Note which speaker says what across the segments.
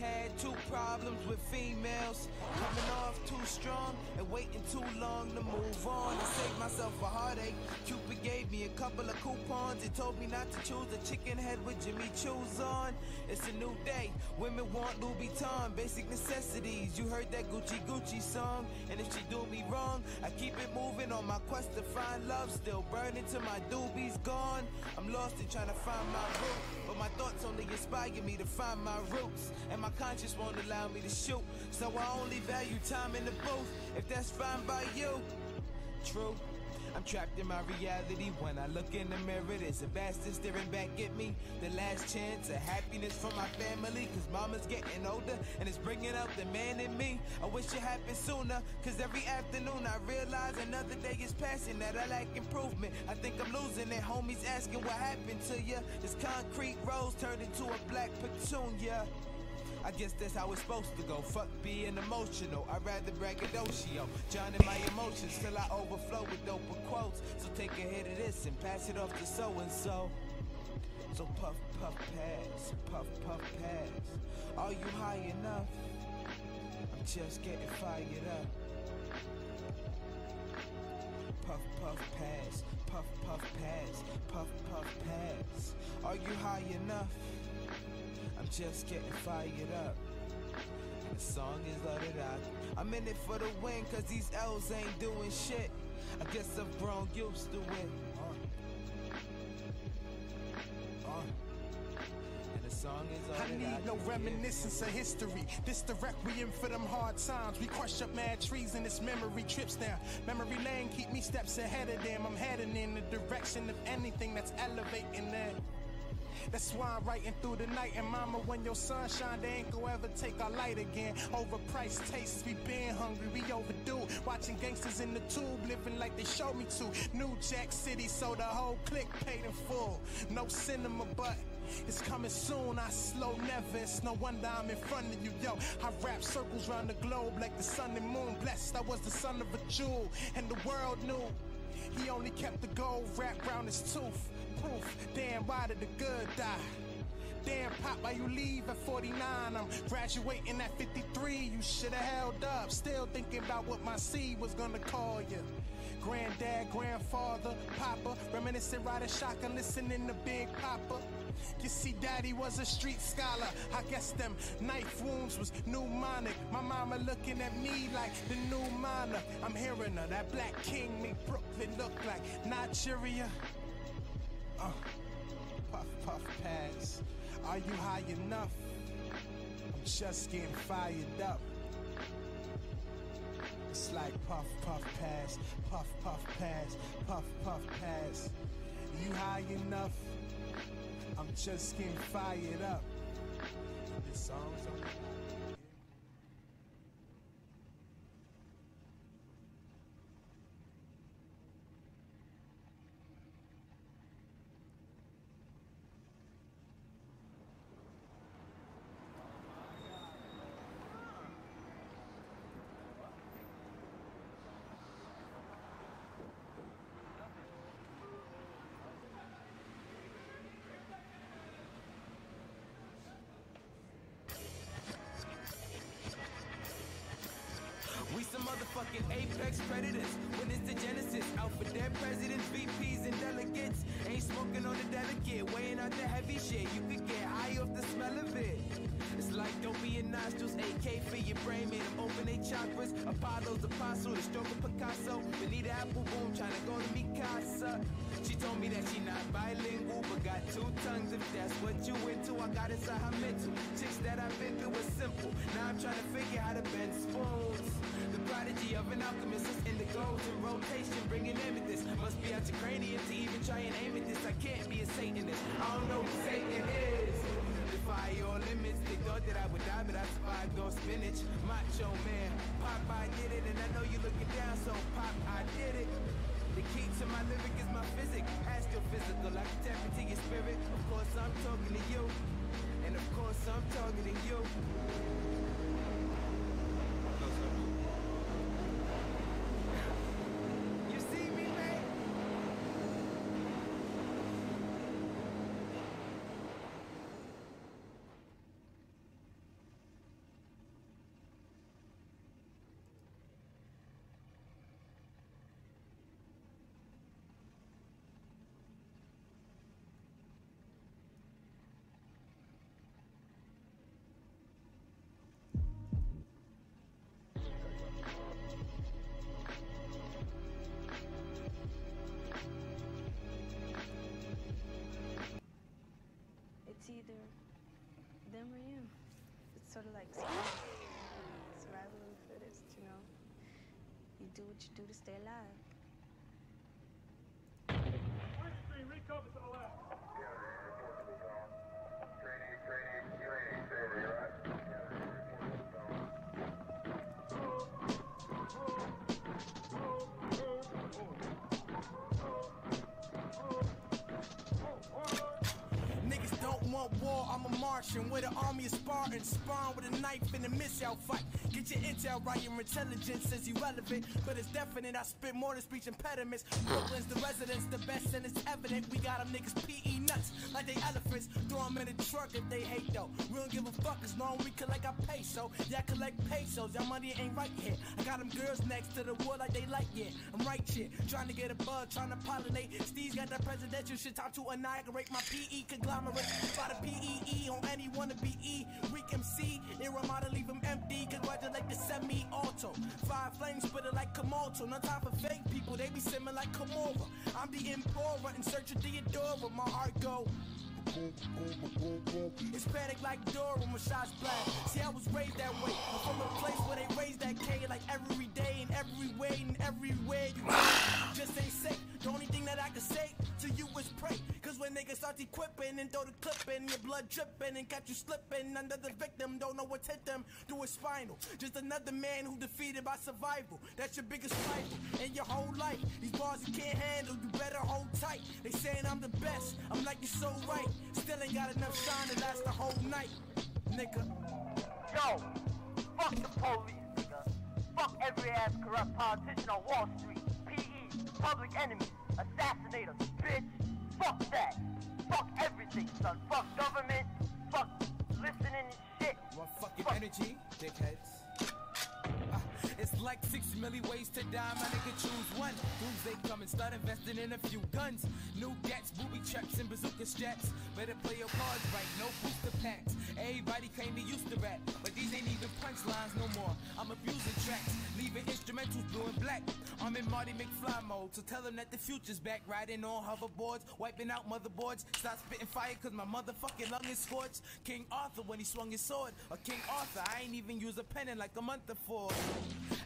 Speaker 1: had 2 problems with females. Coming off too strong and waiting too long to move on and save myself a heartache. Cupid gave me a couple of coupons and told me not to choose a chicken head with Jimmy Choo's on. It's a new day, women want Louis Vuitton, basic necessities. You heard that Gucci song, and if she do me wrong, I keep it moving on my quest to find love. Still burning till my doobie's gone. I'm lost in trying to find my root, but my thoughts only inspire me to find my roots, and my conscience won't allow me to shoot. So I only value time in the booth, if that's fine by you. True, I'm trapped in my reality. When I look in the mirror, there's a bastard staring back at me. The last chance of happiness for my family, cause mama's getting older and it's bringing out the man in me. I wish it happened sooner, cause every afternoon I realize another day is passing, that I lack improvement. I think I'm losing it. Homies asking what happened to ya. This concrete rose turned into a black petunia. I guess that's how it's supposed to go. Fuck being emotional, I'd rather braggadocio. Drowning my emotions till I overflow with dope quotes. So take a hit of this and pass it off to so-and-so. So puff, puff, pass, puff, puff, pass. Are you high enough? I'm just getting fired up. Puff, puff, pass, puff, puff, pass, puff, puff, pass. Are you high enough? I'm just getting fired up. And the song is loaded out. I'm in it for the win, cause these L's ain't doing shit. I guess I've grown used to it. And the song is loaded out.
Speaker 2: I need no reminiscence of history. This the requiem for them hard times. We crush up mad trees and this memory trips down memory lane. Keep me steps ahead of them. I'm heading in the direction of anything that's elevating that. That's why I'm writing through the night. And mama, when your sun shine, they ain't gonna ever take our light again. Overpriced tastes, we been hungry, we overdue. Watching gangsters in the tube, living like they showed me to. New Jack City, so the whole clique paid in full. No cinema, but it's coming soon. I slow never, it's no wonder I'm in front of you, yo. I rap circles round the globe like the sun and moon. Blessed I was the son of a jewel, and the world knew. He only kept the gold wrapped round his tooth. Proof, damn, why did the good die? Damn, Pop, why you leave at 49? I'm graduating at 53. You should've held up. Still thinking about what my seed was gonna call you. Granddad, grandfather, papa, reminiscing, riding shotgun, listening to Big Papa. You see, Daddy was a street scholar. I guess them knife wounds was pneumonic. My mama looking at me like the new monarch. I'm hearing her, that black king make Brooklyn look like Nigeria. Puff, puff, pass. Are you high enough? I'm just getting fired up. It's like puff, puff, pass, puff, puff, pass, puff, puff, pass. You high enough? I'm just getting fired up. This song's on.
Speaker 1: We some motherfucking apex predators. When it's the genesis, out for their presidents, VPs, and delegates. Ain't smoking on the delicate, weighing out the heavy shit. You could get high off the smell of it. It's like don't be in nostrils, AK for your brain, made them open their chakras. Apollo's apostle, the stroke of Picasso. Benita Appleboom trying to go to Mikasa. She told me that she not bilingual, but got 2 tongues. If that's what you into, I got inside her mental. Chicks that I've been through was simple. Now I'm trying to figure how to bend spoons. The prodigy of an alchemist is in the goals in rotation, bringing amethyst. Must be out your cranium to even try and aim at this. I can't be a Satanist. I don't know who Satan is. Defy your limits. They thought that I would die, but I survived on spinach. Macho man, Pop, I did it, and I know you're looking down, so Pop, I did it. The key to my lyric is my physics. Ask your physical, I can tap into your spirit. Of course I'm talking to you, and of course I'm talking to you. You see me, man?
Speaker 3: sort of like survival of the fittest, you know. You do what you do to stay alive.
Speaker 4: Recover to the left.
Speaker 2: Niggas don't want war, I'm a Martian with an army of Spartans. Spawn with a knife in a missile fight. Get your intel right, your intelligence is irrelevant, but it's definite. I spit more than speech impediments. Brooklyn's the residents, the best, and it's evident. We got them niggas PE nuts like they elephants. Throw them in the truck if they hate though. We don't give a fuck as long as we collect our peso. Yeah, collect pesos, y'all money ain't right here. I got them girls next to the wood like they like, yeah. I'm right here, trying to get a bug, trying to pollinate. Steve's got that presidential shit, time to annihilate my PE conglomerate. By the PEE on any wannabe E. Weak MC, Iramada leave him empty. Congratulate the semi-auto. 5 flames, spit it like Komodo. No time for fake people, they be simming like Komora. I'm the Emperor in search of Theodora. My heart go. It's panic like Dora when my shots black. See, I was raised that way. I'm from a place where they raise that K like every day and every way and everywhere you go. Just ain't safe. The only thing that I can say to you is pray. Cause when niggas start equipping and throw the clip in, your blood dripping and catch you slipping under the victim, don't know what's hit them through his spinal. Just another man who defeated by survival. That's your biggest rival in your whole life. These bars you can't handle, you better hold tight. They saying I'm the best, I'm like, you're so right. Still ain't got enough shine to last the whole night, nigga.
Speaker 5: Yo, fuck the police, nigga. Fuck every ass corrupt politician on Wall Street. PE, public enemies, assassinators, bitch. Fuck that. Fuck everything, son. Fuck government. Fuck listening and shit.
Speaker 1: Want fucking energy, dickheads? It's like 6 million ways to die, my nigga, choose one. Doomsday come and start investing in a few guns. New gats, booby traps, and bazooka straps. Better play your cards right, no booster packs. Everybody claim they used to rap, but these ain't even punchlines no more. I'm abusing tracks, leaving instrumentals blue and black. I'm in Marty McFly mode, so tell them that the future's back. Riding on hoverboards, wiping out motherboards. Stop spitting fire cause my motherfucking lung is scorched. King Arthur when he swung his sword, or King Arthur, I ain't even use a pen in like a month before.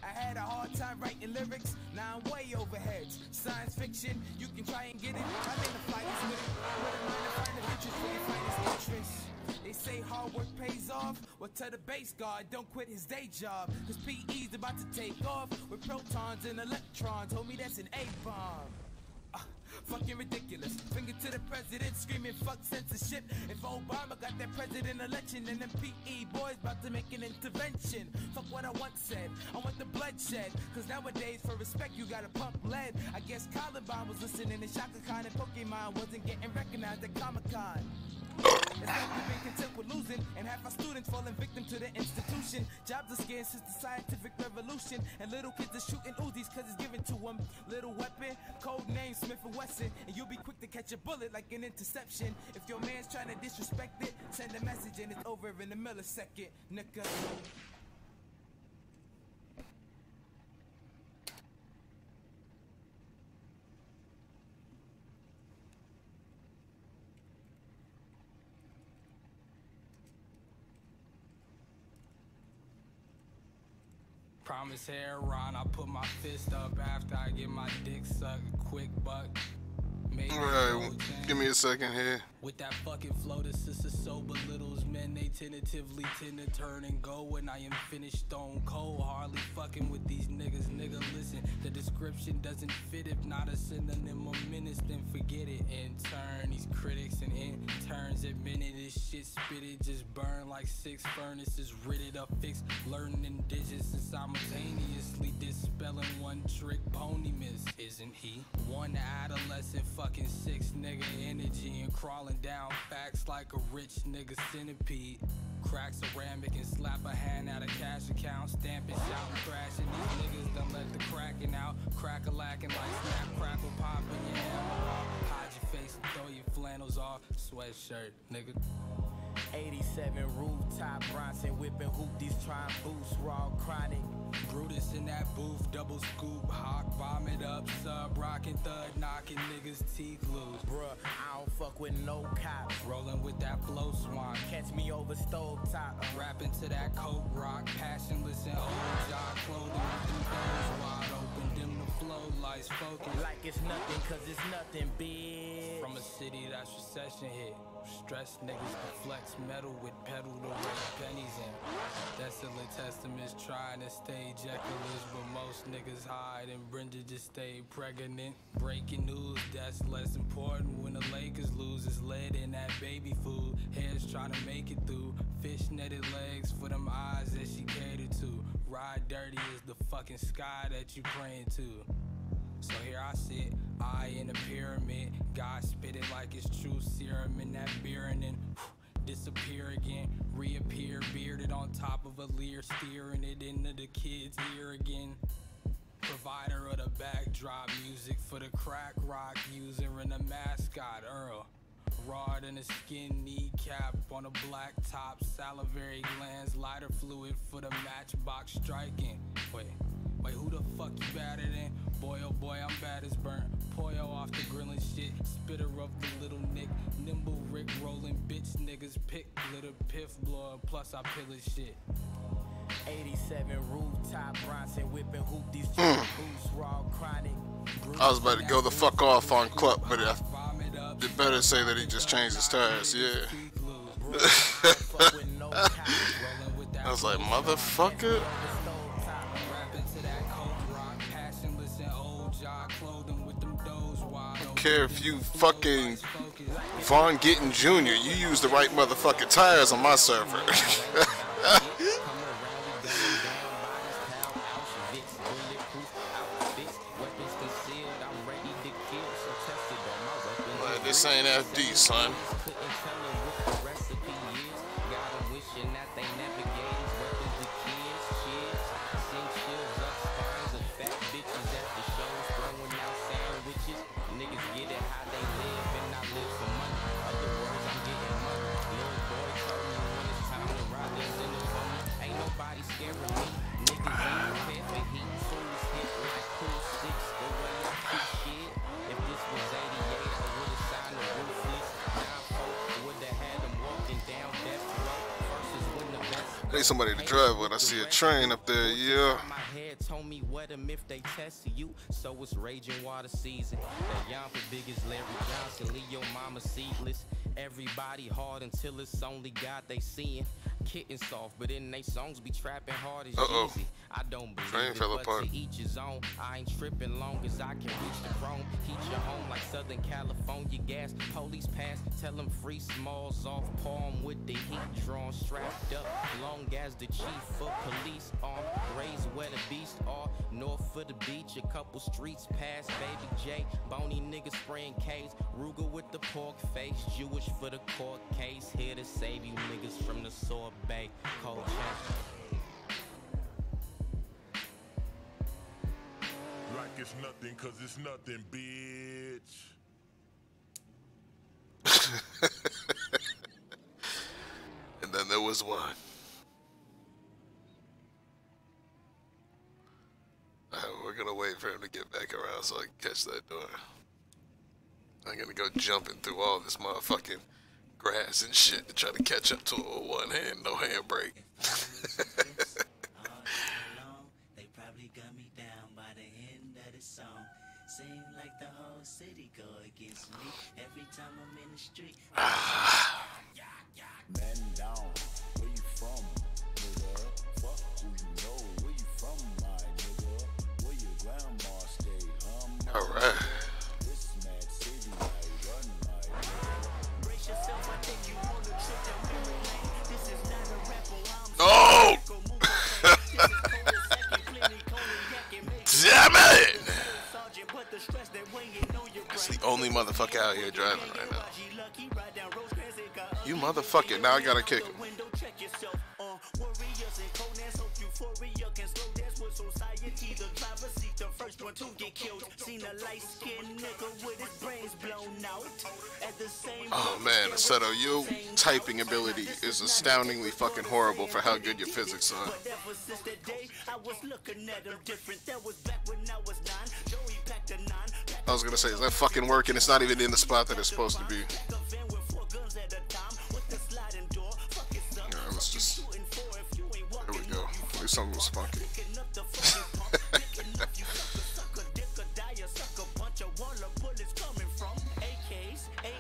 Speaker 1: I had a hard time writing lyrics, now I'm way overheads. Science fiction, you can try and get it. I'm in the fighters with it, with a mind to find the interest for your finest interest. They say hard work pays off, well tell the base guard don't quit his day job. Cause PE's about to take off with protons and electrons. Homie, that's an A-bomb. Fucking ridiculous. Finger to the president, screaming fuck censorship. If Obama got that president election, then them PE boys about to make an intervention. Fuck what I once said, I want the bloodshed. Cause nowadays for respect you gotta pump lead. I guess Columbine was listening to Shaka Khan and Pokemon wasn't getting recognized at Comic-Con. It's like we've been content with losing, and half our students falling victim to the institution. Jobs are scarce since the scientific revolution, and little kids are shooting Uzis cause it's given to them. Little weapon, code name Smith & Wesson, and you'll be quick to catch a bullet like an interception. If your man's trying to disrespect it, send a message and it's over in a millisecond, nigga.
Speaker 6: Promise hair Ron, I put my fist up after I get my dick sucked. Quick buck.
Speaker 7: Alright, give me a second here.
Speaker 6: With that fucking flow, the sister so belittles men. They tentatively tend to turn and go when I am finished stone cold. Hardly fucking with these niggas. Nigga, listen, the description doesn't fit. If not a synonym of menace, then forget it. In turn, these critics and interns admitted this shit spitted. Just burn like 6 furnaces, ridded up, fixed, learning digits and simultaneously dispelling one trick pony miss. Isn't he? One adolescent fucking 6 nigga energy and crawling down facts like a rich nigga centipede. Crack ceramic and slap a hand out of cash account, stamping, shouting, crashing. These niggas done let the cracking out, crack-a-lacking like snap, crackle, popping your hammer off. Hide your face and throw your flannels off, sweatshirt, nigga. 87 rooftop Bronson whipping hoopties trying boost raw chronic. Brutus in that booth, double scoop, hawk, vomit up, sub, rockin' thud, knocking niggas teeth loose.
Speaker 8: Bruh, I don't fuck with no cops.
Speaker 6: Rolling with that flow swamp.
Speaker 8: Catch me over stove top.
Speaker 6: Rapping to that coke rock, passionless and old job clothing with them doors wide open, dim the flow lights focus.
Speaker 8: Like it's nothing, cause it's nothing, bitch.
Speaker 6: From a city that's recession hit. Stress niggas to flex metal with pedal to raise pennies in. Desolate testaments trying to stay Jekyll-ish, but most niggas hide and Brenda just stay pregnant. Breaking news, that's less important when the Lakers lose. It's lead in that baby food. Heads trying to make it through. Fish netted legs for them eyes that she catered to. Ride dirty is the fucking sky that you praying to. So here I sit, eye in a pyramid. God spit it like it's true serum in that beer and then disappear again. Reappear bearded on top of a leer, steering it into the kid's ear again. Provider of the backdrop music for the crack rock user and the mascot Earl. Raw than a skin kneecap on a black top, salivary glands, lighter fluid for the matchbox striking. Wait, who the fuck you better than? Boy, oh boy, I'm bad as burnt. Poyo off the grilling shit, spitter of the little Nick. Nimble Rick rolling bitch niggas pick glitter piff blower, plus I pill his shit.
Speaker 8: 87 rooftop, Bronson whipping hoop these boots, raw chronic.
Speaker 7: I was about to go the fuck off on Club, but it better say that he just changed his tires, yeah. I was like, motherfucker. I don't care if you fucking Von Gittin Jr., you use the right motherfucking tires on my server. This ain't FD, son. I need somebody to drive with. I see a train up there, yeah.
Speaker 8: Told me what if they test you, so it's raging water season. That Yampa big as Larry Johnson, leave your mama seedless. Everybody hard until it's only God they seeing. Kitten soft, but in they songs be trapping hard as Jeezy. I don't believe it, but to each his own. I ain't tripping long as I can reach the chrome. Heat your home like Southern California gas. Police pass, tell them free smalls off. Palm with the heat drawn, strapped up. Long as the chief for police armed. Raised where the beast are. North for the beach, a couple streets past Baby J. Bony niggas spraying K's. Ruger with the pork face. Jewish for the court case. Here to save you niggas from the sorbet. Cold chain.
Speaker 9: Like it's nothing, cause it's nothing, bitch.
Speaker 7: And then there was one. We're gonna wait for him to get back around so I can catch that door. I'm gonna go jumping through all this motherfucking grass and shit to try to catch up to it with one hand, no handbrake.
Speaker 10: They probably got me down by the end of the song. Seem like the whole city go against me every time I'm in the street.
Speaker 11: Man down, where you from, nigga? Fuck who you know, where you from, my nigga? Where your grandma stayed,
Speaker 7: Alright.
Speaker 11: This mad city I run, my nigga.
Speaker 10: Brace yourself, I think you on the trip that we made. This is not a rapper,
Speaker 7: Oh! Damn it! That's the only motherfucker out here driving right now. You motherfucker, now I gotta kick him.
Speaker 10: one to get killed. Seen a light-skinned nigga with his brains blown out. At the same
Speaker 7: Oh man, Aceto, your typing ability is astoundingly fucking horrible for how good your physics are.
Speaker 10: But ever since that day, I was looking at him different. That was back when I was 9. Joey packed a 9.
Speaker 7: I was gonna say, is that fucking working? It's not even in the spot that it's supposed to be. Alright, let's just... There we go. At least something was funky.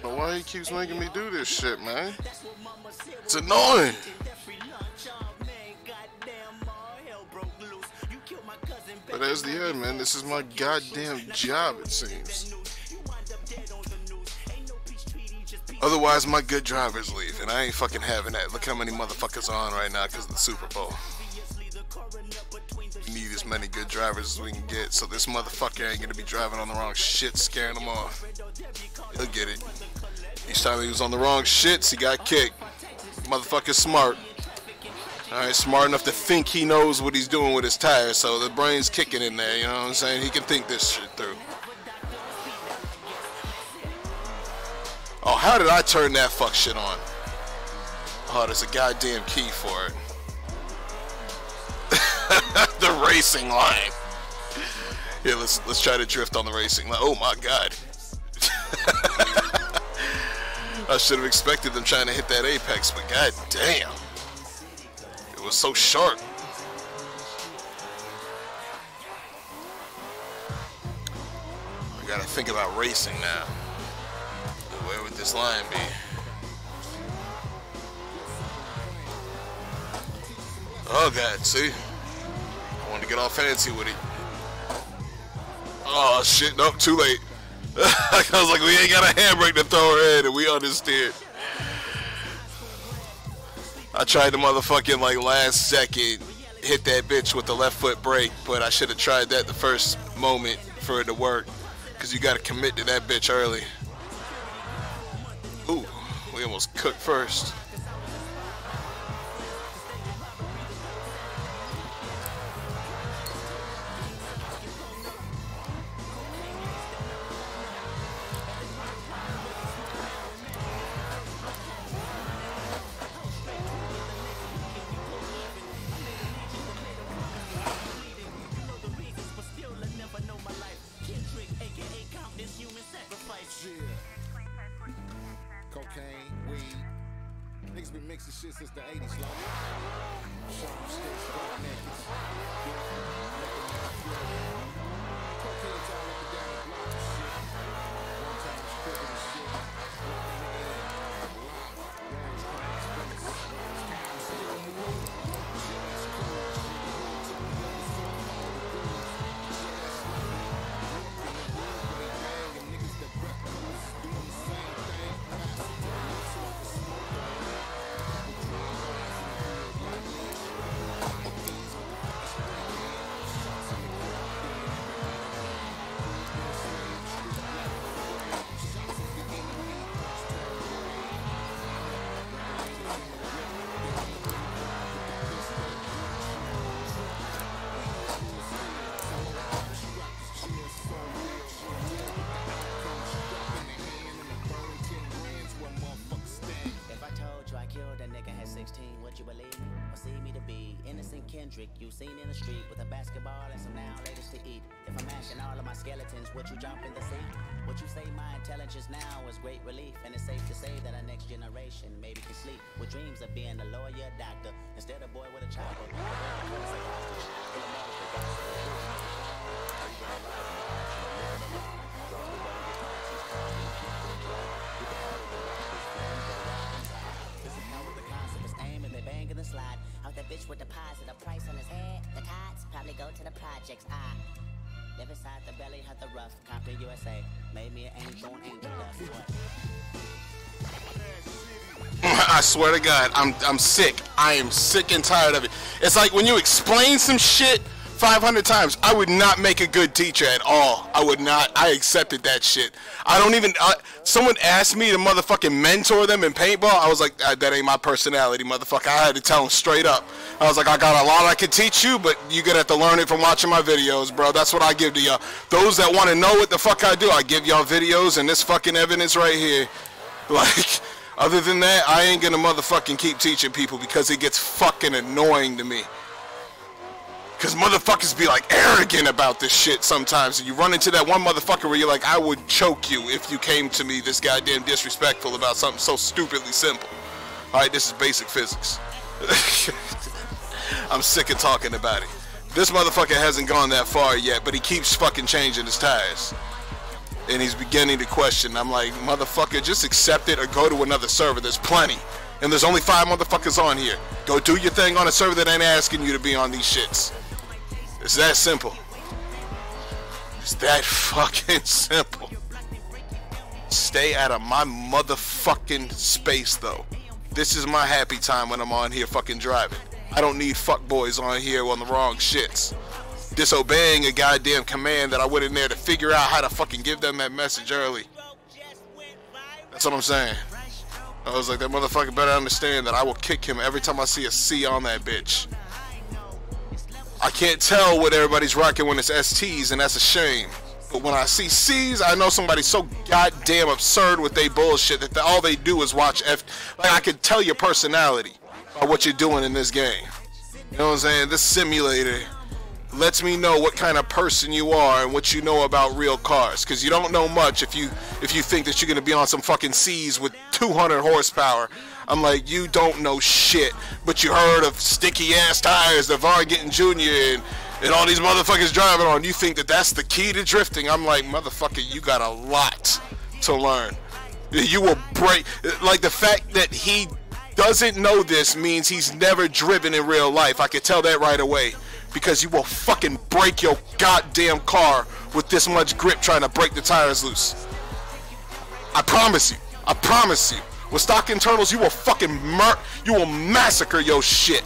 Speaker 7: But why he keeps making me do this shit, man? It's annoying. But as the end, man, this is my goddamn job, it seems. Otherwise, my good drivers leave, and I ain't fucking having that. Look how many motherfuckers are on right now because of the Super Bowl. We need as many good drivers as we can get, so this motherfucker ain't gonna be driving on the wrong shit, scaring them off. He'll get it. Each time he was on the wrong shits, he got kicked. Motherfucker's smart. Alright, smart enough to think he knows what he's doing with his tires, so the brain's kicking in there, you know what I'm saying? He can think this shit through. Oh, how did I turn that fuck shit on? Oh, there's a goddamn key for it. The racing line. Here, let's try to drift on the racing line. Oh my god. I should have expected them trying to hit that apex, but god damn. It was so short. I gotta think about racing now. Where would this line be? Oh god, see? I wanted to get all fancy with it. Oh shit, nope, too late. I was like, we ain't got a handbrake to throw her in, and we understood. I tried to motherfucking like last second hit that bitch with the left foot brake, but I should have tried that the first moment for it to work, because you got to commit to that bitch early. Ooh, we almost cooked first.
Speaker 12: Cocaine, weed. Niggas been mixing shit since the 80s, long. Sharp sticks, dark nakeds. Cocaine's all up and down the block and shit. One time it's cooking and shit.
Speaker 10: You seen in the street with a basketball and some now latest to eat. If I'm mashing all of my skeletons, would you jump in the sea? Would you say my intelligence now is great relief? And it's safe to say that our next generation maybe can sleep with dreams of being a lawyer, doctor, instead of boy with a chopper. Slide out that bitch with deposit a price on his head. The cards probably go to the projects. I live inside the belly of the rough. Compton, USA, made me an angel on angel dust.
Speaker 7: I swear to God, I'm sick. I am sick and tired of it. It's like when you explain some shit
Speaker 13: 500 times. I would not make a good teacher at all. I would not. I accepted that shit. I don't even, someone asked me to motherfucking mentor them in paintball. I was like, that ain't my personality, motherfucker. I had to tell them straight up. I was like, I got a lot I could teach you, but you're gonna have to learn it from watching my videos, bro. That's what I give to y'all. Those that want to know what the fuck I do, I give y'all videos and this fucking evidence right here. Like, other than that, I ain't gonna motherfucking keep teaching people because it gets fucking annoying to me. Because motherfuckers be like arrogant about this shit sometimes, and you run into that one motherfucker where you're like, I would choke you if you came to me this goddamn disrespectful about something so stupidly simple. Alright, this is basic physics. I'm sick of talking about it. This motherfucker hasn't gone that far yet, but he keeps fucking changing his tires. And he's beginning to question. I'm like, motherfucker, just accept it or go to another server. There's plenty. And there's only 5 motherfuckers on here. Go do your thing on a server that ain't asking you to be on these shits. It's that simple. It's that fucking simple. Stay out of my motherfucking space, though. This is my happy time when I'm on here fucking driving. I don't need fuckboys on here on the wrong shits. Disobeying a goddamn command that I went in there to figure out how to fucking give them that message early. That's what I'm saying. I was like, that motherfucker better understand that I will kick him every time I see a C on that bitch. I can't tell what everybody's rocking when it's STs, and that's a shame. But when I see C's, I know somebody's so goddamn absurd with they bullshit that all they do is watch F. Like, I can tell your personality by what you're doing in this game. You know what I'm saying? This simulator lets me know what kind of person you are and what you know about real cars. Because you don't know much if you think that you're going to be on some fucking C's with 200 horsepower. I'm like, you don't know shit, but you heard of sticky ass tires that Var getting Jr. and all these motherfuckers driving on. You think that that's the key to drifting. I'm like, motherfucker, you got a lot to learn. You will break. Like, the fact that he doesn't know this means he's never driven in real life. I could tell that right away, because you will fucking break your goddamn car with this much grip trying to break the tires loose. I promise you. I promise you. With stock internals, you will fucking you will massacre your shit.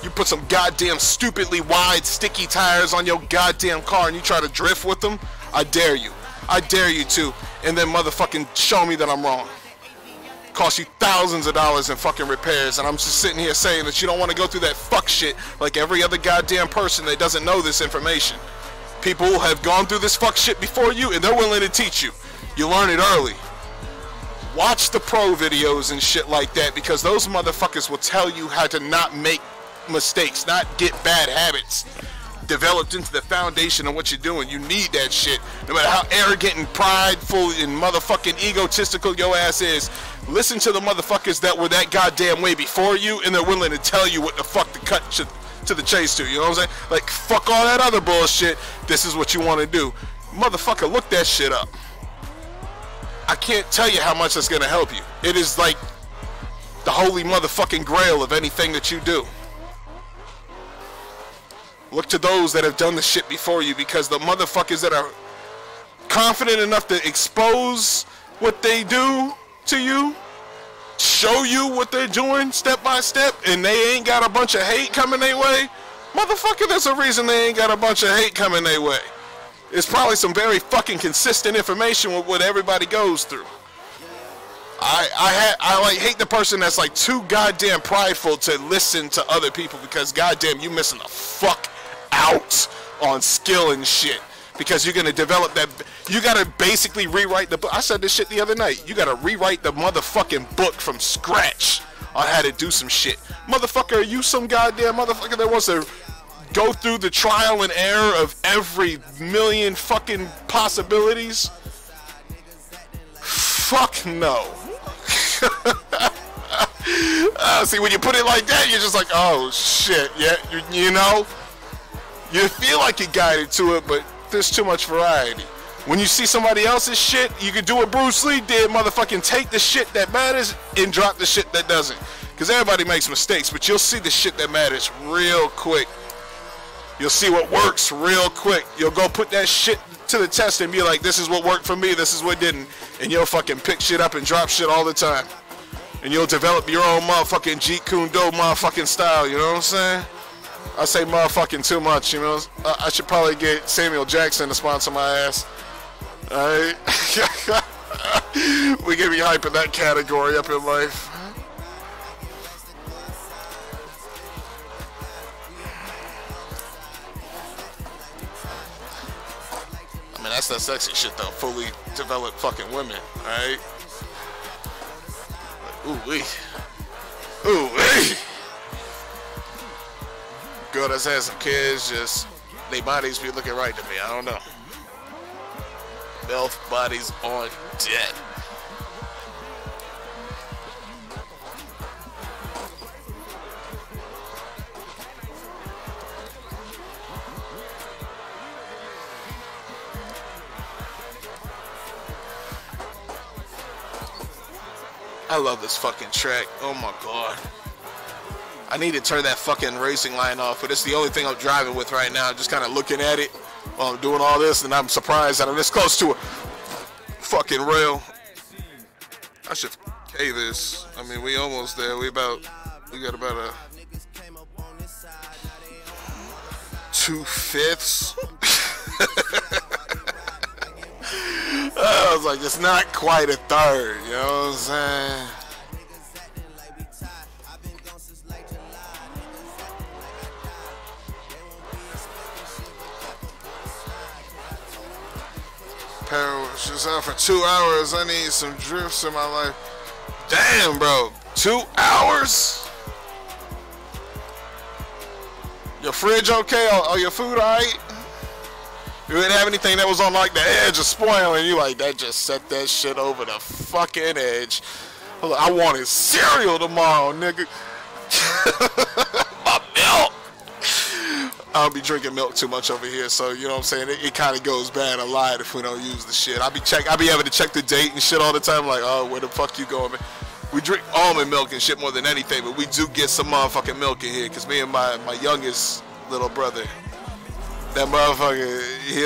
Speaker 13: You put some goddamn stupidly wide sticky tires on your goddamn car and you try to drift with them, I dare you. I dare you to. And then motherfucking show me that I'm wrong. Cost you thousands of dollars in fucking repairs, and I'm just sitting here saying that you don't want to go through that fuck shit like every other goddamn person that doesn't know this information. People have gone through this fuck shit before you, and they're willing to teach you. You learn it early. Watch the pro videos and shit like that, because those motherfuckers will tell you how to not make mistakes, not get bad habits developed into the foundation of what you're doing. You need that shit. No matter how arrogant and prideful and motherfucking egotistical your ass is, listen to the motherfuckers that were that goddamn way before you, and they're willing to tell you what the fuck to cut to the chase to. You know what I'm saying? Like, fuck all that other bullshit. This is what you want to do. Motherfucker, look that shit up. I can't tell you how much that's gonna help you. It is like the holy motherfucking grail of anything that you do. Look to those that have done the shit before you, because the motherfuckers that are confident enough to expose what they do to you, show you what they're doing step by step, and they ain't got a bunch of hate coming their way, motherfucker, there's a reason they ain't got a bunch of hate coming their way. It's probably some very fucking consistent information with what everybody goes through. I like hate the person that's like too goddamn prideful to listen to other people, because goddamn you missing the fuck out on skill and shit, because you're gonna develop that. You gotta basically rewrite the book. I said this shit the other night. You gotta rewrite the motherfucking book from scratch on how to do some shit. Motherfucker, are you some goddamn motherfucker that wants to go through the trial and error of every million fucking possibilities? Fuck no. See, when you put it like that, you're just like, oh shit, yeah, you know, you feel like you're guided to it, but there's too much variety. When you see somebody else's shit, you can do what Bruce Lee did, motherfucking take the shit that matters and drop the shit that doesn't. Because everybody makes mistakes, but you'll see the shit that matters real quick. You'll see what works real quick. You'll go put that shit to the test and be like, this is what worked for me, this is what didn't. And you'll fucking pick shit up and drop shit all the time. And you'll develop your own motherfucking Jeet Kune Do motherfucking style, you know what I'm saying? I say motherfucking too much, you know. I should probably get Samuel Jackson to sponsor my ass. Alright? We can be hype in that category up in life. I mean, that's that sexy shit though. Fully developed fucking women, alright? Ooh wee. Ooh wee. Girl that's had some kids, just they bodies be looking right to me. I don't know. Both bodies on deck. I love this fucking track. Oh my god. I need to turn that fucking racing line off, but it's the only thing I'm driving with right now. Just kind of looking at it while I'm doing all this, and I'm surprised that I'm this close to a fucking rail. I should K this. I mean, we almost there. We got about a 2/5. I was like, it's not quite a third, you know what I'm saying? Power was out for 2 hours. I need some drifts in my life. Damn, bro. 2 hours? Your fridge okay? All your food alright? You didn't have anything that was on like the edge of spoiling. You like, that just set that shit over the fucking edge. I wanted cereal tomorrow, nigga. My milk. I don't be drinking milk too much over here, so you know what I'm saying? It kind of goes bad a lot if we don't use the shit. I be having to check the date and shit all the time. Like, oh, where the fuck you going, man? We drink almond milk and shit more than anything, but we do get some motherfucking milk in here, because me and my youngest little brother, that motherfucker, he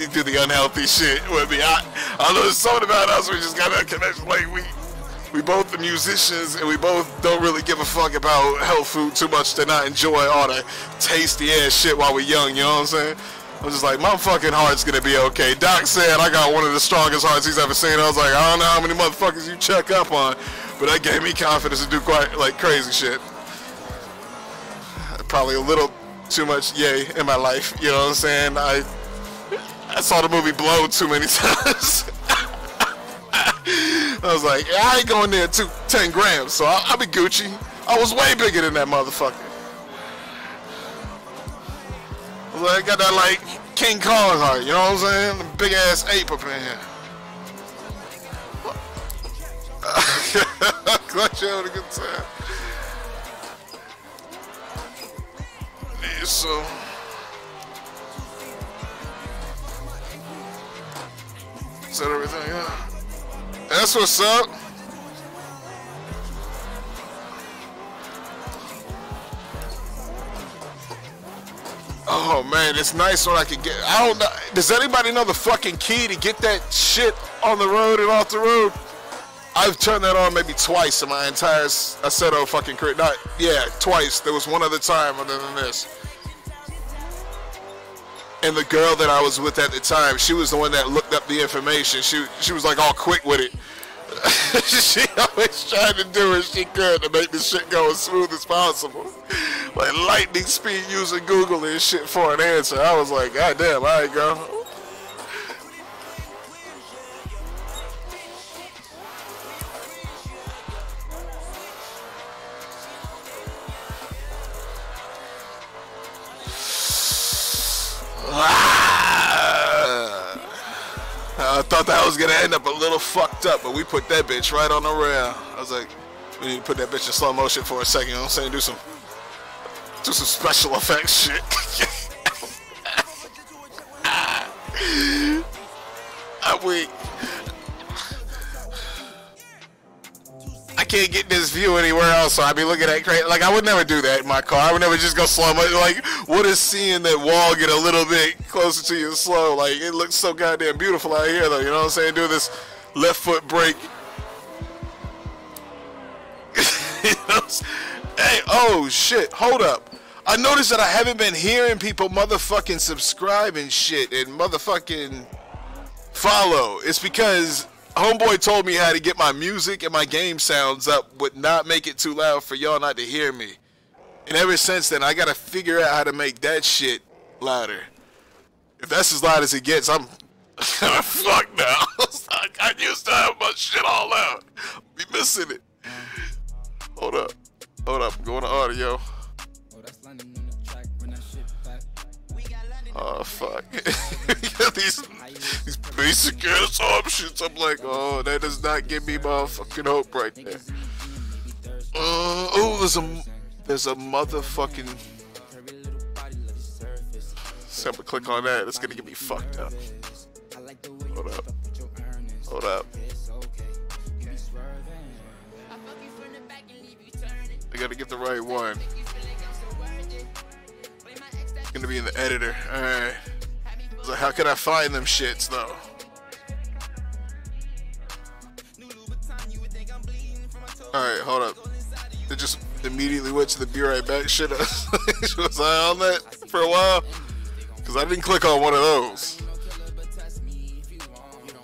Speaker 13: do the unhealthy shit with me. I don't know, there's something about us, we just got that connection. Like, we both the musicians, and we both don't really give a fuck about health food too much to not enjoy all the tasty ass shit while we're young, you know what I'm saying? I'm just like, my fucking heart's gonna be okay. Doc said I got one of the strongest hearts he's ever seen. I was like, I don't know how many motherfuckers you check up on, but that gave me confidence to do quite like crazy shit. Probably a little too much yay in my life, you know what I'm saying? I saw the movie Blow too many times. I was like, I ain't going there 10 grams, so I'll be Gucci. I was way bigger than that motherfucker. I was like, I got that like King Kong heart, you know what I'm saying? The big ass ape up in here. Glad you're having a good time. Yeah, so is that everything? Yeah. That's what's up. Oh man, it's nice when I can get. I don't know. Does anybody know the fucking key to get that shit on the road and off the road? I've turned that on maybe twice in my entire Aceto fucking career. Twice. There was one other time other than this. And the girl that I was with at the time, she was the one that looked up the information. She was like all quick with it. She always tried to do what she could to make this shit go as smooth as possible. Like lightning speed using Google and shit for an answer. I was like, God damn, all right, girl. I thought that was gonna end up a little fucked up, but we put that bitch right on the rail. I was like, we need to put that bitch in slow motion for a second, you know what I'm saying? Do some special effects shit. I'm weak. I can't get this view anywhere else, so I'd be looking at crazy. Like, I would never do that in my car. I would never just go slow motion. Like, what is seeing that wall get a little bit closer to you slow? Like, it looks so goddamn beautiful out here, though. You know what I'm saying? Do this left foot brake. You know, hey, oh shit, hold up. I noticed that I haven't been hearing people motherfucking subscribe and shit and motherfucking follow. It's because homeboy told me how to get my music and my game sounds up would not make it too loud for y'all not to hear me. And ever since then, I gotta figure out how to make that shit louder. If that's as loud as it gets, I'm fucked now. I used to have my shit all out. Be missing it. Hold up. Hold up. I'm going to audio. Oh, fuck. these basic ass options. I'm like, oh, that does not give me motherfucking hope right there. Oh, there's a motherfucking. So I'm gonna click on that. It's gonna get me fucked up. Hold up. Hold up. I gotta get the right one. It's gonna be in the editor. Alright. So how can I find them shits though? Alright, hold up. It just immediately went to the be right back shit. Was I on that for a while? Because I didn't click on one of those.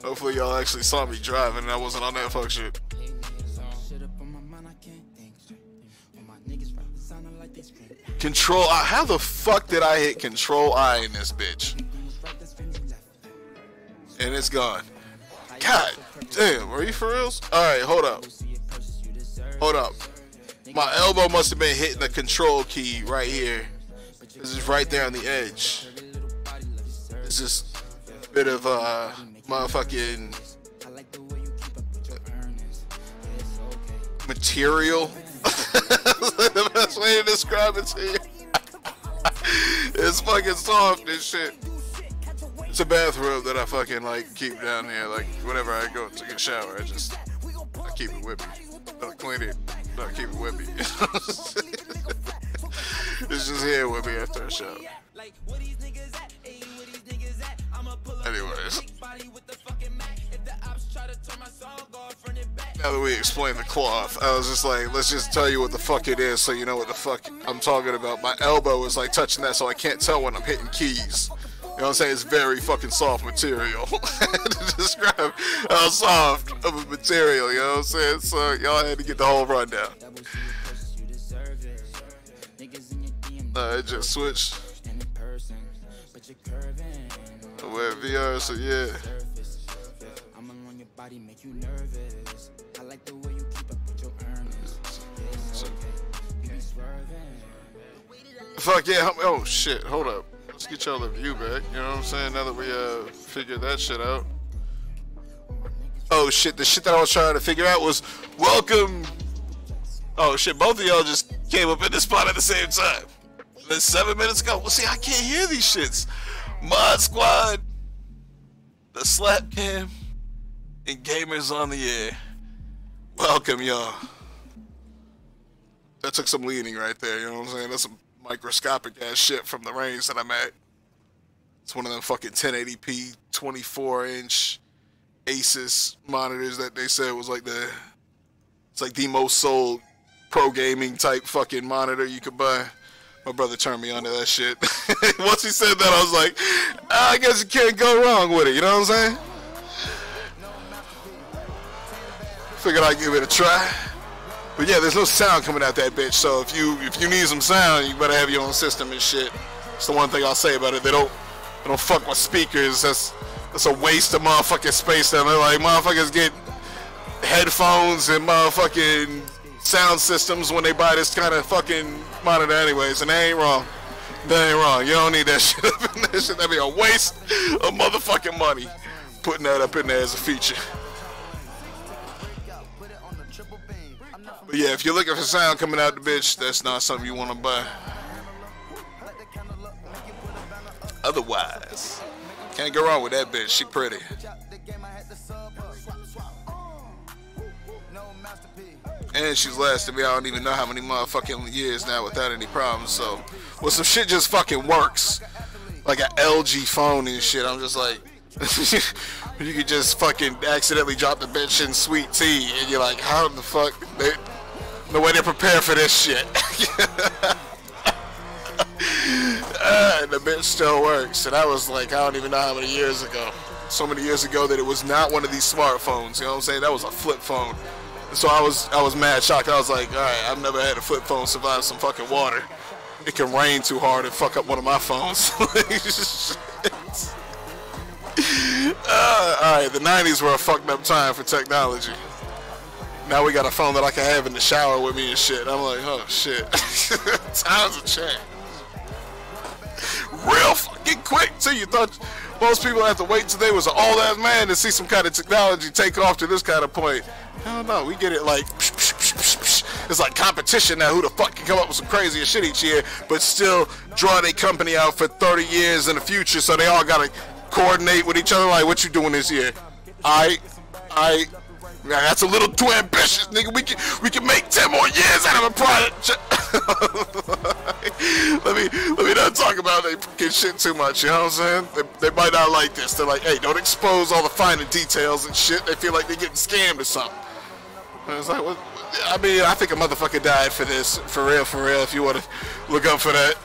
Speaker 13: Hopefully y'all actually saw me driving and I wasn't on that fuck shit. Control I. How the fuck did I hit Control I in this bitch? And it's gone. God damn, are you for reals? Alright, hold up. Hold up. My elbow must have been hitting the control key right here. This is right there on the edge. It's just a bit of motherfucking material. The best way to describe it to you. It's fucking soft and shit. It's a bathrobe that I fucking like keep down here. Like whenever I go take a shower, I keep it with me. Don't clean it. Don't keep it with me. It's just here with me after a shower. Anyways. Now that we explained the cloth, I was just like, let's just tell you what the fuck it is so you know what the fuck I'm talking about. My elbow is like touching that so I can't tell when I'm hitting keys. You know what I'm saying? It's very fucking soft material. To describe how soft of a material, you know what I'm saying? So y'all had to get the whole rundown. I just switched. I wear VR, so yeah. Fuck yeah, oh shit, hold up. Let's get y'all the view back, you know what I'm saying? Now that we figured that shit out. Oh shit, the shit that I was trying to figure out was welcome. Oh shit, both of y'all just came up in this spot at the same time. Then 7 minutes ago. Well, see, I can't hear these shits. Mod Squad, the Slap Cam, and Gamers on the Air. Welcome, y'all. That took some leaning right there, you know what I'm saying? That's some microscopic ass shit from the range that I'm at. It's one of them fucking 1080p 24-inch Asus monitors that they said was like it's like the most sold pro gaming type fucking monitor you could buy. My brother turned me onto that shit. Once he said that, I was like, I guess you can't go wrong with it, you know what I'm saying? Figured I'd give it a try. But yeah, there's no sound coming out that bitch, so if you need some sound, you better have your own system and shit. That's the one thing I'll say about it. They don't fuck with speakers. That's a waste of motherfucking space down there. Like, motherfuckers get headphones and motherfucking sound systems when they buy this kind of fucking monitor anyways, and they ain't wrong. They ain't wrong. You don't need that shit up in there. That'd be a waste of motherfucking money putting that up in there as a feature. But yeah, if you're looking for sound coming out the bitch, that's not something you want to buy. Otherwise, can't go wrong with that bitch. She pretty. And she's lasted me, I don't even know how many motherfucking years now without any problems. So, well, some shit just fucking works. Like an LG phone and shit. I'm just like, you could just fucking accidentally drop the bitch in sweet tea, and you're like, how the fuck? No way they're prepared for this shit. And the bitch still works. And that was like, I don't even know how many years ago. So many years ago that it was not one of these smartphones. You know what I'm saying? That was a flip phone. So I was mad shocked. I was like, all right, I've never had a flip phone survive some fucking water. It can rain too hard and fuck up one of my phones. Alright, the 90s were a fucked up time for technology. Now we got a phone that I can have in the shower with me and shit. I'm like, oh shit. Times have changed. Real fucking quick too. You thought most people have to wait till they was an old ass man to see some kind of technology take off to this kind of point. Hell no, we get it like it's like competition now. Who the fuck can come up with some crazy shit each year, but still draw their company out for 30 years in the future, so they all gotta coordinate with each other. Like, what you doing this year? That's a little too ambitious, nigga. We can make 10 more years out of a product. let me not talk about they fucking shit too much. You know what I'm saying? They might not like this. They're like, hey, don't expose all the finer details and shit. They feel like they're getting scammed or something. And it's like, well, I mean, I think a motherfucker died for this. For real, for real. If you want to look up for that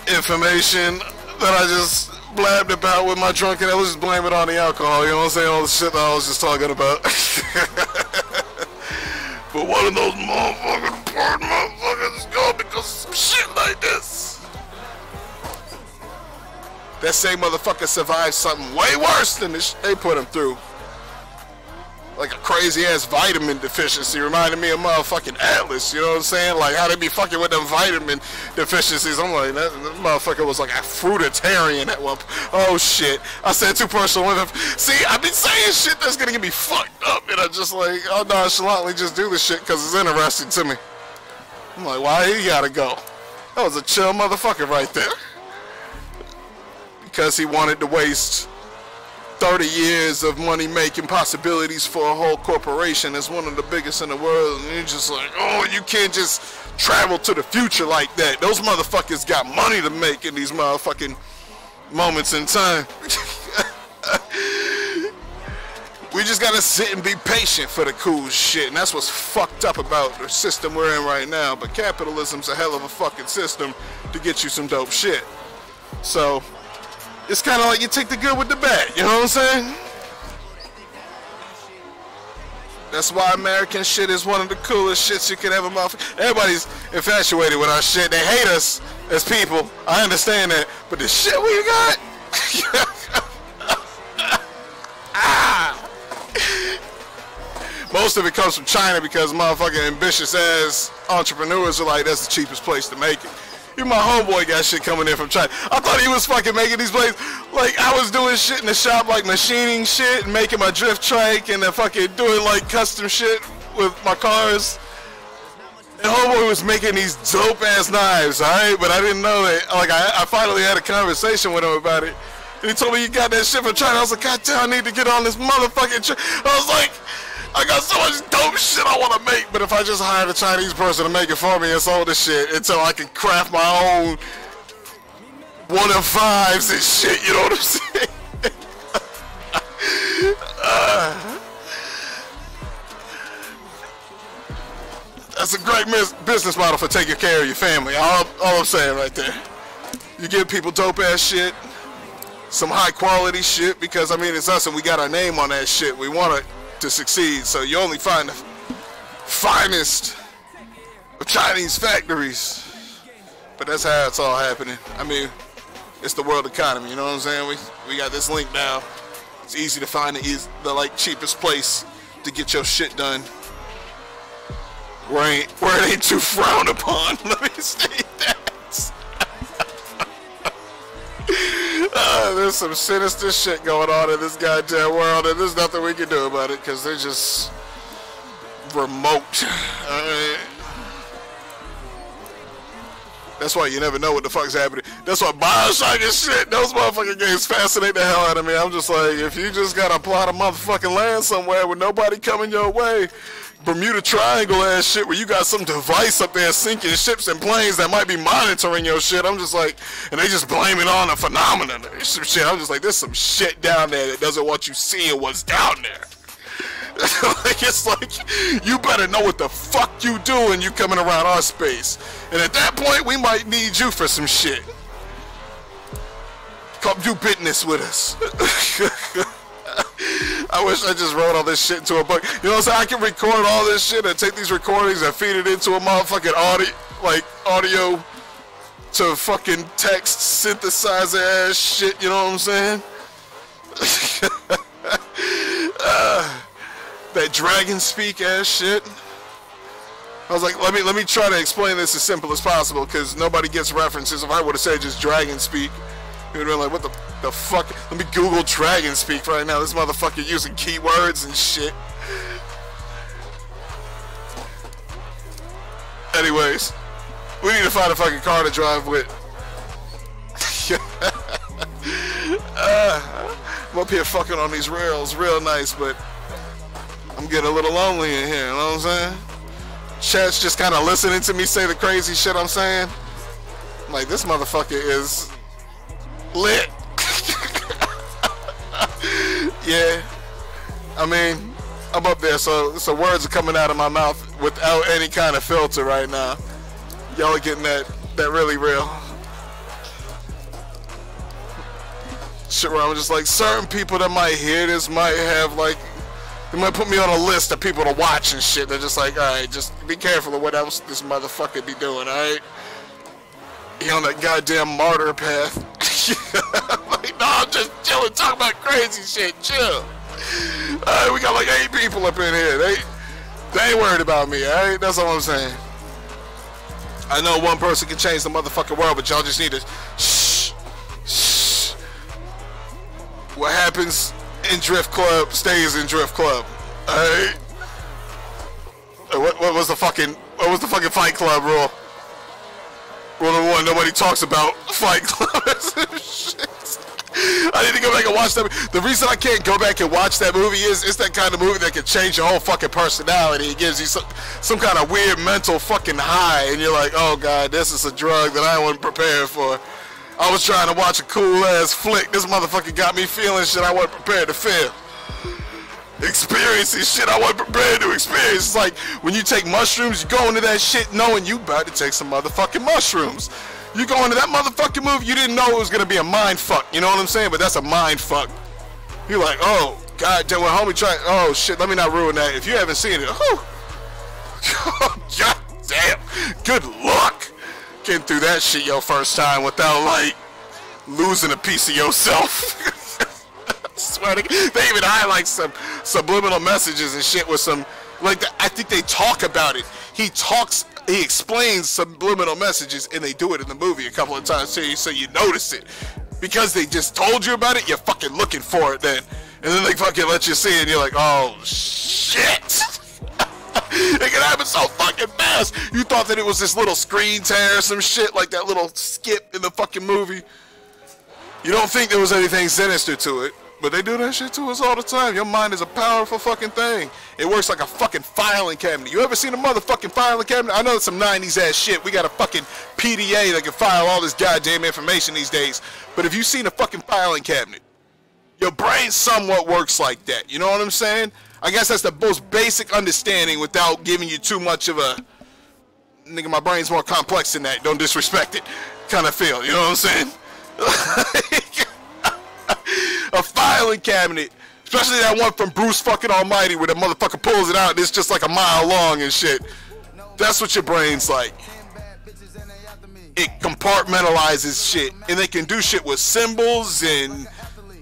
Speaker 13: information that I just blabbed about with my drunken, I was just blame it on the alcohol. You know what I'm saying? All the shit that I was just talking about. But one of those motherfuckers go because of some shit like this. That same motherfucker survived something way worse than the shit they put him through. Like a crazy ass vitamin deficiency. Reminded me of motherfucking Atlas, you know what I'm saying? Like how they be fucking with them vitamin deficiencies. I'm like, that motherfucker was like a fruitarian at one point. Oh shit. I said too personal. See, I've been saying shit that's gonna get me fucked up, and I just like, I'll nonchalantly just do this shit because it's interesting to me. I'm like, why he gotta go? That was a chill motherfucker right there. Because he wanted to waste 30 years of money-making possibilities for a whole corporation that's one of the biggest in the world, and you're just like, oh, you can't just travel to the future like that. Those motherfuckers got money to make in these motherfucking moments in time. We just gotta sit and be patient for the cool shit, and that's what's fucked up about the system we're in right now. But capitalism's a hell of a fucking system to get you some dope shit. So it's kind of like you take the good with the bad, you know what I'm saying? That's why American shit is one of the coolest shits you can ever motherfucker. Everybody's infatuated with our shit. They hate us as people. I understand that. But the shit we got? Most of it comes from China because motherfucking ambitious ass entrepreneurs are like, that's the cheapest place to make it. Even my homeboy got shit coming in from China. I thought he was fucking making these places. Like, I was doing shit in the shop, like machining shit and making my drift trike and then fucking doing like custom shit with my cars. And homeboy was making these dope ass knives, alright? But I didn't know that. Like, I finally had a conversation with him about it. And he told me you got that shit from China. I was like, God damn, I need to get on this motherfucking trip. I was like, I got so much dope shit I want to make, but if I just hired a Chinese person to make it for me and sold this shit until I can craft my own 1-of-5s and shit, you know what I'm saying? That's a great business model for taking care of your family. All I'm saying right there. You give people dope ass shit, some high quality shit, because I mean it's us and we got our name on that shit. We want it to succeed, so you only find the finest of Chinese factories. But that's how it's all happening. I mean, it's the world economy, you know what I'm saying? We got this link now. It's easy to find the like cheapest place to get your shit done, where it ain't too frowned upon. Let me say that. There's some sinister shit going on in this goddamn world, and there's nothing we can do about it because they're just remote. That's why you never know what the fuck's happening. That's why Bioshock and shit, those motherfucking games fascinate the hell out of me. I'm just like, if you just got a plot of motherfucking land somewhere with nobody coming your way, Bermuda Triangle ass shit where you got some device up there sinking ships and planes that might be monitoring your shit. I'm just like, and they just blame it on a phenomenon or some shit. I'm just like, there's some shit down there that doesn't want you seeing what's down there. Like, it's like, you better know what the fuck you doing you coming around our space. And at that point, we might need you for some shit. Come do business with us. I wish I just wrote all this shit into a book. You know what I'm saying? I can record all this shit and take these recordings and feed it into a motherfucking audio to fucking text synthesizer ass shit. You know what I'm saying? That dragon speak ass shit. I was like, let me try to explain this as simple as possible because nobody gets references. If I would have said just dragon speak, you would have been like, what the fuck? Let me Google dragon speak right now. This motherfucker using keywords and shit. Anyways, we need to find a fucking car to drive with. I'm up here fucking on these rails real nice, but I'm getting a little lonely in here, you know what I'm saying? Chat's just kind of listening to me say the crazy shit I'm saying. I'm like, this motherfucker is lit. Yeah, I mean, I'm up there, so words are coming out of my mouth without any kind of filter right now. Y'all are getting that really real shit where I'm just like, certain people that might hear this might have like, they might put me on a list of people to watch and shit. They're just like, alright, just be careful of what else this motherfucker be doing, alright? He on that goddamn martyr path. Like, no, I'm just chilling, talking about crazy shit, chill. Alright, we got like 8 people up in here. They ain't worried about me, alright? That's all I'm saying. I know one person can change the motherfucking world, but y'all just need to shh. What happens in Drift Club stays in Drift Club. Alright? What was the fucking Fight Club rule? Rule number 1, nobody talks about Fight Club. Shit. I need to go back and watch that. The reason I can't go back and watch that movie is it's that kind of movie that can change your whole fucking personality. It gives you some kind of weird mental fucking high, and you're like, oh god, this is a drug that I wasn't prepared for. I was trying to watch a cool ass flick. This motherfucker got me feeling shit I wasn't prepared to feel. Experiencing shit I wasn't prepared to experience. It's like when you take mushrooms, you go into that shit knowing you about to take some motherfucking mushrooms. You go into that motherfucking movie, you didn't know it was gonna be a mind fuck. You know what I'm saying? But that's a mind fuck. You're like, oh god damn, when homie tried, oh shit, let me not ruin that. If you haven't seen it, oh god damn, good luck getting through that shit your first time without like losing a piece of yourself. I swear to God, they even highlight some subliminal messages and shit with some like I think they talk about it. He explains subliminal messages and they do it in the movie a couple of times too, so you notice it. Because they just told you about it, you're fucking looking for it then. And then they fucking let you see it and you're like, oh shit. It can happen so fucking fast. You thought that it was this little screen tear or some shit, like that little skip in the fucking movie. You don't think there was anything sinister to it, but they do that shit to us all the time. Your mind is a powerful fucking thing. It works like a fucking filing cabinet. You ever seen a motherfucking filing cabinet? I know it's some 90s ass shit. We got a fucking PDA that can file all this goddamn information these days. But if you've seen a fucking filing cabinet, your brain somewhat works like that. You know what I'm saying? I guess that's the most basic understanding without giving you too much of a nigga, my brain's more complex than that, don't disrespect it kind of feel, you know what I'm saying? A filing cabinet, especially that one from Bruce fucking Almighty where the motherfucker pulls it out and it's just like a mile long and shit. That's what your brain's like. It compartmentalizes shit and they can do shit with symbols and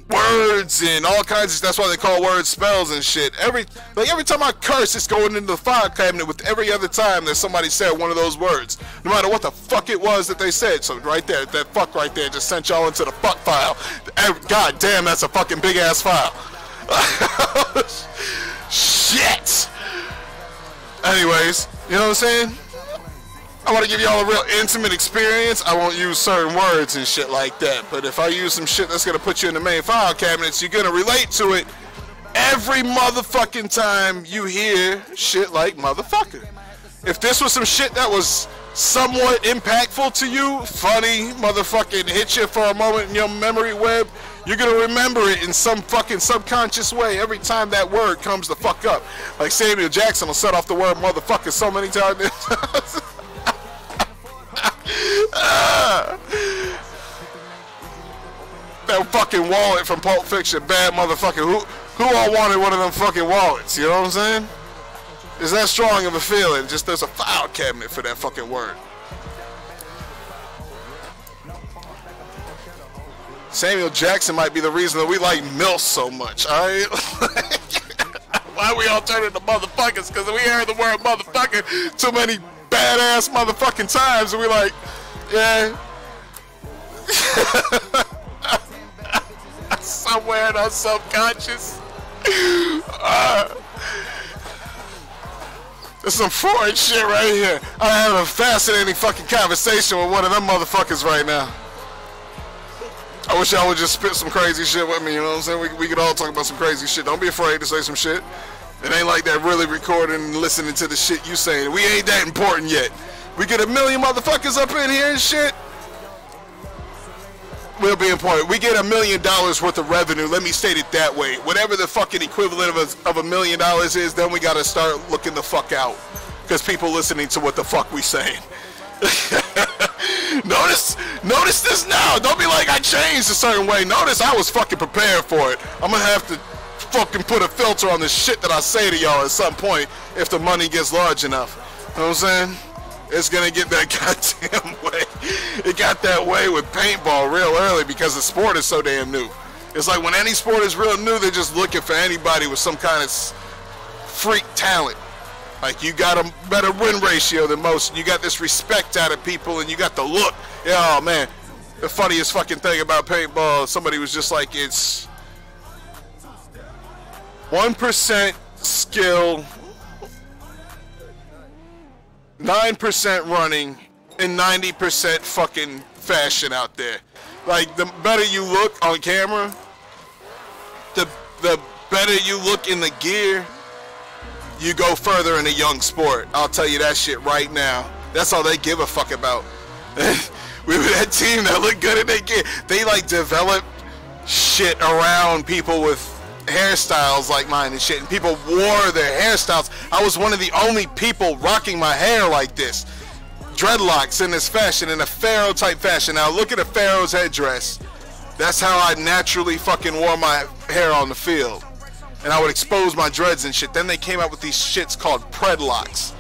Speaker 13: words and all kinds of, that's why they call words spells and shit. Every time I curse, it's going into the file cabinet with every other time that somebody said one of those words, no matter what the fuck it was that they said. So right there, that fuck right there just sent y'all into the fuck file. God damn, that's a fucking big ass file. Shit. Anyways, you know what I'm saying? I want to give y'all a real intimate experience. I won't use certain words and shit like that. But if I use some shit that's going to put you in the main file cabinets, you're going to relate to it every motherfucking time you hear shit like motherfucker. If this was some shit that was somewhat impactful to you, funny, motherfucking hit you for a moment in your memory web, you're going to remember it in some fucking subconscious way every time that word comes the fuck up. Like Samuel Jackson will set off the word motherfucker so many times. that fucking wallet from Pulp Fiction, bad motherfucker. Who all wanted one of them fucking wallets? You know what I'm saying? Is that strong of a feeling? Just there's a file cabinet for that fucking word. Samuel Jackson might be the reason that we like MILF so much, alright? Why we all turn into motherfuckers? Because we heard the word motherfucker too many badass motherfucking times, and we like, yeah. Somewhere in our subconscious. There's some Freud shit right here. I'm having a fascinating fucking conversation with one of them motherfuckers right now. I wish y'all would just spit some crazy shit with me, you know what I'm saying? We could all talk about some crazy shit. Don't be afraid to say some shit. It ain't like that really recording and listening to the shit you saying. We ain't that important yet. We get 1 million motherfuckers up in here and shit. We'll be important. We get $1 million worth of revenue. Let me state it that way. Whatever the fucking equivalent of $1 million is, then we gotta start looking the fuck out. Because people listening to what the fuck we saying. Notice this now. Don't be like I changed a certain way. Notice I was fucking prepared for it. I'm gonna have to fucking put a filter on the shit that I say to y'all at some point if the money gets large enough. You know what I'm saying? It's gonna get that goddamn way. It got that way with paintball real early because the sport is so damn new. It's like when any sport is real new, they're just looking for anybody with some kind of freak talent. Like, you got a better win ratio than most, and you got this respect out of people, and you got the look. Yeah, oh man, the funniest fucking thing about paintball, somebody was just like, it's 1% skill, 9% running, and 90% fucking fashion out there. Like, the better you look on camera, the better you look in the gear, you go further in a young sport. I'll tell you that shit right now. That's all they give a fuck about. We were that team that looked good in their gear. They like developed shit around people with hairstyles like mine and shit, and people wore their hairstyles. I was one of the only people rocking my hair like this. Dreadlocks in this fashion, in a pharaoh type fashion. Now look at a pharaoh's headdress. That's how I naturally fucking wore my hair on the field. And I would expose my dreads and shit. Then they came out with these shits called predlocks.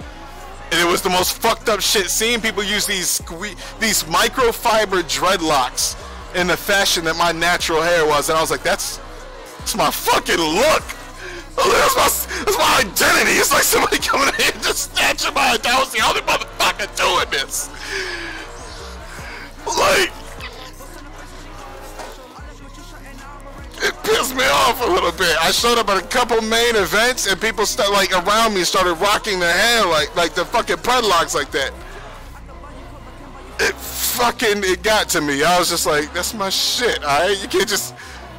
Speaker 13: And it was the most fucked up shit. Seeing people use these microfiber dreadlocks in the fashion that my natural hair was. And I was like, that's my fucking look. That's my identity. It's like somebody coming in and just snatching my identity. I was the only motherfucker doing this. Like, it pissed me off a little bit. I showed up at a couple main events and people around me started rocking their hair like the fucking predlocks like that. It got to me. I was just like, that's my shit, alright? You can't just,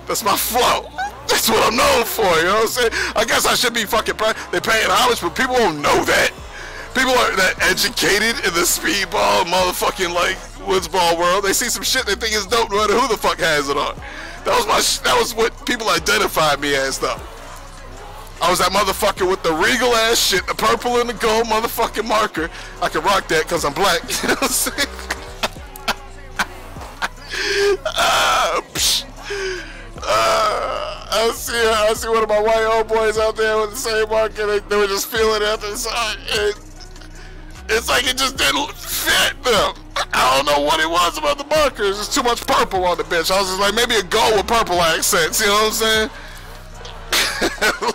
Speaker 13: that's my flow. That's what I'm known for, you know what I'm saying? I guess I should be fucking they're paying homage, but people don't know that. People aren't that educated in the speedball, motherfucking like woodsball world. They see some shit they think is dope no matter who the fuck has it on. That was what people identified me as, though. I was that motherfucker with the regal ass shit, the purple and the gold motherfucking marker. I can rock that because I'm black. You know what I'm saying? I see one of my white old boys out there with the same marker. They were just feeling it after the song. It's like it just didn't fit them. I don't know what it was about the markers. There's too much purple on the bitch. I was just like, maybe a gold with purple accents. You know what I'm saying?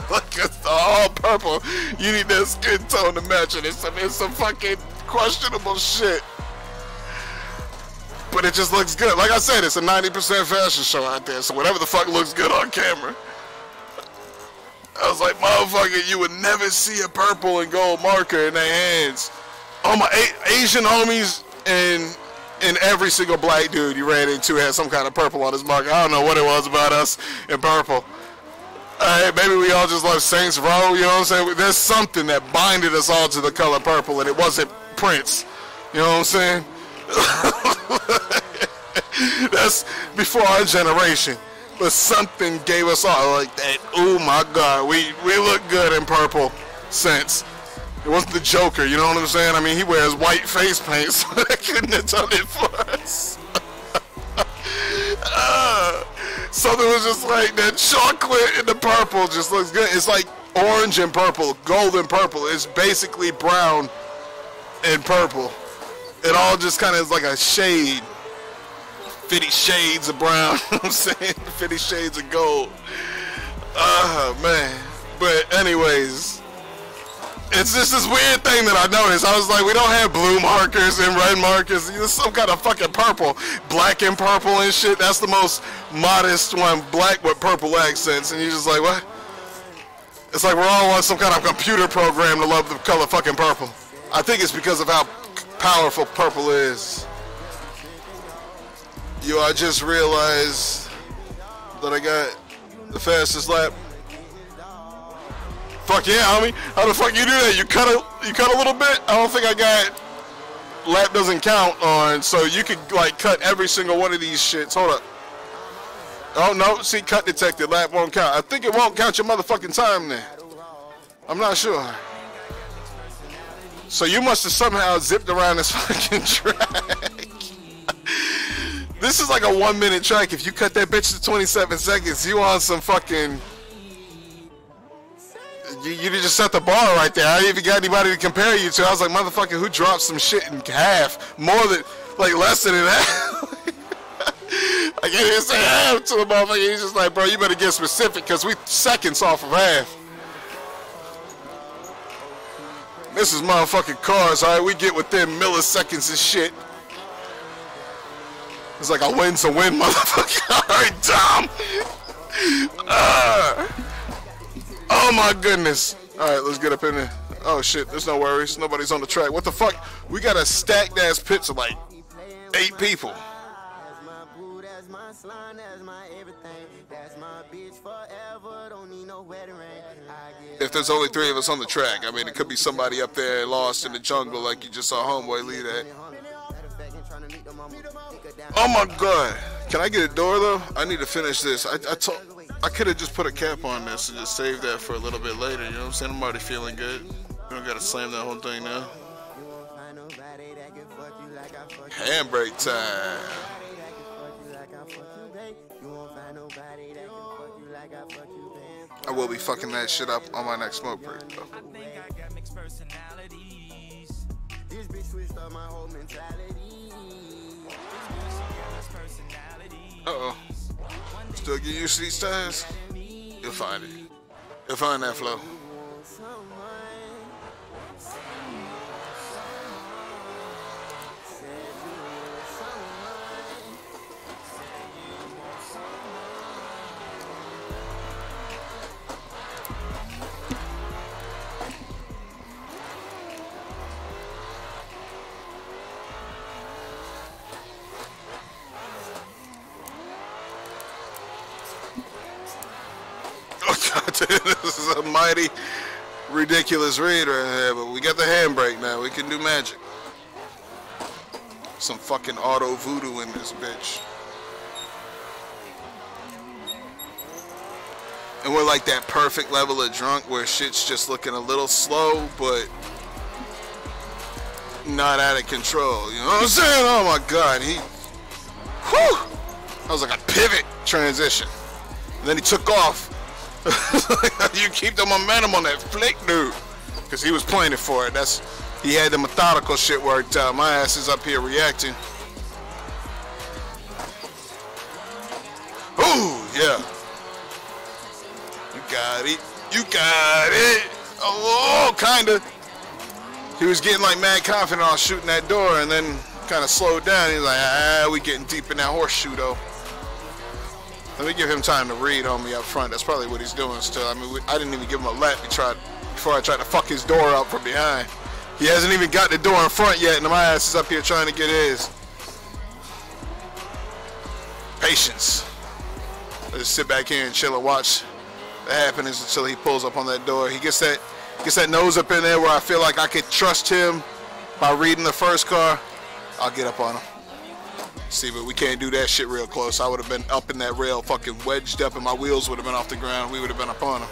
Speaker 13: Look, it's all purple. You need that skin tone to match it. It's some fucking questionable shit. But it just looks good. Like I said, it's a 90% fashion show out there. So whatever the fuck looks good on camera. I was like, motherfucker, you would never see a purple and gold marker in their hands. All my Asian homies and every single black dude you ran into had some kind of purple on his marker. I don't know what it was about us in purple. Maybe we all just love Saints Row, you know what I'm saying? There's something that binded us all to the color purple, and it wasn't Prince. You know what I'm saying? That's before our generation. But something gave us all like that. Oh my God, we look good in purple sense. It wasn't the Joker, you know what I'm saying? I mean, he wears white face paint, so they couldn't have done it for us. Something was just like that chocolate and the purple just looks good. It's like orange and purple, golden purple. It's basically brown and purple. It all just kind of is like a shade. 50 shades of brown, you know what I'm saying? 50 shades of gold. Man. But anyways, it's just this weird thing that I noticed. I was like, we don't have blue markers and red markers. There's some kind of fucking purple. Black and purple and shit. That's the most modest one. Black with purple accents. And you're just like, what? It's like we're all on some kind of computer program to love the color fucking purple. I think it's because of how powerful purple is. Yo, I just realized that I got the fastest lap. Fuck yeah, homie. How the fuck you do that? You cut a little bit? I don't think I got lap doesn't count on, so you could like cut every single one of these shits. Hold up. Oh no, see, cut detected. Lap won't count. I think it won't count your motherfucking time then. I'm not sure. So you must have somehow zipped around this fucking track. This is like a 1 minute track. If you cut that bitch to 27 seconds, you on some fucking... You just set the bar right there. I didn't even got anybody to compare you to. I was like, motherfucker, who dropped some shit in half? More than, like, less than half. I can't even say half to the motherfucker. He's just like, bro, you better get specific, because we seconds off of half. This is motherfucking cars, alright? We get within milliseconds and shit. It's like a win's a win, motherfucker. Alright, Tom. Oh my goodness. Alright, let's get up in there. Oh shit, there's no worries. Nobody's on the track. What the fuck? We got a stacked ass pits of like 8 people. If there's only 3 of us on the track, I mean, it could be somebody up there lost in the jungle like you just saw Homeboy lead at. Oh my god. Can I get a door though? I need to finish this. I could have just put a cap on this and just saved that for a little bit later, you know what I'm saying? I'm already feeling good. We don't gotta slam that whole thing now. Handbrake time. I will be fucking that shit up on my next smoke break though. Uh-oh. Still get used to these tires? You'll find it. You'll find that flow. This is a mighty ridiculous read right here, but we got the handbrake now. We can do magic. Some fucking auto voodoo in this bitch. And we're like that perfect level of drunk where shit's just looking a little slow, but not out of control. You know what I'm saying? Oh my god, whew! That was like a pivot transition. And then he took off. You keep the momentum on that flick, dude, because he was playing it for it. He had the methodical shit worked out. My ass is up here reacting. Ooh, yeah. You got it. You got it. Oh, kinda. He was getting like mad confident on shooting that door, and then kind of slowed down. He's like, we getting deep in that horseshoe though. Let me give him time to read on me up front. That's probably what he's doing still. I mean, I didn't even give him a lap before I tried to fuck his door up from behind. He hasn't even got the door in front yet, and my ass is up here trying to get his. Patience. Let's just sit back here and chill and watch the happenings until he pulls up on that door. He gets that nose up in there where I feel like I could trust him by reading the first car. I'll get up on him. See, but we can't do that shit real close. I would have been up in that rail, fucking wedged up, and my wheels would have been off the ground. We would have been up on him.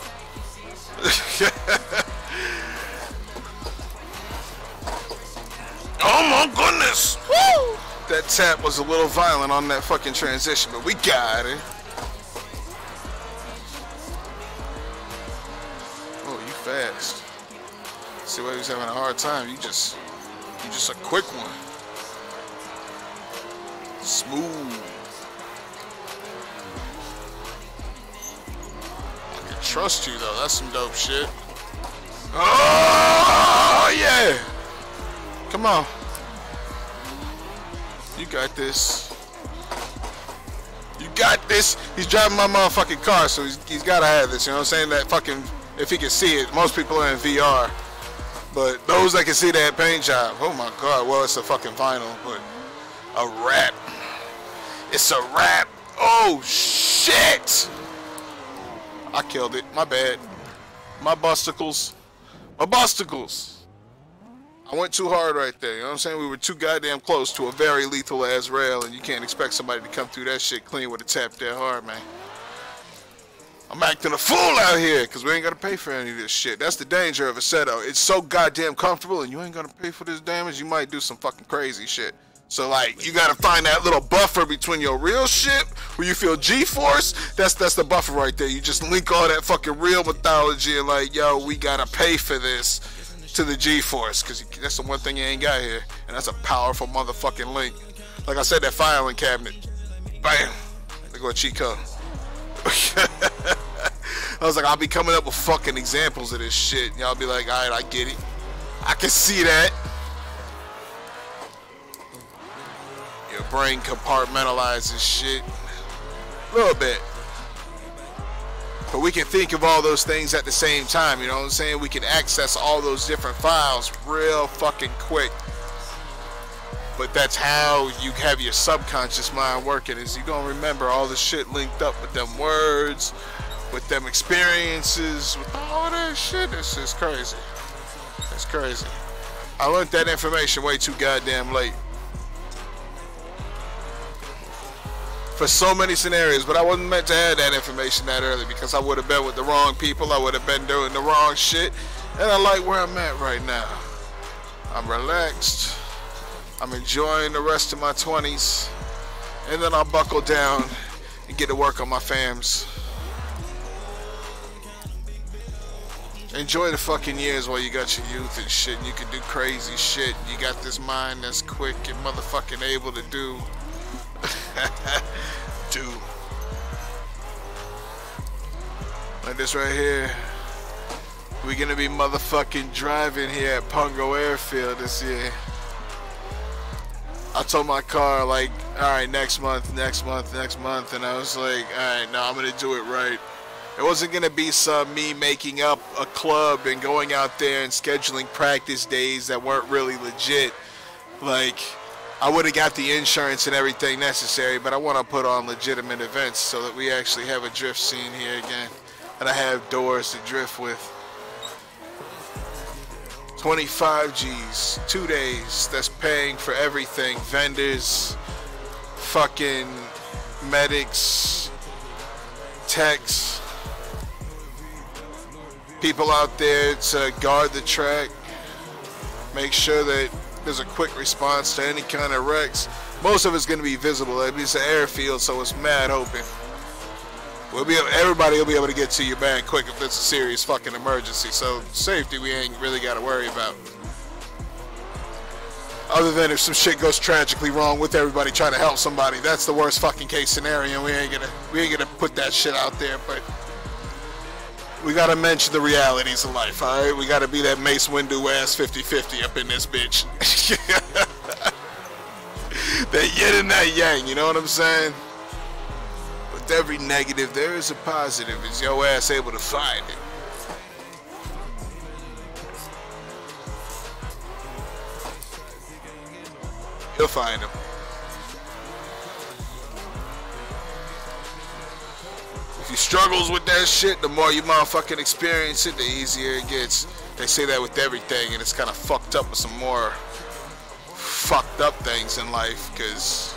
Speaker 13: Oh my goodness! Woo! That tap was a little violent on that fucking transition, but we got it. fast. See why he was having a hard time. You just a quick one. Smooth. I can trust you though. That's some dope shit. Oh yeah. Come on. You got this. You got this. He's driving my motherfucking car, so he's gotta have this. You know what I'm saying? That fucking, if he can see it, most people are in VR. But those that can see that paint job, oh my God, well, it's a fucking vinyl, but a wrap. It's a wrap. Oh shit! I killed it. My bad. My busticles. My busticles. I went too hard right there. You know what I'm saying? We were too goddamn close to a very lethal ass rail, and you can't expect somebody to come through that shit clean with a tap that hard, man. I'm acting a fool out here because we ain't gonna pay for any of this shit. That's the danger of a Seto. It's so goddamn comfortable, and you ain't gonna pay for this damage. You might do some fucking crazy shit. So like, you gotta find that little buffer between your real shit where you feel G-force. That's the buffer right there. You just link all that fucking real mythology and like, yo, we gotta pay for this to the G-force, because that's the one thing you ain't got here, and that's a powerful motherfucking link. Like I said, that filing cabinet. Bam. Look what cheat code. I was like, I'll be coming up with fucking examples of this shit. Y'all be like, alright, I get it. I can see that. Your brain compartmentalizes shit. A little bit. But we can think of all those things at the same time, you know what I'm saying? We can access all those different files real fucking quick. But that's how you have your subconscious mind working, is you gonna remember all the shit linked up with them words, with them experiences, with all that shit. It's just crazy. It's crazy. I learned that information way too goddamn late. For so many scenarios, but I wasn't meant to have that information that early, because I would have been with the wrong people, I would have been doing the wrong shit, and I like where I'm at right now. I'm relaxed. I'm enjoying the rest of my 20s, and then I'll buckle down and get to work on my fams. Enjoy the fucking years while you got your youth and shit, and you can do crazy shit. You got this mind that's quick and motherfucking able to do. Do. Like this right here. We're gonna be motherfucking driving here at Pungo Airfield this year. I told my car, like, alright, next month, and I was like, alright, no, I'm gonna do it right. It wasn't gonna be some me making up a club and going out there and scheduling practice days that weren't really legit. Like, I would have got the insurance and everything necessary, but I want to put on legitimate events so that we actually have a drift scene here again, and I have doors to drift with. 25 G's, 2 days, that's paying for everything. Vendors, fucking medics, techs, people out there to guard the track, make sure that there's a quick response to any kind of wrecks. Most of it's going to be visible. It's an airfield, so it's mad open. Everybody will be able to get to your bag quick if it's a serious fucking emergency. So safety, we ain't really got to worry about. Other than if some shit goes tragically wrong with everybody trying to help somebody, that's the worst fucking case scenario. We ain't gonna put that shit out there, but we gotta mention the realities of life, alright? We gotta be that Mace Windu ass 50-50 up in this bitch. That yin and that yang, you know what I'm saying? With every negative, there is a positive. Is your ass able to find it? You'll find them. If you struggles with that shit, the more you motherfucking experience it, the easier it gets. They say that with everything, and it's kind of fucked up with some more fucked up things in life, because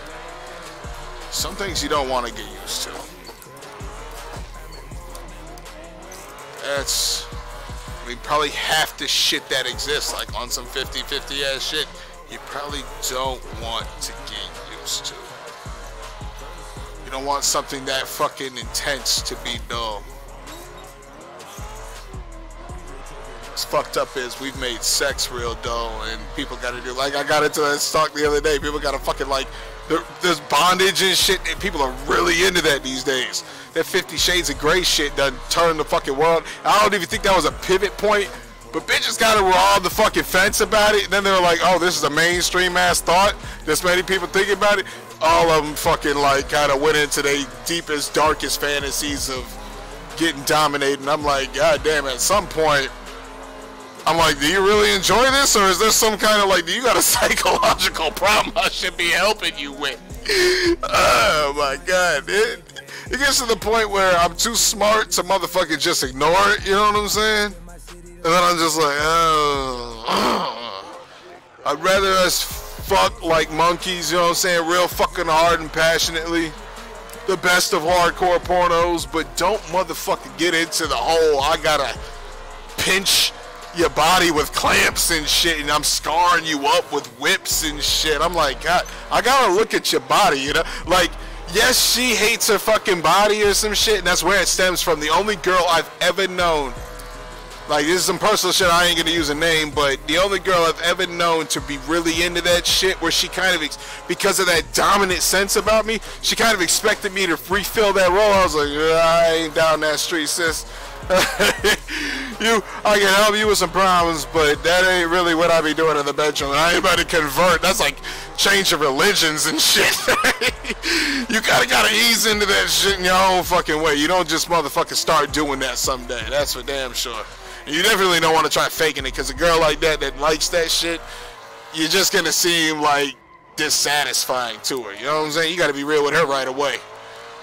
Speaker 13: some things you don't want to get used to. That's, we probably half the shit that exists, like on some 50-50 ass shit, you probably don't want to get used to. You don't want something that fucking intense to be dull. what's fucked up is we've made sex real dull, and people gotta do, like, I got into that talk the other day, people gotta fucking, like, there's bondage and shit, and people are really into that these days. That 50 Shades of Grey shit done turned the fucking world. I don't even think that was a pivot point, but bitches got were on the fucking fence about it, and then they were like, oh, this is a mainstream ass thought, this many people thinking about it. All of them fucking, like, kind of went into their deepest, darkest fantasies of getting dominated, and I'm like, god damn, at some point, I'm like, do you really enjoy this, or is there some kind of, like, do you got a psychological problem I should be helping you with? Oh my god, it gets to the point where I'm too smart to motherfucking just ignore it, you know what I'm saying? And then I'm just like, oh, I'd rather us fuck like monkeys, you know what I'm saying, real fucking hard and passionately. The best of hardcore pornos, but don't motherfucking get into the whole, I gotta pinch your body with clamps and shit, and I'm scarring you up with whips and shit. I'm like, God, I gotta look at your body, you know? Like, yes, she hates her fucking body or some shit, and that's where it stems from. The only girl I've ever known, like, this is some personal shit, I ain't gonna use a name, but the only girl I've ever known to be really into that shit, where she kind of, because of that dominant sense about me, she kind of expected me to refill that role. I was like, I ain't down that street, sis. I can help you with some problems, but that ain't really what I be doing in the bedroom. I ain't about to convert. That's like change of religions and shit. You gotta ease into that shit in your own fucking way. You don't just motherfucking start doing that someday. That's for damn sure. And you definitely don't want to try faking it, because a girl like that likes that shit, you're just gonna seem like dissatisfying to her. You know what I'm saying? You gotta be real with her right away.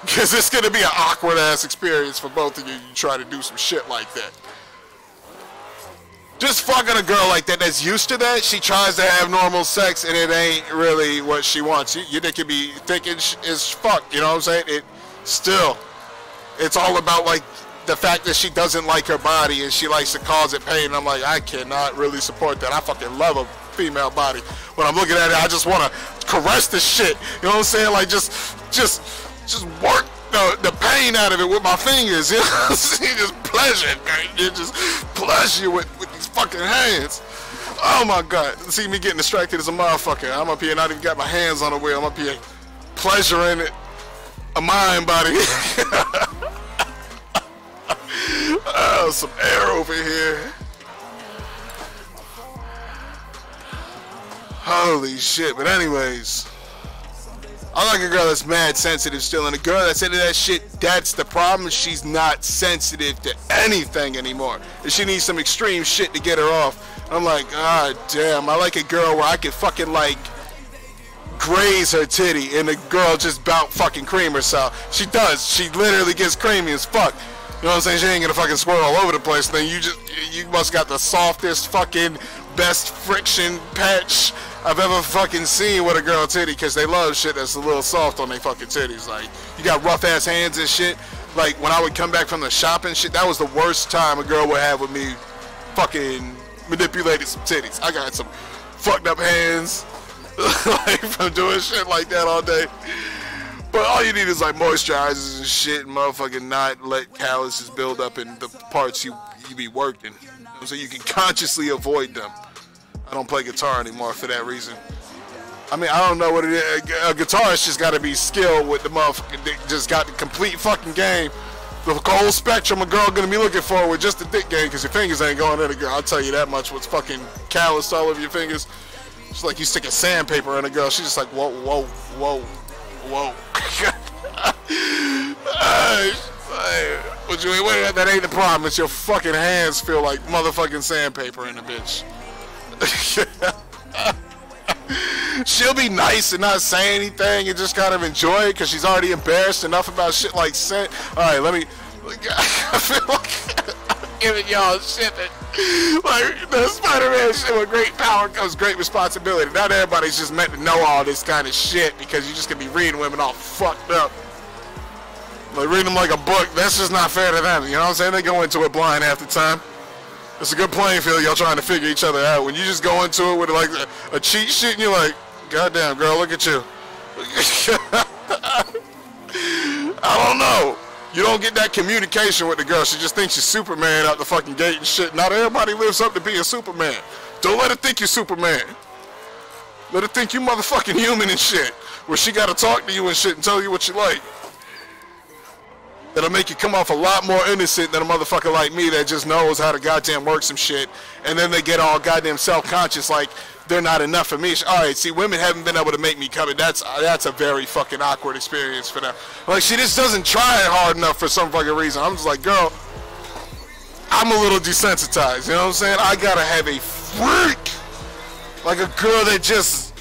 Speaker 13: Because it's going to be an awkward-ass experience for both of you. You try to do some shit like that. Just fucking a girl like that that's used to that, she tries to have normal sex, and it ain't really what she wants. You think it be thick as fuck, you know what I'm saying? It's all about, like, the fact that she doesn't like her body, and she likes to cause it pain. And I'm like, I cannot really support that. I fucking love a female body. When I'm looking at it, I just want to caress the shit. You know what I'm saying? Like, just work the pain out of it with my fingers, you know? Just pleasure, you just pleasure with these fucking hands. Oh my god, see me getting distracted as a motherfucker. I'm up here, not even got my hands on the wheel. I'm up here pleasuring it, a mind body. Oh, some air over here. Holy shit, but anyways, I like a girl that's mad sensitive still, and a girl that's into that shit, that's the problem. She's not sensitive to anything anymore. And she needs some extreme shit to get her off. I'm like, god damn, I like a girl where I could fucking, like, graze her titty, and the girl just bout fucking cream herself. She does. She literally gets creamy as fuck. You know what I'm saying? She ain't gonna fucking squirt all over the place. Then you must got the softest fucking best friction patch I've ever fucking seen with a girl titty, because they love shit that's a little soft on their fucking titties. Like, you got rough ass hands and shit. Like, when I would come back from the shopping shit, that was the worst time a girl would have with me fucking manipulating some titties. I got some fucked up hands like, from doing shit like that all day. But all you need is like moisturizers and shit, and motherfucking not let calluses build up in the parts you be working, so you can consciously avoid them. I don't play guitar anymore for that reason. I mean, I don't know what it is. A guitarist just got to be skilled with the motherfucking dick. Just got the complete fucking game. The whole spectrum a girl gonna be looking for with just the dick game, because your fingers ain't going in a girl. I'll tell you that much. What's fucking calloused all over your fingers? It's like you stick a sandpaper in a girl. She's just like, whoa, whoa, whoa, whoa. But that ain't the problem. It's your fucking hands feel like motherfucking sandpaper in a bitch. She'll be nice and not say anything and just kind of enjoy it, because she's already embarrassed enough about shit like scent. Alright, I feel like I'm giving y'all shit that, like, the Spider-Man shit, with great power comes great responsibility. Not everybody's just meant to know all this kind of shit, because you just gonna be reading women all fucked up. Like, reading them like a book, that's just not fair to them, you know what I'm saying? They go into it blind half the time. It's a good playing field, y'all trying to figure each other out. When you just go into it with like a cheat sheet, and you're like, goddamn girl, look at you. I don't know. You don't get that communication with the girl. She just thinks you're Superman out the fucking gate and shit. Not everybody lives up to being Superman. Don't let her think you're Superman. Let her think you motherfucking human and shit. Where she gotta talk to you and shit and tell you what you like. That'll make you come off a lot more innocent than a motherfucker like me that just knows how to goddamn work some shit. And then they get all goddamn self-conscious like they're not enough for me. Alright, see, women haven't been able to make me come, and that's a very fucking awkward experience for them. Like, she just doesn't try hard enough for some fucking reason. I'm just like, girl, I'm a little desensitized, you know what I'm saying? I gotta have a freak. Like a girl that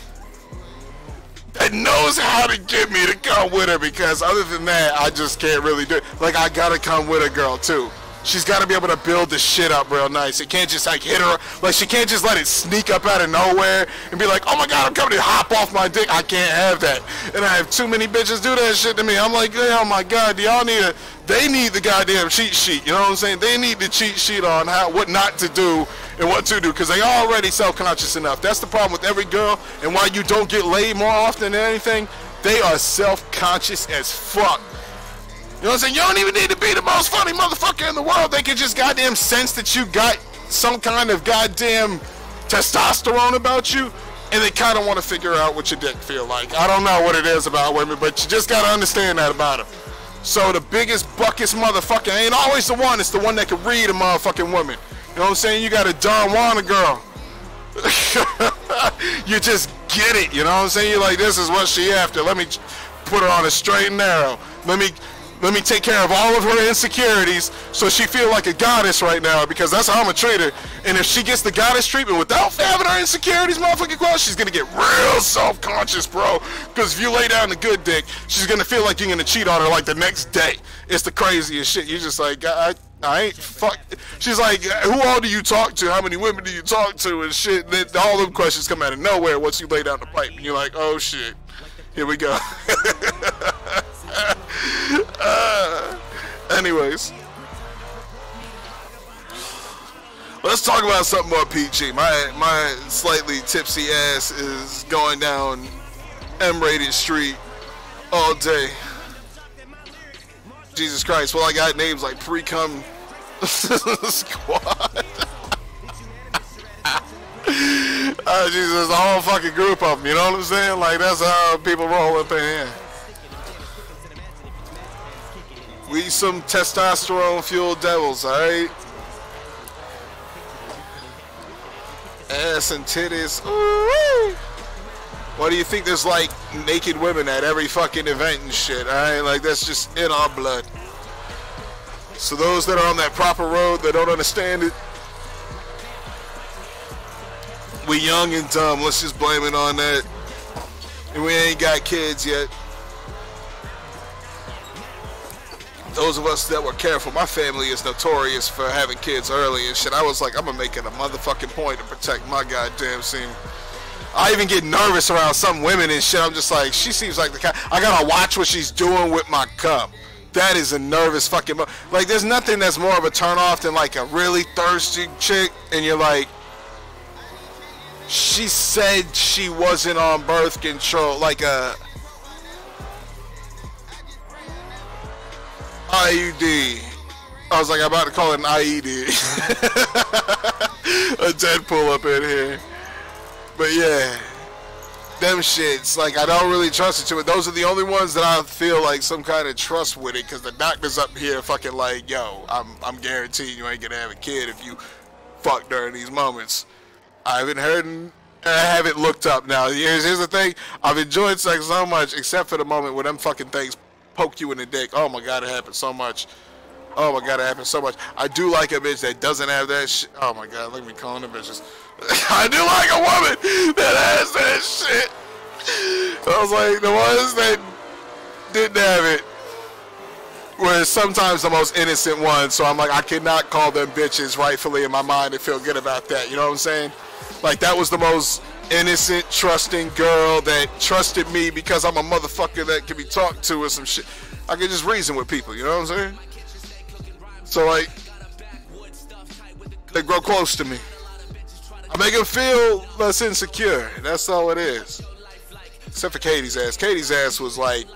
Speaker 13: knows how to get me to come with her, because other than that, I just can't really do it. Like, I gotta come with a girl, too. She's gotta be able to build the shit up real nice. It can't just, like, hit her. Like, she can't just let it sneak up out of nowhere and be like, oh my god, I'm coming to hop off my dick. I can't have that. And I have too many bitches do that shit to me. I'm like, oh my god, y'all need they need the goddamn cheat sheet. You know what I'm saying? They need the cheat sheet on what not to do and what to do, because they already self-conscious enough. That's the problem with every girl, and why you don't get laid more often than anything. They are self-conscious as fuck. You know what I'm saying? You don't even need to be the most funny motherfucker in the world. They can just goddamn sense that you got some kind of goddamn testosterone about you, and they kind of want to figure out what your dick feel like. I don't know what it is about women, but you just got to understand that about them. So the biggest, buckest motherfucker ain't always the one. It's the one that can read a motherfucking woman. You know what I'm saying? You got a Don Juan girl. You just get it. You know what I'm saying? You're like, this is what she after. Let me put her on a straight and narrow. Let me take care of all of her insecurities so she feel like a goddess right now, because that's how I'm gonna treat her. And if she gets the goddess treatment without having her insecurities motherfucking crossed, she's gonna get real self-conscious, bro. Because if you lay down the good dick, she's gonna feel like you're gonna cheat on her like the next day. It's the craziest shit. You just like, I ain't fuck. She's like, who all do you talk to? How many women do you talk to? And shit. Then all them questions come out of nowhere once you lay down the pipe. And you're like, oh shit. Here we go. Anyways, let's talk about something more PG. My slightly tipsy ass is going down M-rated street all day. Jesus Christ. Well, I got names like Pre-Cum Squad. Jesus, there's a whole fucking group of them, you know what I'm saying? Like, that's how people roll up in here. We some testosterone-fueled devils, alright? Ass and titties. Ooh-wee. Why do you think there's, like, naked women at every fucking event and shit, alright? Like, that's just in our blood. So those that are on that proper road that don't understand it, we young and dumb, let's just blame it on that. And we ain't got kids yet. Those of us that were careful, my family is notorious for having kids early and shit. I was like, I'm gonna make it a motherfucking point to protect my goddamn semen. I even get nervous around some women and shit. I'm just like, she seems like the kind. I gotta watch what she's doing with my cum. That is a nervous fucking. Like, there's nothing that's more of a turn off than like a really thirsty chick, and you're like, she said she wasn't on birth control, like a IUD. I was like, I'm about to call it an IED. A Deadpool up in here. But yeah, them shits, like, I don't really trust it to it. Those are the only ones that I feel like some kind of trust with it, because the doctor's up here fucking like, yo, I'm guaranteed you ain't gonna have a kid if you fuck during these moments. I haven't heard, I haven't looked up. Now, here's the thing. I've enjoyed sex so much, except for the moment where them fucking things poke you in the dick. Oh my god, it happens so much. Oh my god, it happens so much. I do like a bitch that doesn't have that shit. Oh my god, look at me calling them bitches. I do like a woman that has that shit. I was like, the ones that didn't have it were sometimes the most innocent ones. So I'm like, I cannot call them bitches rightfully in my mind and feel good about that. You know what I'm saying? Like, that was the most innocent, trusting girl that trusted me because I'm a motherfucker that can be talked to or some shit. I can just reason with people, you know what I'm saying? So, like, they grow close to me. I make them feel less insecure. That's all it is. Except for Katie's ass. Katie's ass was like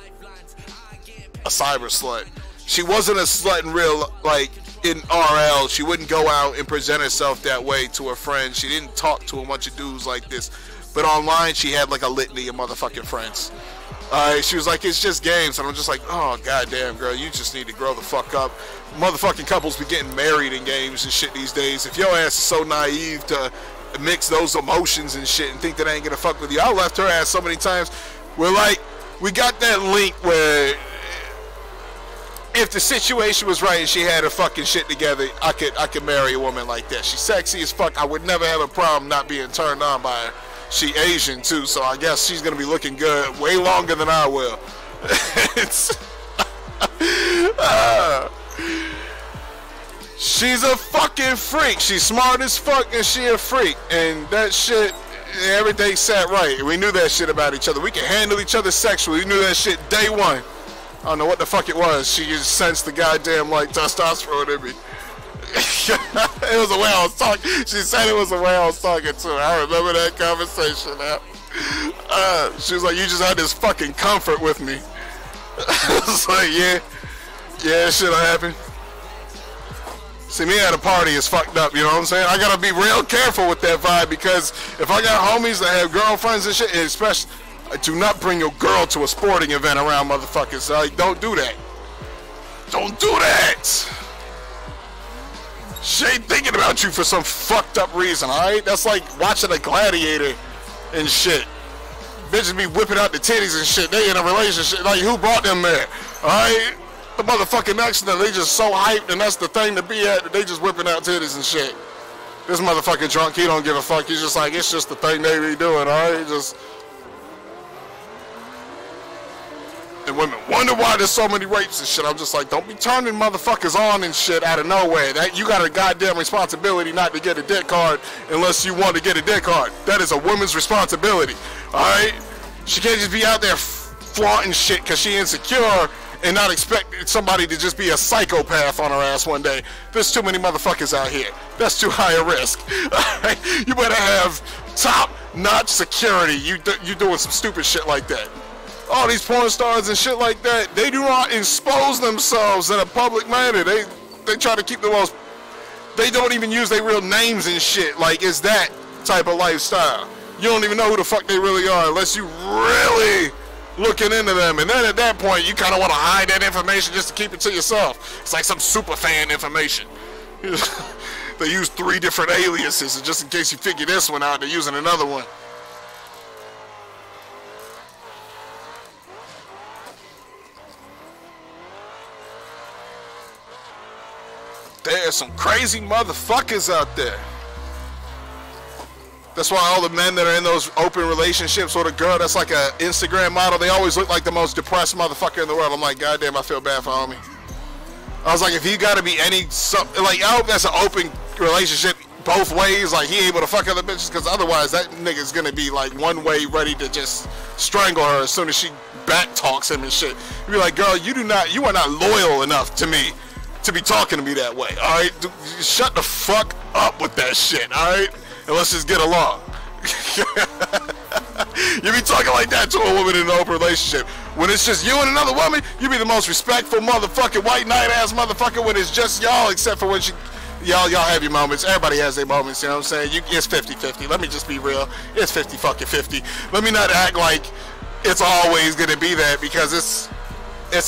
Speaker 13: a cyber slut. She wasn't a slut in real, like, in RL. She wouldn't go out and present herself that way to her friends. She didn't talk to a bunch of dudes like this. But online, she had like a litany of motherfucking friends. She was like, it's just games. And I'm just like, oh, goddamn, girl, you just need to grow the fuck up. Motherfucking couples be getting married in games and shit these days. If your ass is so naive to mix those emotions and shit and think that I ain't gonna fuck with you. I left her ass so many times where, like, we got that link where if the situation was right and she had her fucking shit together, I could marry a woman like that. She's sexy as fuck. I would never have a problem not being turned on by her. She Asian too, so I guess she's gonna be looking good way longer than I will. She's a fucking freak. She's smart as fuck and she a freak. And that shit, everything sat right. We knew that shit about each other. We can handle each other sexually. We knew that shit day one. I don't know what the fuck it was. She just sensed the goddamn, like, testosterone in me. It was the way I was talking. She said it was the way I was talking to her. I remember that conversation now. She was like, you just had this fucking comfort with me. I was like, yeah, shit'll happen. See, me at a party is fucked up, you know what I'm saying? I gotta be real careful with that vibe, because if I got homies that have girlfriends and shit, and especially, do not bring your girl to a sporting event around motherfuckers. Like, don't do that. Don't do that. She ain't thinking about you for some fucked up reason, alright? That's like watching a gladiator and shit. Bitches be whipping out the titties and shit. They in a relationship. Like, who brought them there? Alright? The motherfucking next to them, they just so hyped, and that's the thing to be at, that they just whipping out titties and shit. This motherfucking drunk, he don't give a fuck. He's just like, it's just the thing they be doing, alright? Just. And women wonder why there's so many rapes and shit. I'm just like, don't be turning motherfuckers on and shit out of nowhere. That you got a goddamn responsibility not to get a dick hard unless you want to get a dick hard. That is a woman's responsibility, alright? She can't just be out there flaunting shit because she insecure and not expect somebody to just be a psychopath on her ass one day. There's too many motherfuckers out here. That's too high a risk. Alright? You better have top-notch security. You doing some stupid shit like that. All these porn stars and shit like that, they do not expose themselves in a public manner. They try to keep the most. They don't even use their real names and shit. Like, it's that type of lifestyle. You don't even know who the fuck they really are unless you really looking into them. And then at that point, you kind of want to hide that information just to keep it to yourself. It's like some super fan information. They use 3 different aliases, and just in case you figure this one out, they're using another one. There's some crazy motherfuckers out there. That's why all the men that are in those open relationships with a girl that's like an Instagram model, they always look like the most depressed motherfucker in the world. I'm like, goddamn, I feel bad for homie. I was like, if he gotta be like, I hope that's an open relationship both ways, like he able to fuck other bitches, because otherwise that nigga's gonna be like one way ready to just strangle her as soon as she back talks him and shit. You be like, girl, you are not loyal enough to me to be talking to me that way, alright? Shut the fuck up with that shit, alright? And let's just get along. You be talking like that to a woman in an open relationship. When it's just you and another woman, you be the most respectful motherfucking white knight ass motherfucker when it's just y'all, except for when y'all have your moments. Everybody has their moments, you know what I'm saying? It's 50-50. Let me just be real. It's 50-50. Let me not act like it's always gonna be that, because it's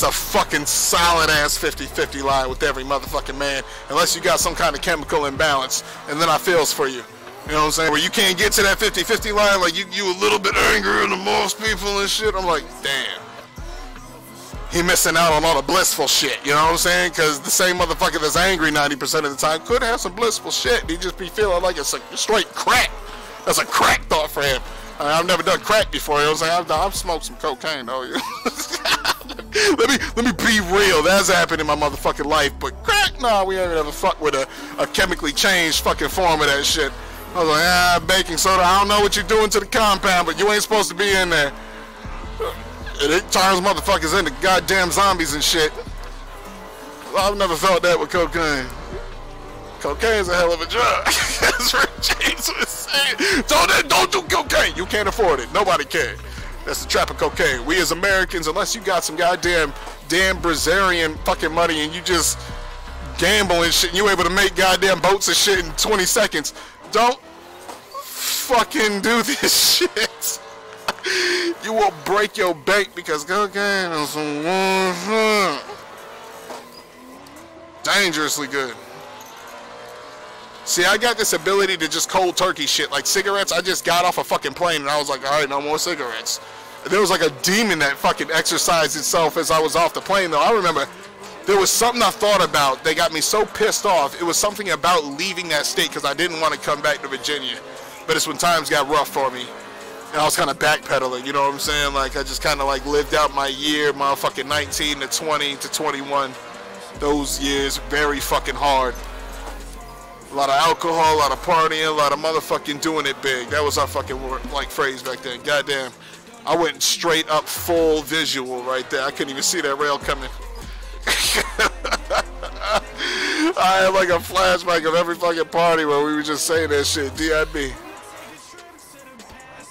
Speaker 13: a fucking solid ass 50-50 line with every motherfucking man, unless you got some kind of chemical imbalance, and then I feels for you. You know what I'm saying? Where you can't get to that 50-50 line, like you a little bit angrier than most people and shit. I'm like, damn. He missing out on all the blissful shit, you know what I'm saying? Because the same motherfucker that's angry 90% of the time could have some blissful shit. He just be feeling like it's a straight crack. That's a crack thought for him. I've never done crack before, you know what I'm saying? I've smoked some cocaine, though. Let me be real. That's happened in my motherfucking life. But crack, nah, we ain't ever fuck with a chemically changed fucking form of that shit. I was like, baking soda, I don't know what you're doing to the compound, but you ain't supposed to be in there. And it turns motherfuckers into goddamn zombies and shit. I've never felt that with cocaine. Cocaine's a hell of a drug. That's what James was saying. Don't do cocaine. You can't afford it. Nobody can. That's the trap of cocaine. We as Americans, unless you got some goddamn damn Brazilian fucking money and you just gamble and shit and you able to make goddamn boats and shit in 20 seconds. Don't fucking do this shit. You will break your bank because cocaine is dangerously good. See, I got this ability to just cold turkey shit. Like cigarettes, I just got off a fucking plane and I was like, alright, no more cigarettes. There was like a demon that fucking exercised itself as I was off the plane though. I remember there was something I thought about that got me so pissed off. It was something about leaving that state because I didn't want to come back to Virginia. But it's when times got rough for me. And I was kind of backpedaling, you know what I'm saying? Like I just kind of like lived out my year, motherfucking 19 to 20 to 21. Those years very fucking hard. A lot of alcohol, a lot of partying, a lot of motherfucking doing it big. That was our fucking like phrase back then. Goddamn. I went straight up full visual right there. I couldn't even see that rail coming. I had like a flashback of every fucking party where we were just saying that shit. D.I.B.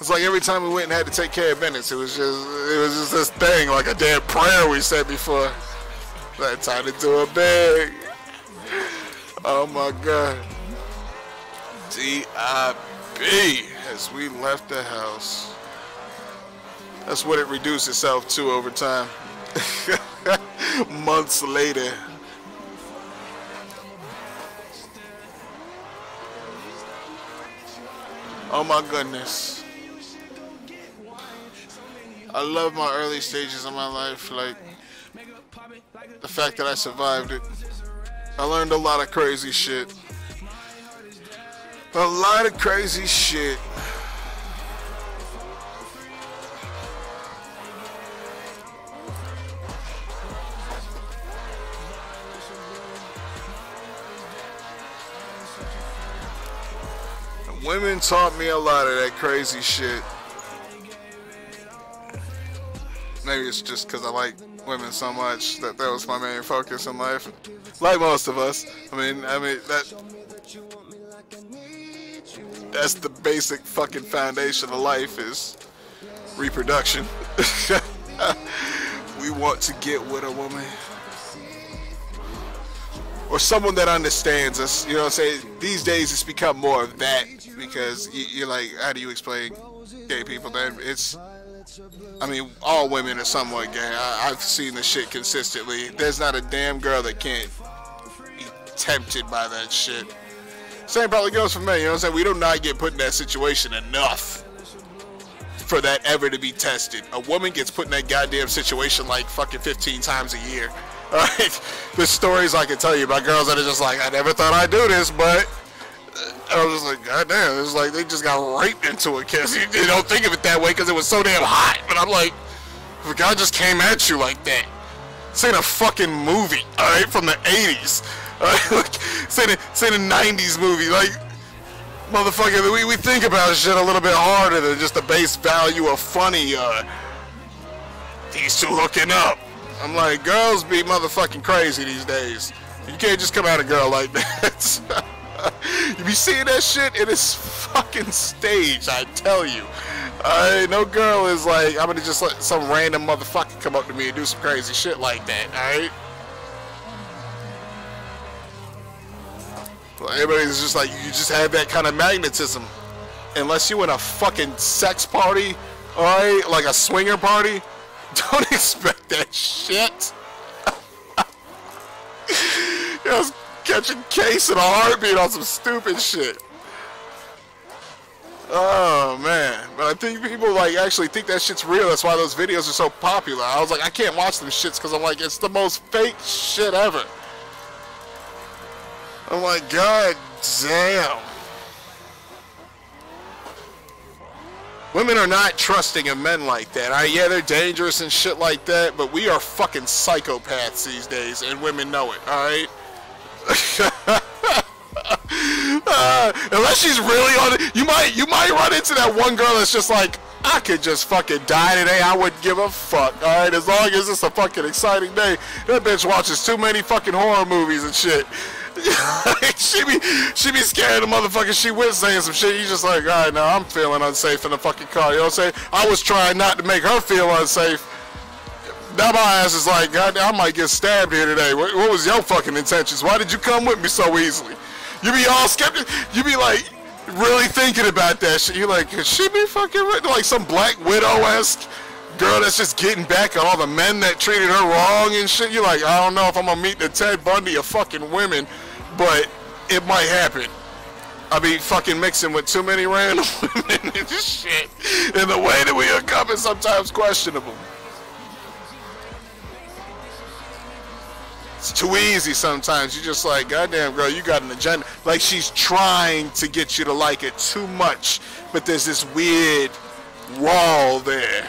Speaker 13: It's like every time we went and had to take care of business, it was just this thing, like a damn prayer we said before. That time to do it big. Oh my God. D.I.B. as we left the house. That's what it reduced itself to over time. Months later. Oh my goodness. I love my early stages of my life, like the fact that I survived it. I learned a lot of crazy shit. A lot of crazy shit. Women taught me a lot of that crazy shit. Maybe it's just because I like women so much that was my main focus in life. Like most of us. I mean that's the basic fucking foundation of life is reproduction. We want to get with a woman. Or someone that understands us, you know what I'm saying? These days it's become more of that because you're like, how do you explain gay people? Then it's, I mean, all women are somewhat gay. I've seen this shit consistently. There's not a damn girl that can't be tempted by that shit. Same probably goes for me, you know what I'm saying? We do not get put in that situation enough for that ever to be tested. A woman gets put in that goddamn situation like fucking 15 times a year. Alright, there's stories I can tell you about girls that are just like, I never thought I'd do this, but I was just like, goddamn, it's like they just got raped into a kiss. You don't think of it that way because it was so damn hot, but I'm like, if a guy just came at you like that, this ain't a fucking movie, alright, from the 80s. Alright, say the 90s movie, like, motherfucker, we think about shit a little bit harder than just the base value of funny, these two hooking up. I'm like, girls be motherfucking crazy these days. You can't just come at a girl like that. You be seeing that shit? It is fucking staged, I tell you. No girl is like, I'm gonna just let some random motherfucker come up to me and do some crazy shit like that, alright? Well, everybody's just like, you just have that kind of magnetism. Unless you in a fucking sex party, alright? Like a swinger party. Don't expect that shit. Just catching case in a heartbeat on some stupid shit. Oh man, but I think people like actually think that shit's real. That's why those videos are so popular. I was like, I can't watch them shits because I'm like, it's the most fake shit ever. I'm like, god damn. Women are not trusting of men like that. Yeah, they're dangerous and shit like that, but we are fucking psychopaths these days, and women know it, alright? Unless she's really on it, you might run into that one girl that's just like, I could just fucking die today, I wouldn't give a fuck, alright? As long as it's a fucking exciting day. That bitch watches too many fucking horror movies and shit. she be scared of the motherfucker she with saying some shit. You just like, alright, now I'm feeling unsafe in the fucking car. You know what I'm saying? I was trying not to make her feel unsafe. Now my ass is like, God, I might get stabbed here today. What was your fucking intentions? Why did you come with me so easily? You be all skeptic. You be like, really thinking about that shit. You like, could she be fucking like some Black Widow-esque girl that's just getting back at all the men that treated her wrong and shit? You're like, I don't know if I'm gonna meet the Ted Bundy of fucking women, but it might happen. I be fucking mixing with too many random women and shit. And the way that we hook up is sometimes questionable. It's too easy sometimes. You're just like, goddamn girl, you got an agenda. Like she's trying to get you to like it too much, but there's this weird wall there.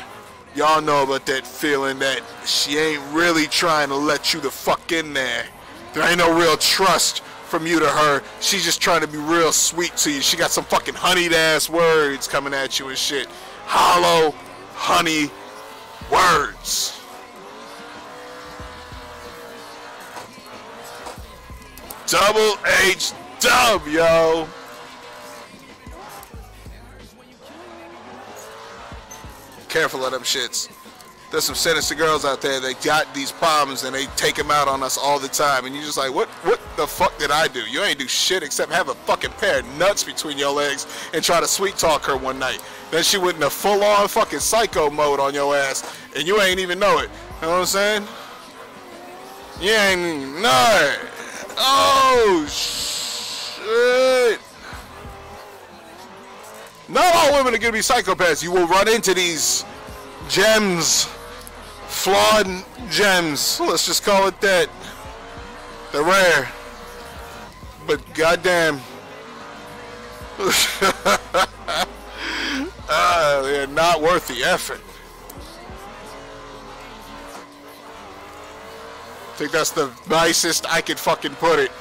Speaker 13: Y'all know about that feeling that she ain't really trying to let you the fuck in there. There ain't no real trust from you to her. She's just trying to be real sweet to you. She got some fucking honeyed ass words coming at you and shit. Hollow, honey words. Double H dub, yo. Careful of them shits. There's some sinister girls out there that got these problems and they take them out on us all the time. And you're just like, what the fuck did I do? You ain't do shit except have a fucking pair of nuts between your legs and try to sweet talk her one night. Then she went into full-on fucking psycho mode on your ass and you ain't even know it. You know what I'm saying? You ain't even know it. Oh, shit. Not all women are going to be psychopaths. You will run into these gems. Flawed gems. Let's just call it that. They're rare. But goddamn. They're not worth the effort. I think that's the nicest I could fucking put it.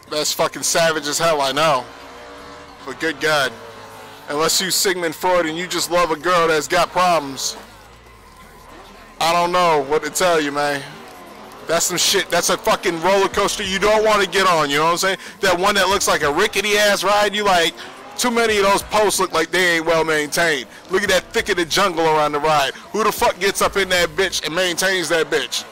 Speaker 13: That's fucking savage as hell, I know. But good God. Unless you Sigmund Freud and you just love a girl that's got problems, I don't know what to tell you, man. That's some shit. That's a fucking roller coaster you don't want to get on, you know what I'm saying? That one that looks like a rickety ass ride, you like, too many of those posts look like they ain't well maintained. Look at that thick of the jungle around the ride. Who the fuck gets up in that bitch and maintains that bitch?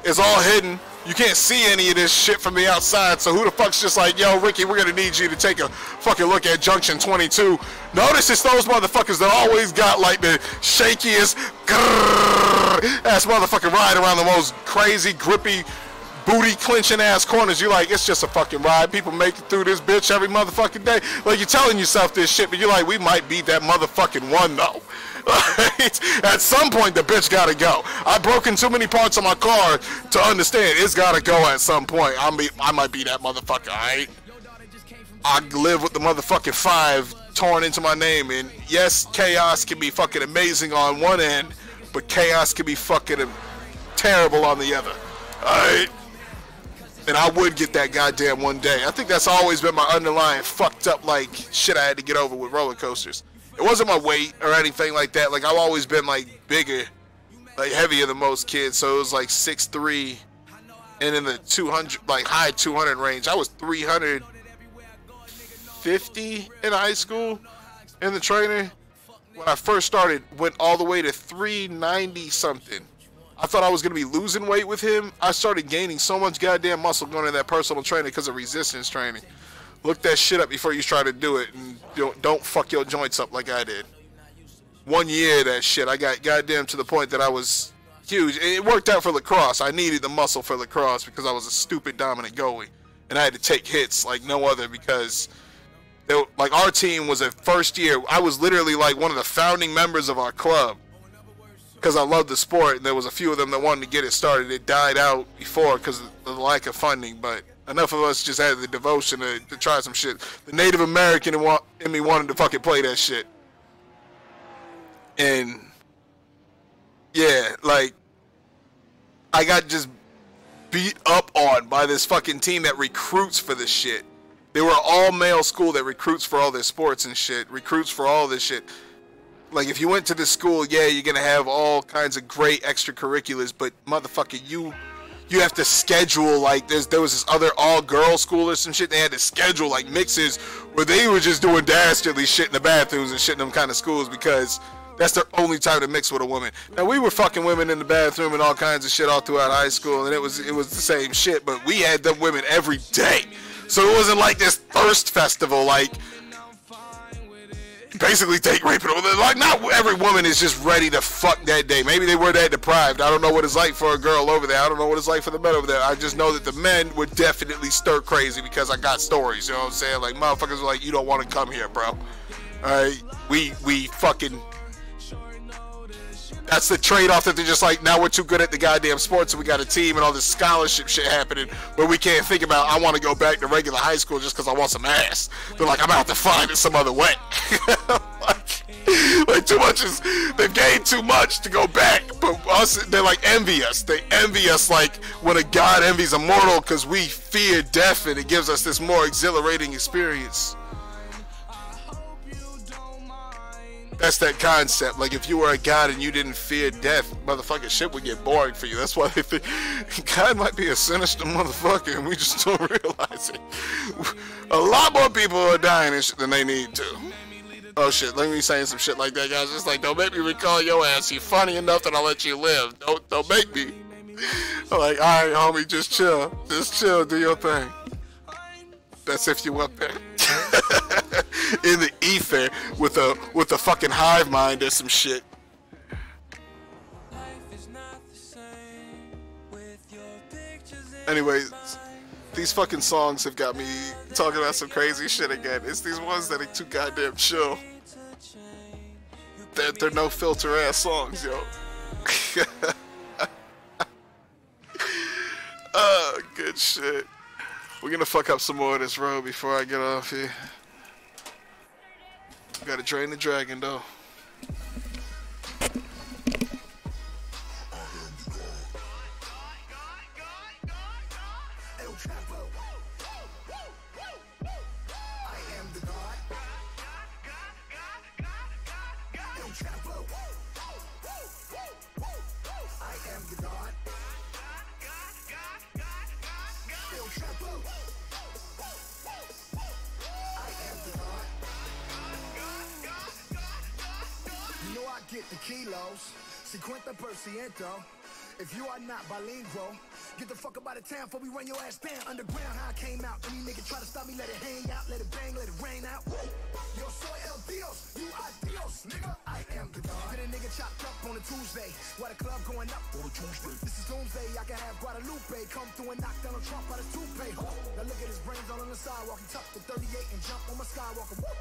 Speaker 13: It's all hidden. You can't see any of this shit from the outside, so who the fuck's just like, yo, Ricky, we're gonna need you to take a fucking look at Junction 22. Notice it's those motherfuckers that always got like the shakiest ass motherfucking ride around the most crazy, grippy, booty clenching ass corners. You're like, it's just a fucking ride. People make it through this bitch every motherfucking day. Like, you're telling yourself this shit, but you're like, we might beat that motherfucking one though. At some point the bitch gotta go. I've broken too many parts of my car to understand it's gotta go at some point. I might be that motherfucker, alright? I live with the motherfucking 5 torn into my name, and yes, chaos can be fucking amazing on one end, but chaos can be fucking terrible on the other. Alright? And I would get that goddamn one day. I think that's always been my underlying fucked up like shit I had to get over with roller coasters. It wasn't my weight or anything like that. Like, I've always been like bigger, like heavier than most kids. So it was like 6'3", and in the 200, like high 200 range. I was 350 in high school, and the trainer, when I first started, went all the way to 390 something. I thought I was gonna be losing weight with him. I started gaining so much goddamn muscle going to that personal trainer because of resistance training. Look that shit up before you try to do it, and don't fuck your joints up like I did. 1 year of that shit, I got goddamn to the point that I was huge. It worked out for lacrosse. I needed the muscle for lacrosse because I was a stupid dominant goalie, and I had to take hits like no other because like our team was a first year. I was literally like one of the founding members of our club because I loved the sport, and there was a few of them that wanted to get it started. It died out before because of the lack of funding, but enough of us just had the devotion to try some shit. The Native American in me wanted to fucking play that shit. And yeah, like, I got just beat up on by this fucking team that recruits for this shit. They were all male school that recruits for all their sports and shit, recruits for all this shit. Like, if you went to this school, yeah, you're gonna have all kinds of great extracurriculars, but motherfucker, you have to schedule, like, there was this other all-girls school or some shit. They had to schedule, like, mixes where they were just doing dastardly shit in the bathrooms and shit in them kind of schools because That's their only time to mix with a woman. Now, we were fucking women in the bathroom and all kinds of shit all throughout high school, and it was the same shit, but we had them women every day. So it wasn't like this thirst festival, like, basically take rape and like, not every woman is just ready to fuck that day. Maybe they were that deprived. I don't know what it's like for a girl over there. I don't know what it's like for the men over there. I just know that the men would definitely stir crazy because I got stories, you know what I'm saying? Like, motherfuckers were like, you don't want to come here, bro. Alright, we fucking, that's the trade-off that they're just like, now we're too good at the goddamn sports and we got a team and all this scholarship shit happening, but we can't think about, I want to go back to regular high school just because I want some ass. They're like, I'm out to find it some other way. like too much is, they've gained too much to go back, but us, they're like envy us. They envy us like when a god envies a mortal because we fear death and it gives us this more exhilarating experience. That's that concept. Like, if you were a god and you didn't fear death, motherfucking shit would get boring for you. That's why they think God might be a sinister motherfucker and we just don't realize it. A lot more people are dying and shit than they need to. Oh shit, let me saying some shit like that, guys. Just like, don't make me recall your ass. You're funny enough that I'll let you live. Don't make me. I'm like, alright, homie, just chill. Just chill, do your thing. That's if you up there. In the ether with a fucking hive mind or some shit. Anyways, these fucking songs have got me talking about some crazy shit again. It's these ones that are too goddamn chill. They're no filter ass songs, yo. Oh, good shit. We're gonna fuck up some more of this road before I get off here. Gotta drain the dragon though.
Speaker 14: Get the kilos, 50%. If you are not bilingual, get the fuck up out of town before we run your ass down. Underground, how I came out. Any nigga try to stop me, let it hang out, let it bang, let it rain out. Yo soy el Dios, you are Dios, nigga. I am the God. Get a nigga chopped up on a Tuesday. Why the club going up on a Tuesday? This is Doomsday, I can have Guadalupe come through and knock down a Trump out of toupee. Now look at his brains all on the sidewalk. He tucked the 38 and jump on my Skywalker. Woo!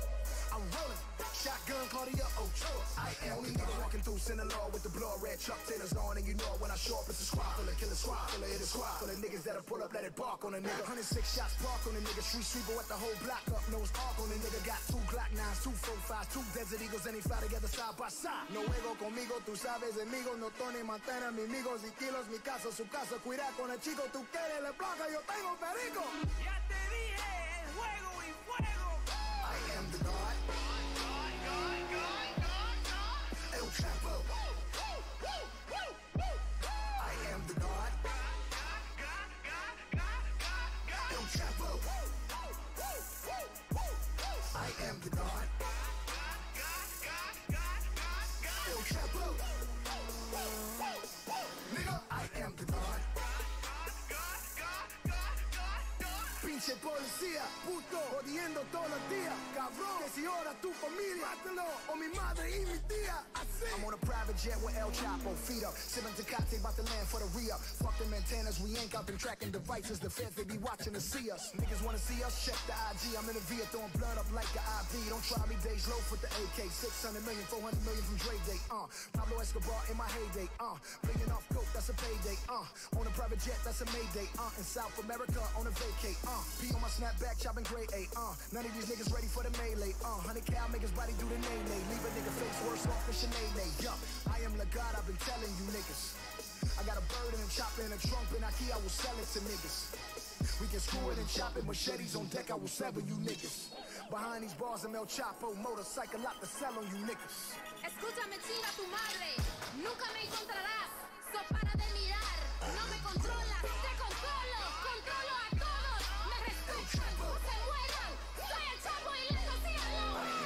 Speaker 14: I'm rolling, shotgun Claudia Ochoa. I am only nigga walking through Sinaloa with the blood red Chuck Taylors on, and you know when I show up, it's a squad full of killer squad full of hit a squad full of niggas that'll pull up, let it bark on a nigga. 106 shots park on a nigga, street sweeper with the whole block up, nose arc on a nigga. Got 2 Glock 9s, 2 45s, 2 Desert Eagles, and they fly together side by side. No juego conmigo, tú sabes, amigos, no Tony Montana, mis amigos y kilos, mi casa, su casa, cuida con el chico, tú quieres la placa, yo tengo perico. Ya te dije, juego y fuego. I am the God. El Chapo. I am the God. El Chapo. I am the God. El Chapo. Nigga, I am the God. Pinche policía, puto, jodiendo todos los días, cabrón, que si ahora tu familia, mátalo, o mi madre y mi tía, así. I'm on a private jet with El Chapo, feet up, sipping Tecate, about to land for the re-up. Fuck them antennas, we ain't got them tracking devices, the feds, they be watching to see us. Niggas wanna see us, check the IG, I'm in a V, throwing blood up like the IV. Don't try me, days low with the AK, 600 million, 400 million from Dre Day, Pablo Escobar in my heyday, bringing off coke, that's a payday, on a private jet, that's a Mayday, in South America, on a vacay, P on my snapback, chopping grade A, none of these niggas ready for the melee, 100 cal make his body do the nay-nay, leave a nigga face worse off than Sinead, yup, I am the God, I've been telling you niggas, I got a bird and a chopper and a trunk, and I will sell it to niggas, we can screw it and chop it, machetes on deck, I will sever you niggas, behind these bars I'm El Chapo, motorcycle lot to sell on you niggas.
Speaker 15: Escúchame, chinga tu madre, nunca me encontrarás, so para de mirar, no me controlas, te controlo, controlo a todos, me respetan, se mueran, soy el Chapo y les hacía loca.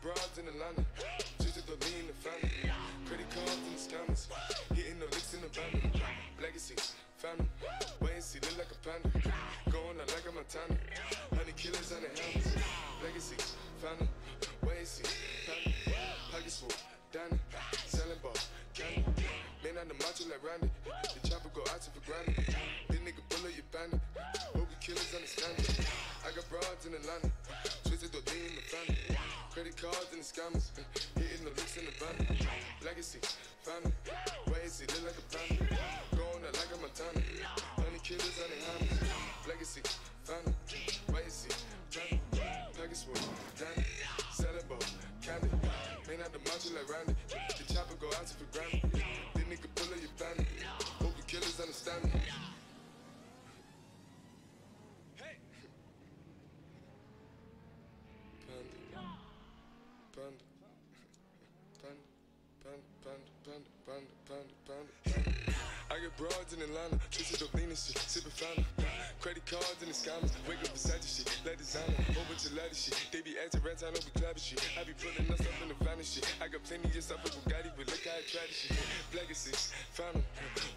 Speaker 16: broads in Atlanta, just to lean the family. Credit cards and the scammers, hitting the licks in the van. Legacy, family, wait and see, look like a panda. Going out like a Montana, honey killers on the helmets. Legacy, family, wait and see, family. Pockets full, Danny, selling ball, candy. Man on the macho like Randy, the chopper go out to for granted. This nigga bullet your bandit, hope the killers understand it. I got broads in Atlanta, twisted the lean in the family. Credit cards and the scammers, hitting the licks in the van. Legacy, family, wait and see, look like a panda. Going out like a Montana, honey killers on the helmets. Legacy, family, wait and see, family. Package full, Danny, selling ball, candy. Man out the macho like Randy, the chopper go out to for granted. This nigga bullet your bandit, hope the killers understand me. I get broads in Atlanta, twisted up lean and shit, sippin' fountain. Credit cards and the scammers, wake up beside shit, let designer, whole bunch of ladder shit. They be acting rats, I know we clapping shit. I be pulling us up in the finest shit. I got plenty of stuff with Bugatti, but look how I try this shit. Legacy, found 'em,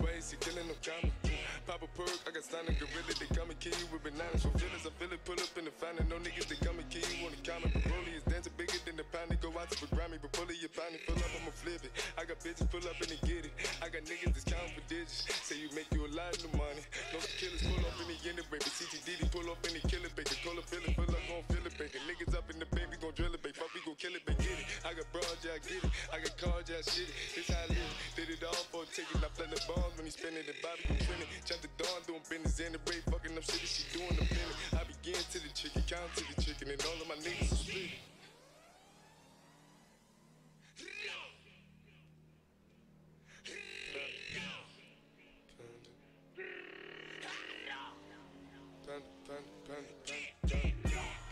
Speaker 16: ways to killing them comma. Pop a perk, I got standing gorilla, they come and kill you with bananas. For feelings, I feel it, pull up in the fountain. No niggas, they come and kill you on the counter. But Broly is dancing bigger than the pound. Go out to the Grammy, but pull it, your pound, pull up, I'ma flip it. I got bitches, pull up and they get it. I got niggas that's counting for digits. Say you make you a lot of money. No killers pull up in the end of baby. CTD pull up in the killer baby. Call a feeling, pull up, gon' feel it, baby. Niggas up in the baby, gon' drill it, baby. Fuck, we gon' kill it, baby. Get it. I got broad, yeah, I get it. I got cards, yeah, I shit it. This how I live. Did it all for a ticket. I play the bombs when he spinning the Bobby gon' spin it. Chop the dawn, doing business in the break. Fucking up shit, she doing the feeling. I begin to the chicken, count to the chicken, and all of my niggas are split.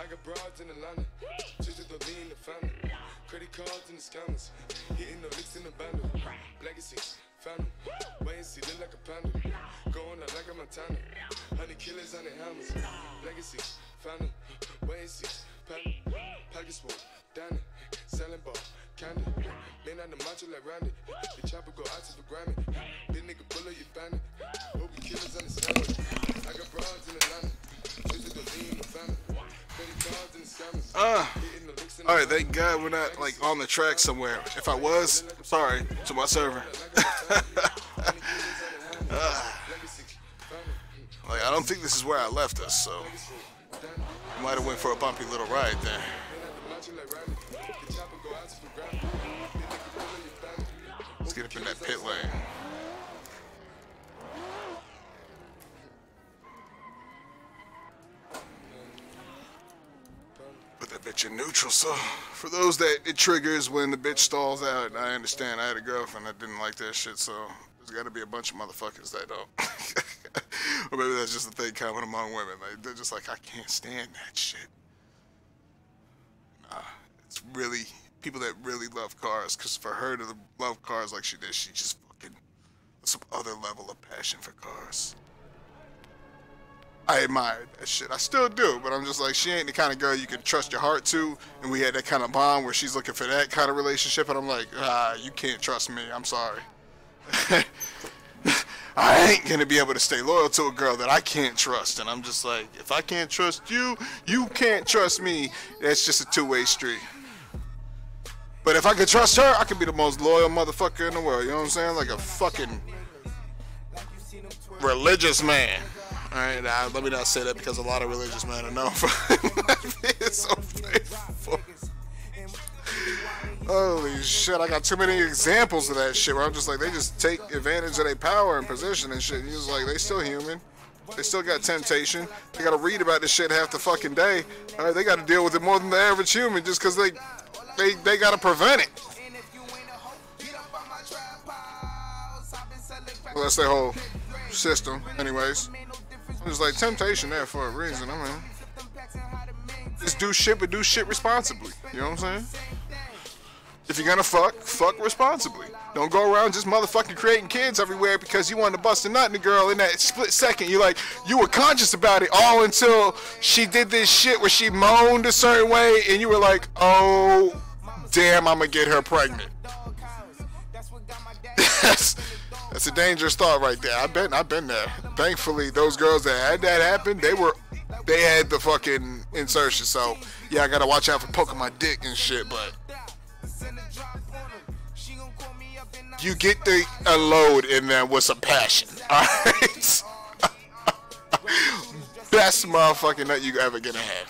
Speaker 16: I got broads in Atlanta, just to lean the family. Credit cards and the scammers, hitting the licks in the bundle. Legacy, family, wait and see, look like a panda. Going out like a Montana, honey killers on the helmets. Legacy, family, wait and see, panda. Pockets full, Danny, selling ball, candy. Man on the macho like Randy, the chopper go out to the Grammy. This nigga bullet your bandit, hope the killers understand it. I got broads in Atlanta, just to lean the family.
Speaker 13: Alright, thank God we're not like on the track somewhere. If I was, I'm sorry to my server. Like, I don't think this is where I left us, so might have went for a bumpy little ride there. Let's get up in that pit lane. Put that bitch in neutral, so for those that it triggers when the bitch stalls out, I understand. I had a girlfriend that didn't like that shit, so there's gotta be a bunch of motherfuckers that don't. Or maybe that's just a thing common among women. Like, they're just like, I can't stand that shit. Nah, it's really people that really love cars, because for her to love cars like she did, she just fucking some other level of passion for cars. I admired that shit. I still do, but I'm just like, she ain't the kind of girl you can trust your heart to, and we had that kind of bond where she's looking for that kind of relationship, and I'm like, you can't trust me, I'm sorry. I ain't gonna be able to stay loyal to a girl that I can't trust, and I'm just like, if I can't trust you, you can't trust me. That's just a two-way street. But if I could trust her, I could be the most loyal motherfucker in the world, you know what I'm saying? Like a fucking religious man. Alright, let me not say that because a lot of religious men are known for being so faithful. Holy shit, I got too many examples of that shit where I'm just like, they just take advantage of their power and position and shit. And you're just like, they still human. They still got temptation. They gotta read about this shit half the fucking day. Alright, they gotta deal with it more than the average human just because they gotta prevent it. Well, that's their whole system, anyways. There's like temptation there for a reason. I mean, just do shit, but do shit responsibly. You know what I'm saying? If you're gonna fuck responsibly. Don't go around just motherfucking creating kids everywhere because you wanted to bust a nut in the girl in that split second. You were conscious about it all until she did this shit where she moaned a certain way and you were like, oh damn, I'm gonna get her pregnant. That's a dangerous thought right there. I've been there. Thankfully, those girls that had that happen, they had the fucking insertion. So yeah, I gotta watch out for poking my dick and shit. But you get the load in there with some passion. All right. Best motherfucking nut you ever gonna have.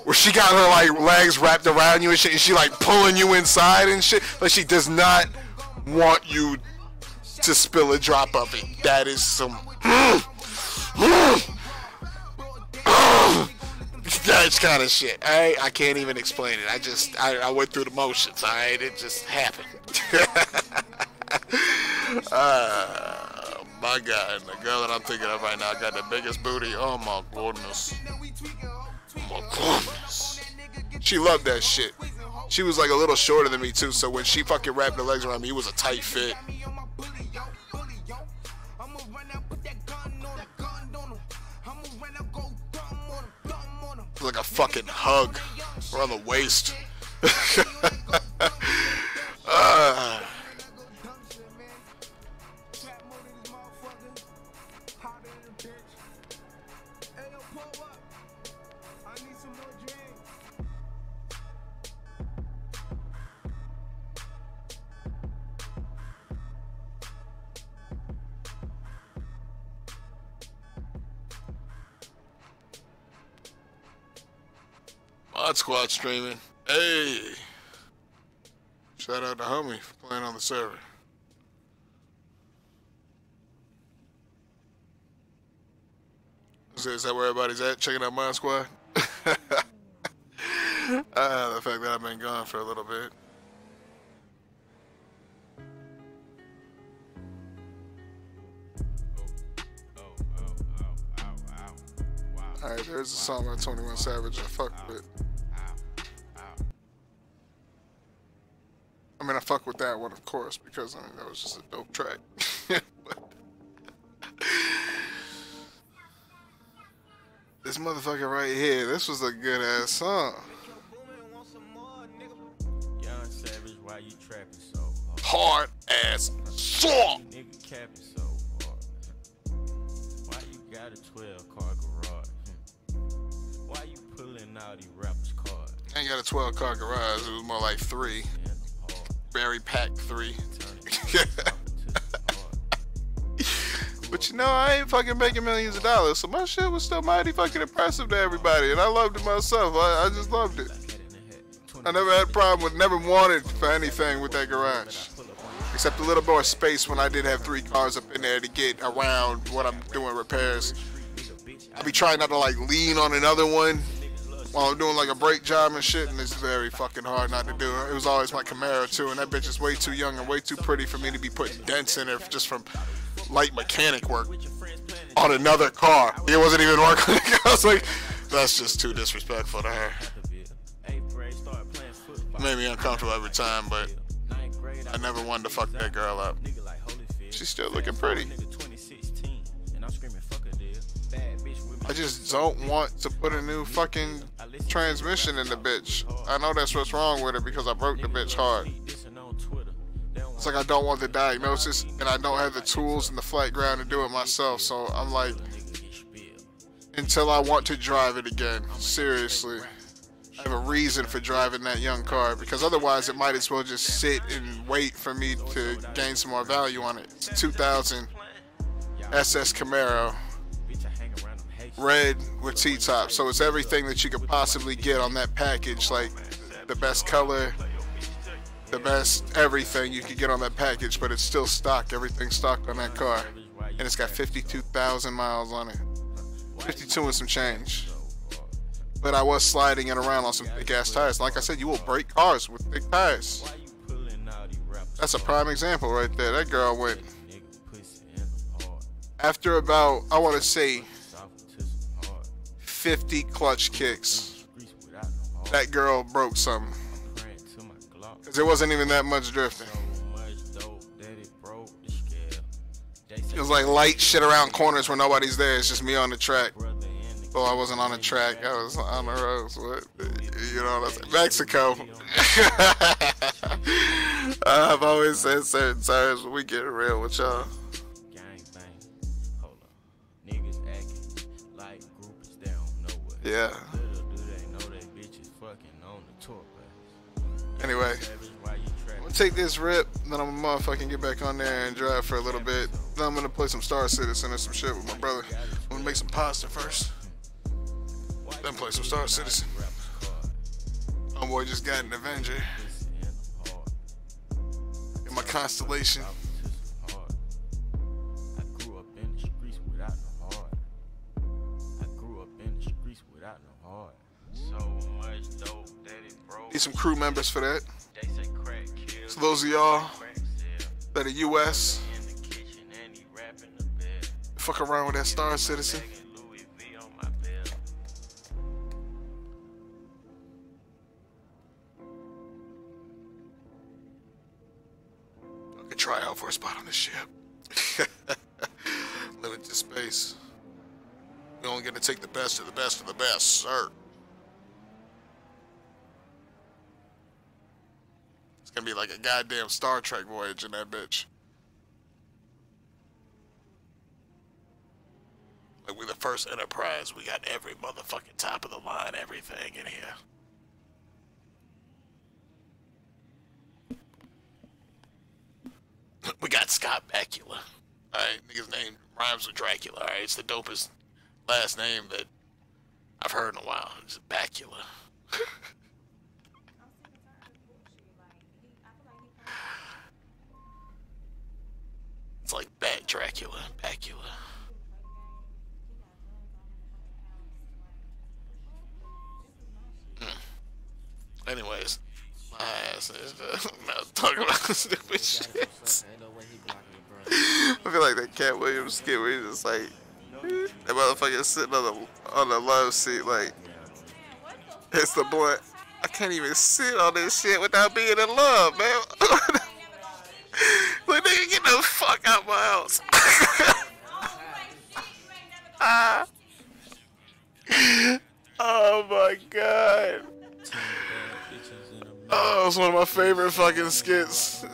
Speaker 13: Where she got her like legs wrapped around you and shit, and she like pulling you inside and shit. Like she does not want you to spill a drop of it. That is some that's kind of shit. I can't even explain it. I went through the motions. Alright, it just happened. My God, the girl that I'm thinking of right now got the biggest booty. Oh my goodness. Oh my goodness. She loved that shit. She was like a little shorter than me too, so when she fucking wrapped her legs around me, it was a tight fit. It was like a fucking hug around the waist. Mod Squad streaming. Hey! Shout out to Homie for playing on the server. Is that where everybody's at? Checking out Mod Squad? The fact that I've been gone for a little bit. Alright, there's a song by 21 Savage I fuck with. I mean, I fuck with that one, of course, because, I mean, that was just a dope track. This motherfucker right here, this was a good-ass song.
Speaker 8: Young Savage, why you trapping so
Speaker 13: hard? Hard-ass song!
Speaker 8: Nigga capping so hard. Why you got a 12-car garage? Why you pulling out these rappers' cards?
Speaker 13: I ain't got a 12-car garage, it was more like 3. Barry Pack 3. But you know, I ain't fucking making millions of dollars, so my shit was still mighty fucking impressive to everybody, and I loved it myself. I just loved it. I never had a problem with, never wanted for anything with that garage. Except a little more space when I did have 3 cars up in there to get around when I'm doing repairs. I be trying not to like lean on another one while I'm doing like a brake job and shit, and it's very fucking hard not to do. It was always my Camaro too, and that bitch is way too young and way too pretty for me to be putting dents in it just from light mechanic work on another car. It wasn't even working. I was like, that's just too disrespectful to her. It made me uncomfortable every time, but I never wanted to fuck that girl up. She's still looking pretty. I just don't want to put a new fucking transmission in the bitch. I know that's what's wrong with it because I broke the bitch hard. It's like I don't want the diagnosis and I don't have the tools and the flight ground to do it myself. So I'm like, until I want to drive it again, seriously. I have a reason for driving that young car because otherwise it might as well just sit and wait for me to gain some more value on it. It's a 2000 SS Camaro. Red with T-top, so it's everything that you could possibly get on that package, like the best color, the best everything you could get on that package, but it's still stock. Everything's stocked on that car, and it's got 52,000 miles on it, 52 and some change. But I was sliding it around on some big ass tires. Like I said, you will break cars with big tires. That's a prime example right there. That girl went after about, I want to say 50 clutch kicks. That girl broke something. Cause there wasn't even that much drifting. It was like light shit around corners where nobody's there. It's just me on the track. Well, I wasn't on the track. I was on the road. So you know what I'm saying? Mexico. I've always said certain times when we get real with y'all. Yeah. Anyway, I'm gonna take this rip, then I'm gonna motherfucking get back on there and drive for a little bit. Then I'm gonna play some Star Citizen and some shit with my brother. I'm gonna make some pasta first, then play some Star Citizen. Homeboy just got an Avenger in my Constellation. Need some crew members for that. So those of y'all that are US, fuck around with that Star Citizen. I could try out for a spot on this ship. Limited space. We only get to take the best of the best of the best, sir. It's gonna be like a goddamn Star Trek voyage in that bitch. Like we the first Enterprise, we got every motherfucking top of the line, everything in here. We got Scott Bakula. Alright, nigga's name rhymes with Dracula. Alright, it's the dopest last name that I've heard in a while. It's Bakula. It's like Bat Dracula, Bakula. Anyways, my ass is not talking about stupid shit. I feel like that Cat Williams skit where he's just like, that motherfucker sitting on the love seat like, it's the blunt. I can't even sit on this shit without being in love, man. Like, nigga, get the fuck out my house. Oh my god. Oh, it's one of my favorite fucking skits.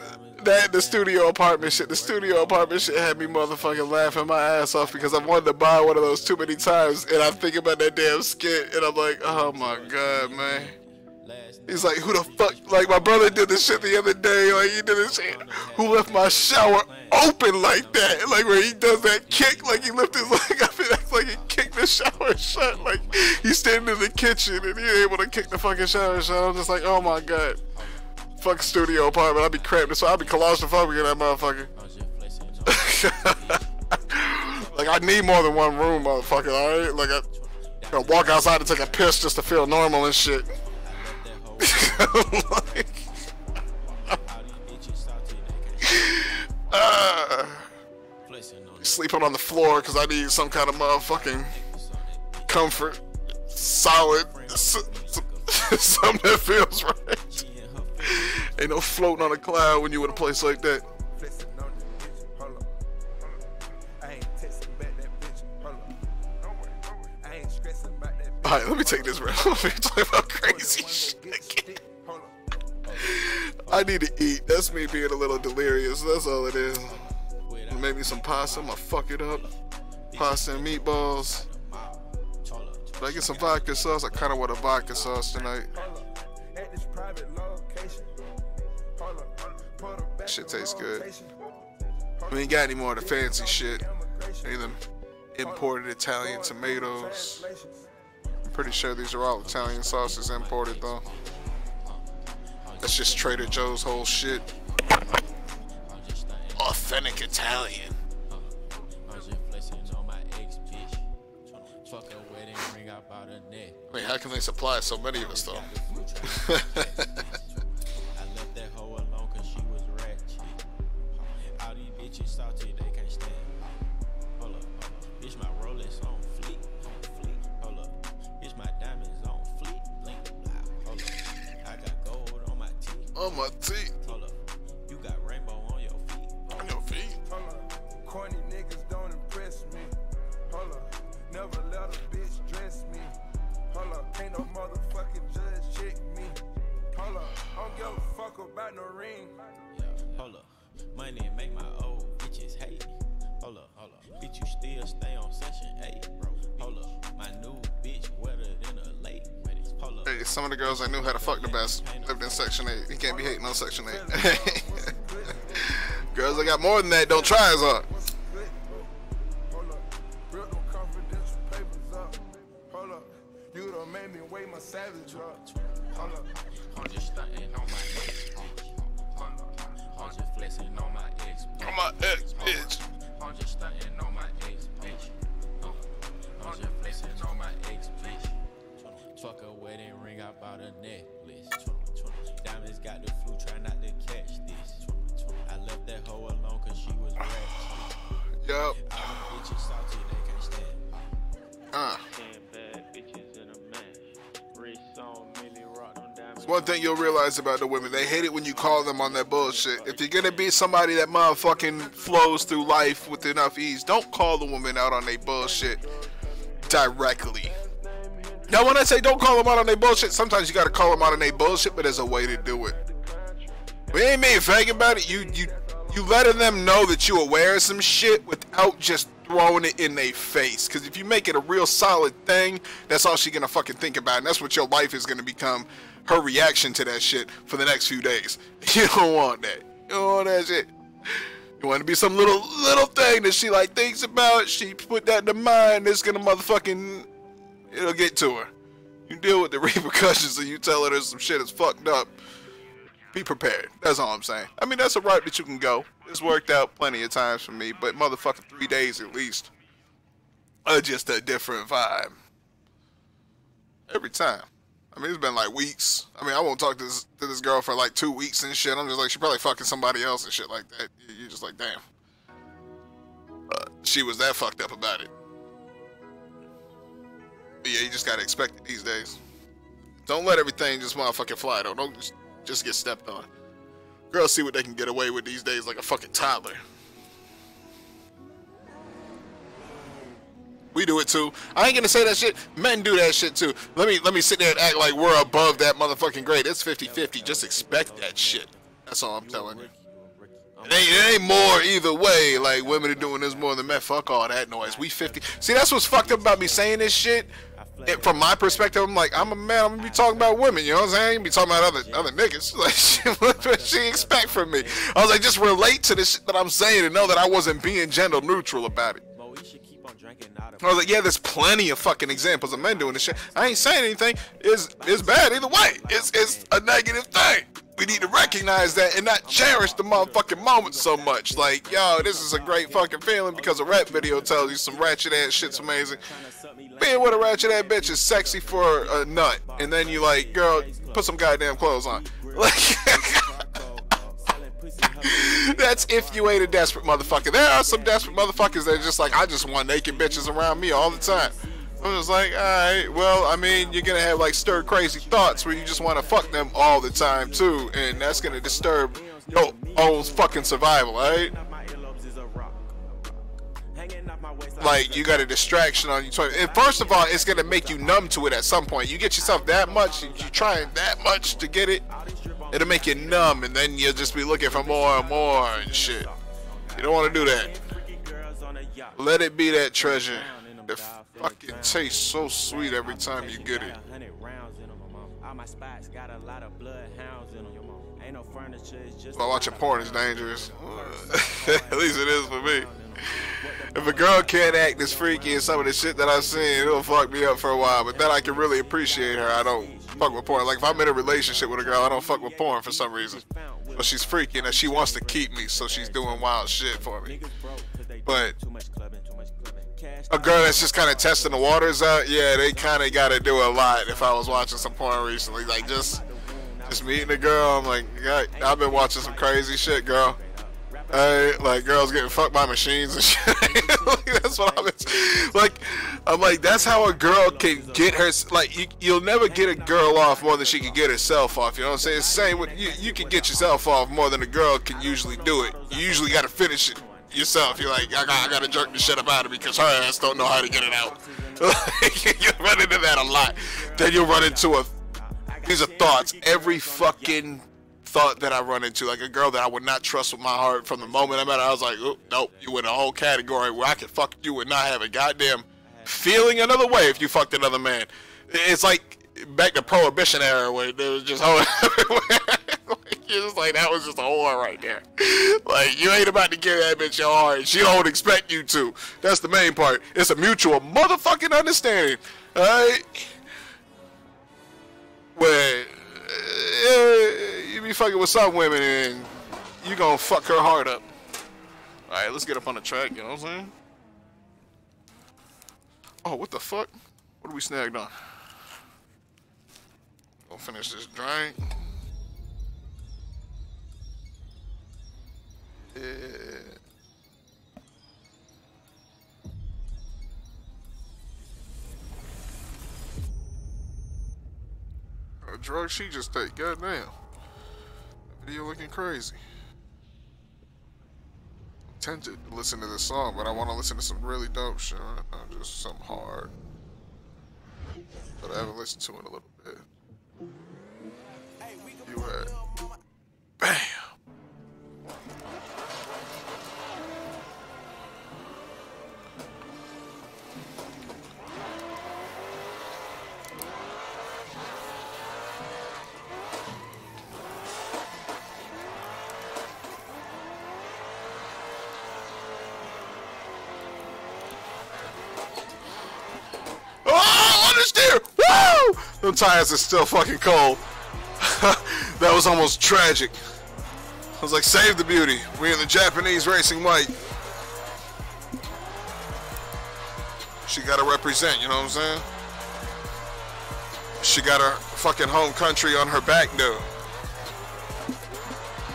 Speaker 13: That, the studio apartment shit. The studio apartment shit had me motherfucking laughing my ass off because I wanted to buy one of those too many times, and I think about that damn skit, and I'm like, oh my god, man. He's like, who the fuck? Like, my brother did this shit the other day. Like, he did this shit. Who left my shower open like that? Like, where he does that kick, like he lifted his leg up and acts like he kicked the shower shut. Like, he's standing in the kitchen and he ain't able to kick the fucking shower shut. I'm just like, oh my god. Fuck studio apartment. I'll be cramped. So I'll be claustrophobic in that motherfucker. Like, I need more than one room, motherfucker, alright? Like, I gotta walk outside to take a piss just to feel normal and shit. Like, sleeping on the floor because I need some kind of motherfucking comfort, solid, something that feels right. Ain't no floating on a cloud when you in a place like that. Alright, let me take this round. Let me talk about crazy shit again. I need to eat. That's me being a little delirious. That's all it is. Maybe some pasta. I'm gonna fuck it up. Pasta and meatballs. If I get some vodka sauce, I kind of want a vodka sauce tonight. Shit tastes good. We ain't got any more of the fancy shit. Any of them imported Italian tomatoes. I'm pretty sure these are all Italian sauces imported though. That's just Trader Joe's whole shit. Authentic Italian. Wait, how can they supply so many of us though? On my teeth.
Speaker 17: Hold up. You got rainbow on your feet.
Speaker 13: On your feet?
Speaker 17: Hold up. Corny niggas don't impress me. Hold up. Never let a bitch dress me. Hold up. Ain't no motherfucking judge chick.
Speaker 8: money and make my old bitches hate me. Hold up. Bitch, you still stay on session 8, bro. Hold up. My new bitch wetter than a lake. Hold up.
Speaker 13: Hey, some of the girls I knew how to fuck the best lived in Section 8. You can't be hating on Section 8. Girls that got more than that don't try as hard.
Speaker 17: You done made me weigh my savage up. Hold up.
Speaker 8: I'm just stunting on my ex, bitch. I'm just flexing on my ex, bitch.
Speaker 13: On my ex, bitch.
Speaker 8: I'm just stunting on my ex, bitch. I'm just flexing on my ex, bitch. Fuck a wedding ring, I bought a necklace. Diamonds got the flu, try not to catch this. I left that hoe alone cause she was ratchet.
Speaker 13: Yup.
Speaker 8: Bitches salty, they can't stand.
Speaker 13: One thing you'll realize about the women, they hate it when you call them on that bullshit. If you're gonna be somebody that motherfucking flows through life with enough ease, don't call the woman out on their bullshit directly. Now, when I say don't call them out on their bullshit, sometimes you gotta call them out on their bullshit, but there's a way to do it. We ain't being fake about it. You letting them know that you're aware of some shit without just throwing it in their face. Because if you make it a real solid thing, that's all she gonna fucking think about, and that's what your life is gonna become. Her reaction to that shit for the next few days. You don't want that. You don't want that shit. You want it to be some little thing that she like thinks about. She put that in mind. It's gonna motherfucking, it'll get to her. You deal with the repercussions and you tell her there's some shit that's fucked up. Be prepared. That's all I'm saying. I mean, that's a route that you can go. It's worked out plenty of times for me, but motherfucking 3 days at least are just a different vibe. Every time. I mean, it's been like weeks. I mean, I won't talk to this girl for like 2 weeks and shit. I'm just like, she probably fucking somebody else and shit like that. You're just like, damn. She was that fucked up about it. But yeah, you just gotta expect it these days. Don't let everything just motherfucking fly though. Don't just get stepped on. Girls see what they can get away with these days like a fucking toddler. We do it too. I ain't gonna say that shit. Men do that shit too. Let me sit there and act like we're above that motherfucking grade. It's 50-50. Just expect that shit. That's all I'm telling you. It ain't more either way. Like, women are doing this more than men. Fuck all that noise. We 50. See, that's what's fucked up about me saying this shit. From my perspective, I'm like, I'm a man. I'm gonna be talking about women. You know what I'm saying? Be talking about other niggas. Like, what she expect from me? I was like, just relate to this shit that I'm saying and know that I wasn't being gender neutral about it. I was like, yeah, there's plenty of fucking examples of men doing this shit. I ain't saying anything. It's bad either way. It's a negative thing. We need to recognize that and not cherish the motherfucking moment so much. Like, yo, this is a great fucking feeling because a rap video tells you some ratchet ass shit's amazing. Being with a ratchet ass bitch is sexy for a nut. And then you like, girl, put some goddamn clothes on. Like, that's if you ain't a desperate motherfucker. There are some desperate motherfuckers that are just like, I just want naked bitches around me all the time. I'm just like, alright, well, I mean, you're gonna have like stir crazy thoughts where you just want to fuck them all the time too, and that's gonna disturb your own fucking survival, alright? Like, you got a distraction on you. And first of all, it's gonna make you numb to it at some point. You get yourself that much, you're trying that much to get it, it'll make you numb, and then you'll just be looking for more and more and shit. You don't want to do that. Let it be that treasure. It fucking tastes so sweet every time you get it. While watching porn is dangerous. At least it is for me. If a girl can't act this freaky and some of the shit that I've seen, it'll fuck me up for a while. But then I can really appreciate her. I don't fuck with porn. Like, if I'm in a relationship with a girl, I don't fuck with porn for some reason. But she's freaky and she wants to keep me, so she's doing wild shit for me. But a girl that's just kind of testing the waters out, yeah, they kind of got to do a lot. If I was watching some porn recently, like just meeting a girl, I'm like, I've been watching some crazy shit, girl. Like girls getting fucked by machines and shit. That's what I'm like, that's how a girl can get her, like, you'll never get a girl off more than she can get herself off, you know what I'm saying? It's the same with, you can get yourself off more than a girl can usually do it. You usually got to finish it yourself. You're like, I gotta jerk the shit up out of it because her ass don't know how to get it out. You run into that a lot. Then you'll run into these are thoughts. Every fucking thought that I run into, like a girl that I would not trust with my heart from the moment I met her. I was like, oh, nope, you in a whole category where I could fuck you and not have a goddamn feeling another way if you fucked another man. It's like back to Prohibition era where there was just whore everywhere. You're just like, that was just a whore right there. Like, you ain't about to give that bitch your heart. She don't expect you to. That's the main part. It's a mutual motherfucking understanding. Alright? Where you be fucking with some women and you gonna fuck her heart up. Alright, let's get up on the track, you know what I'm saying? Oh, what the fuck? What are we snagged on? Gonna finish this drink. Yeah. A drug she just take, goddamn. That video looking crazy. I'm tempted to listen to this song, but I want to listen to some really dope shit, not just some hard. But I haven't listened to it in a little bit. You had. Bam! Oh, understeer! Woo! Them tires are still fucking cold. That was almost tragic. I was like, save the beauty. We in the Japanese racing white. She gotta represent, you know what I'm saying? She got her fucking home country on her back, though.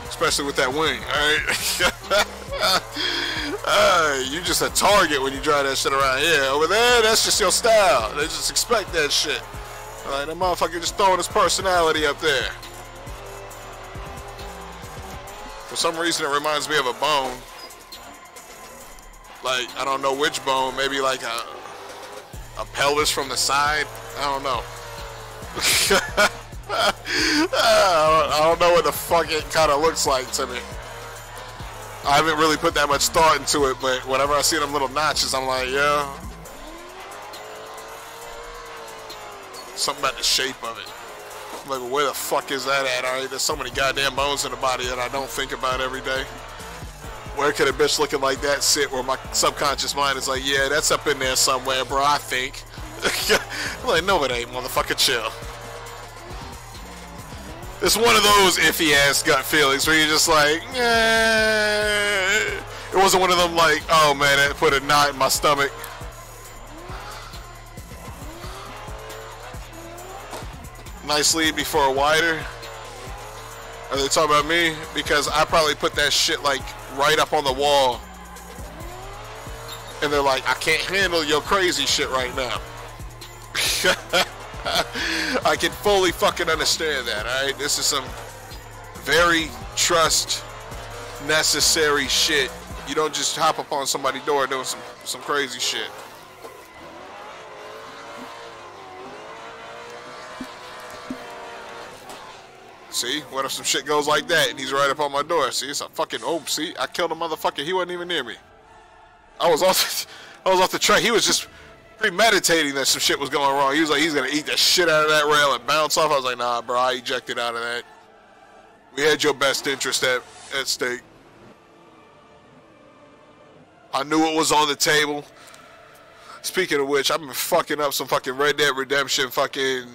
Speaker 13: Especially with that wing, alright? You just a target when you drive that shit around here. Over there, that's just your style. They just expect that shit. Alright, that motherfucker just throwing his personality up there. For some reason, it reminds me of a bone. Like, I don't know which bone. Maybe like a pelvis from the side. I don't know. I don't know what the fuck it kind of looks like to me. I haven't really put that much thought into it, but whenever I see them little notches, I'm like, yeah. Something about the shape of it. I'm like, where the fuck is that at? Alright, there's so many goddamn bones in the body that I don't think about every day. Where could a bitch looking like that sit where my subconscious mind is like, yeah, that's up in there somewhere, bro, I think. I'm like, no, it ain't, motherfucker, chill. It's one of those iffy ass gut feelings where you're just like, eh. It wasn't one of them like, oh man, that put a knot in my stomach. Nice lead before a wider. Are they talking about me? Because I probably put that shit like right up on the wall. And they're like, I can't handle your crazy shit right now. I can fully fucking understand that, alright? This is some very trust necessary shit. You don't just hop up on somebody's door doing some crazy shit. See, what if some shit goes like that and he's right up on my door? See, it's a fucking, oh, see, I killed a motherfucker. He wasn't even near me. I was off the track. He was just premeditating that some shit was going wrong. He was like, he's gonna eat the shit out of that rail and bounce off. I was like, nah, bro, I ejected out of that. We had your best interest at stake. I knew it was on the table. Speaking of which, I've been fucking up some fucking Red Dead Redemption fucking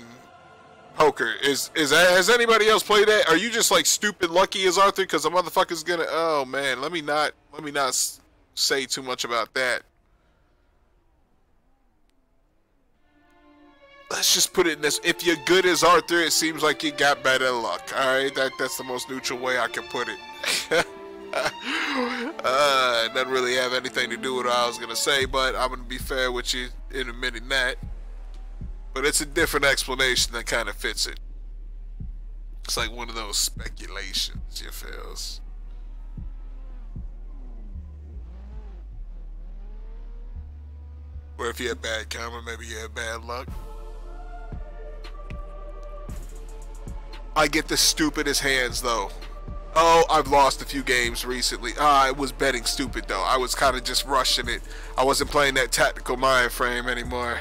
Speaker 13: poker. Has anybody else played that? Are you just like stupid lucky as Arthur? Because the motherfucker's gonna. Oh man, let me not say too much about that. Let's just put it in this. If you're good as Arthur, it seems like you got better luck. Alright? That's the most neutral way I can put it. It doesn't really have anything to do with what I was going to say, but I'm going to be fair with you in admitting that. But it's a different explanation that kind of fits it. It's like one of those speculations, you feels. Or if you had bad karma, maybe you had bad luck. I get the stupidest hands though. Oh, I've lost a few games recently. I was betting stupid though. I was kind of just rushing it. I wasn't playing that tactical mind frame anymore.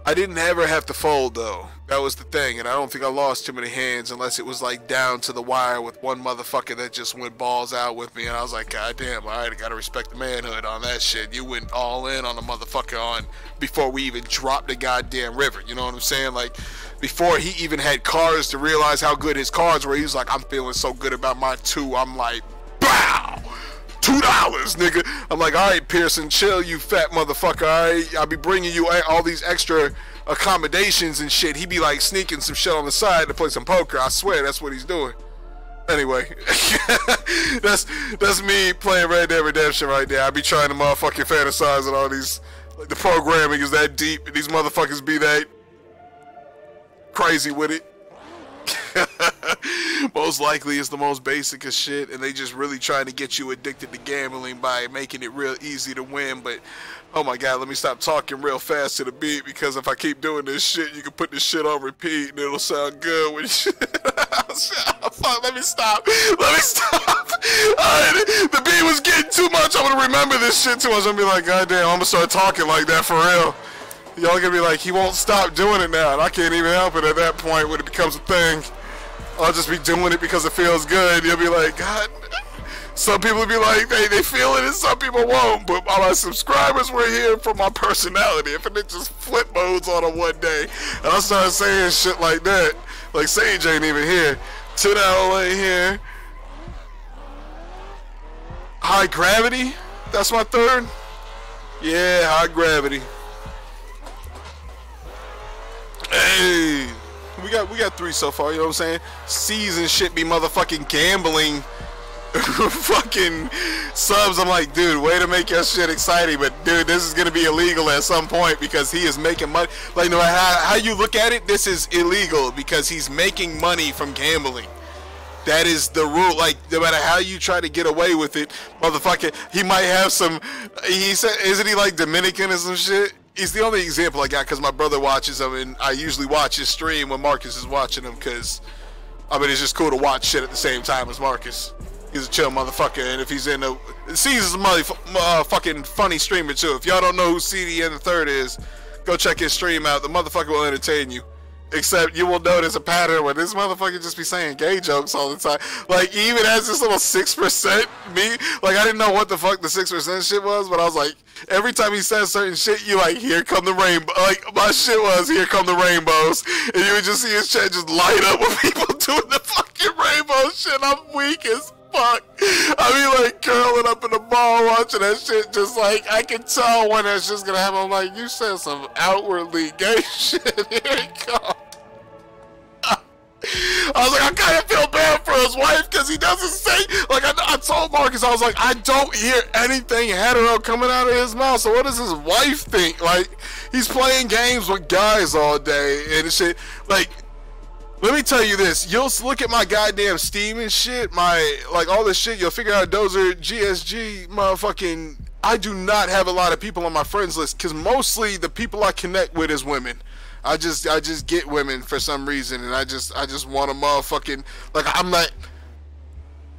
Speaker 13: I didn't ever have to fold though. That was the thing, and I don't think I lost too many hands unless it was like down to the wire with one motherfucker that just went balls out with me, and I was like, God damn, alright, I gotta respect the manhood on that shit. You went all in on the motherfucker on before we even dropped the goddamn river, you know what I'm saying? Like, before he even had cards to realize how good his cards were, he was like, I'm feeling so good about my 2. I'm like, BOW! $2, nigga. I'm like, alright, Pearson, chill, you fat motherfucker, alright? I'll be bringing you all these extra accommodations and shit. He be like sneaking some shit on the side to play some poker. I swear that's what he's doing. Anyway, that's me playing Red Dead Redemption right there. I be trying to motherfucking fantasize and all these, like, the programming is that deep and these motherfuckers be that crazy with it. Most likely it's the most basic of shit, and they just really trying to get you addicted to gambling by making it real easy to win. But oh my god, let me stop talking real fast to the beat, because if I keep doing this shit, you can put this shit on repeat and it'll sound good when you fuck, let me stop. The beat was getting too much. I'm gonna remember this shit too much. I'm gonna be like, god damn, I'm gonna start talking like that for real. Y'all gonna be like, he won't stop doing it now, and I can't even help it at that point when it becomes a thing. I'll just be doing it because it feels good. You'll be like, God. Some people will be like, they feel it, and some people won't. But all my subscribers were here for my personality. If it just flip modes on them one day, and I start saying shit like that, like Sage ain't even here, $2 ain't here. High Gravity, that's my 3rd. Yeah, High Gravity. Hey, we got 3 so far. You know what I'm saying? C's and shit be motherfucking gambling. Fucking subs. I'm like, dude, way to make your shit exciting, but dude, this is gonna be illegal at some point because he is making money. Like, no matter how you look at it, this is illegal because he's making money from gambling. That is the rule. Like, no matter how you try to get away with it, motherfucker, he might have some. He said, isn't he like Dominican or some shit? He's the only example I got because my brother watches him, and I usually watch his stream when Marcus is watching him because, I mean, it's just cool to watch shit at the same time as Marcus. He's a chill motherfucker, and if he's in the C's is a fucking funny streamer too. If y'all don't know who CD and the Third is, go check his stream out. The motherfucker will entertain you. Except you will notice a pattern where this motherfucker just be saying gay jokes all the time. Like, he even has this little 6% me. Like, I didn't know what the fuck the 6% shit was, but I was like, every time he says certain shit, you like, here come the rainbow. Like, my shit was, here come the rainbows. And you would just see his chat just light up with people doing the fucking rainbow shit. I'm weak as fuck. I be like curling up in the ball watching that shit, just like I can tell when that shit's gonna happen. I'm like, you said some outwardly gay shit. Here it comes. I was like, I kind of feel bad for his wife because he doesn't say, like, I told Marcus, I was like, I don't hear anything hetero coming out of his mouth, so what does his wife think? Like, he's playing games with guys all day and shit. Like, let me tell you this, you'll look at my goddamn Steam and shit, like, all this shit, you'll figure out those are GSG motherfucking, I do not have a lot of people on my friends list because mostly the people I connect with is women. I just get women for some reason, and I just want a motherfucking, like,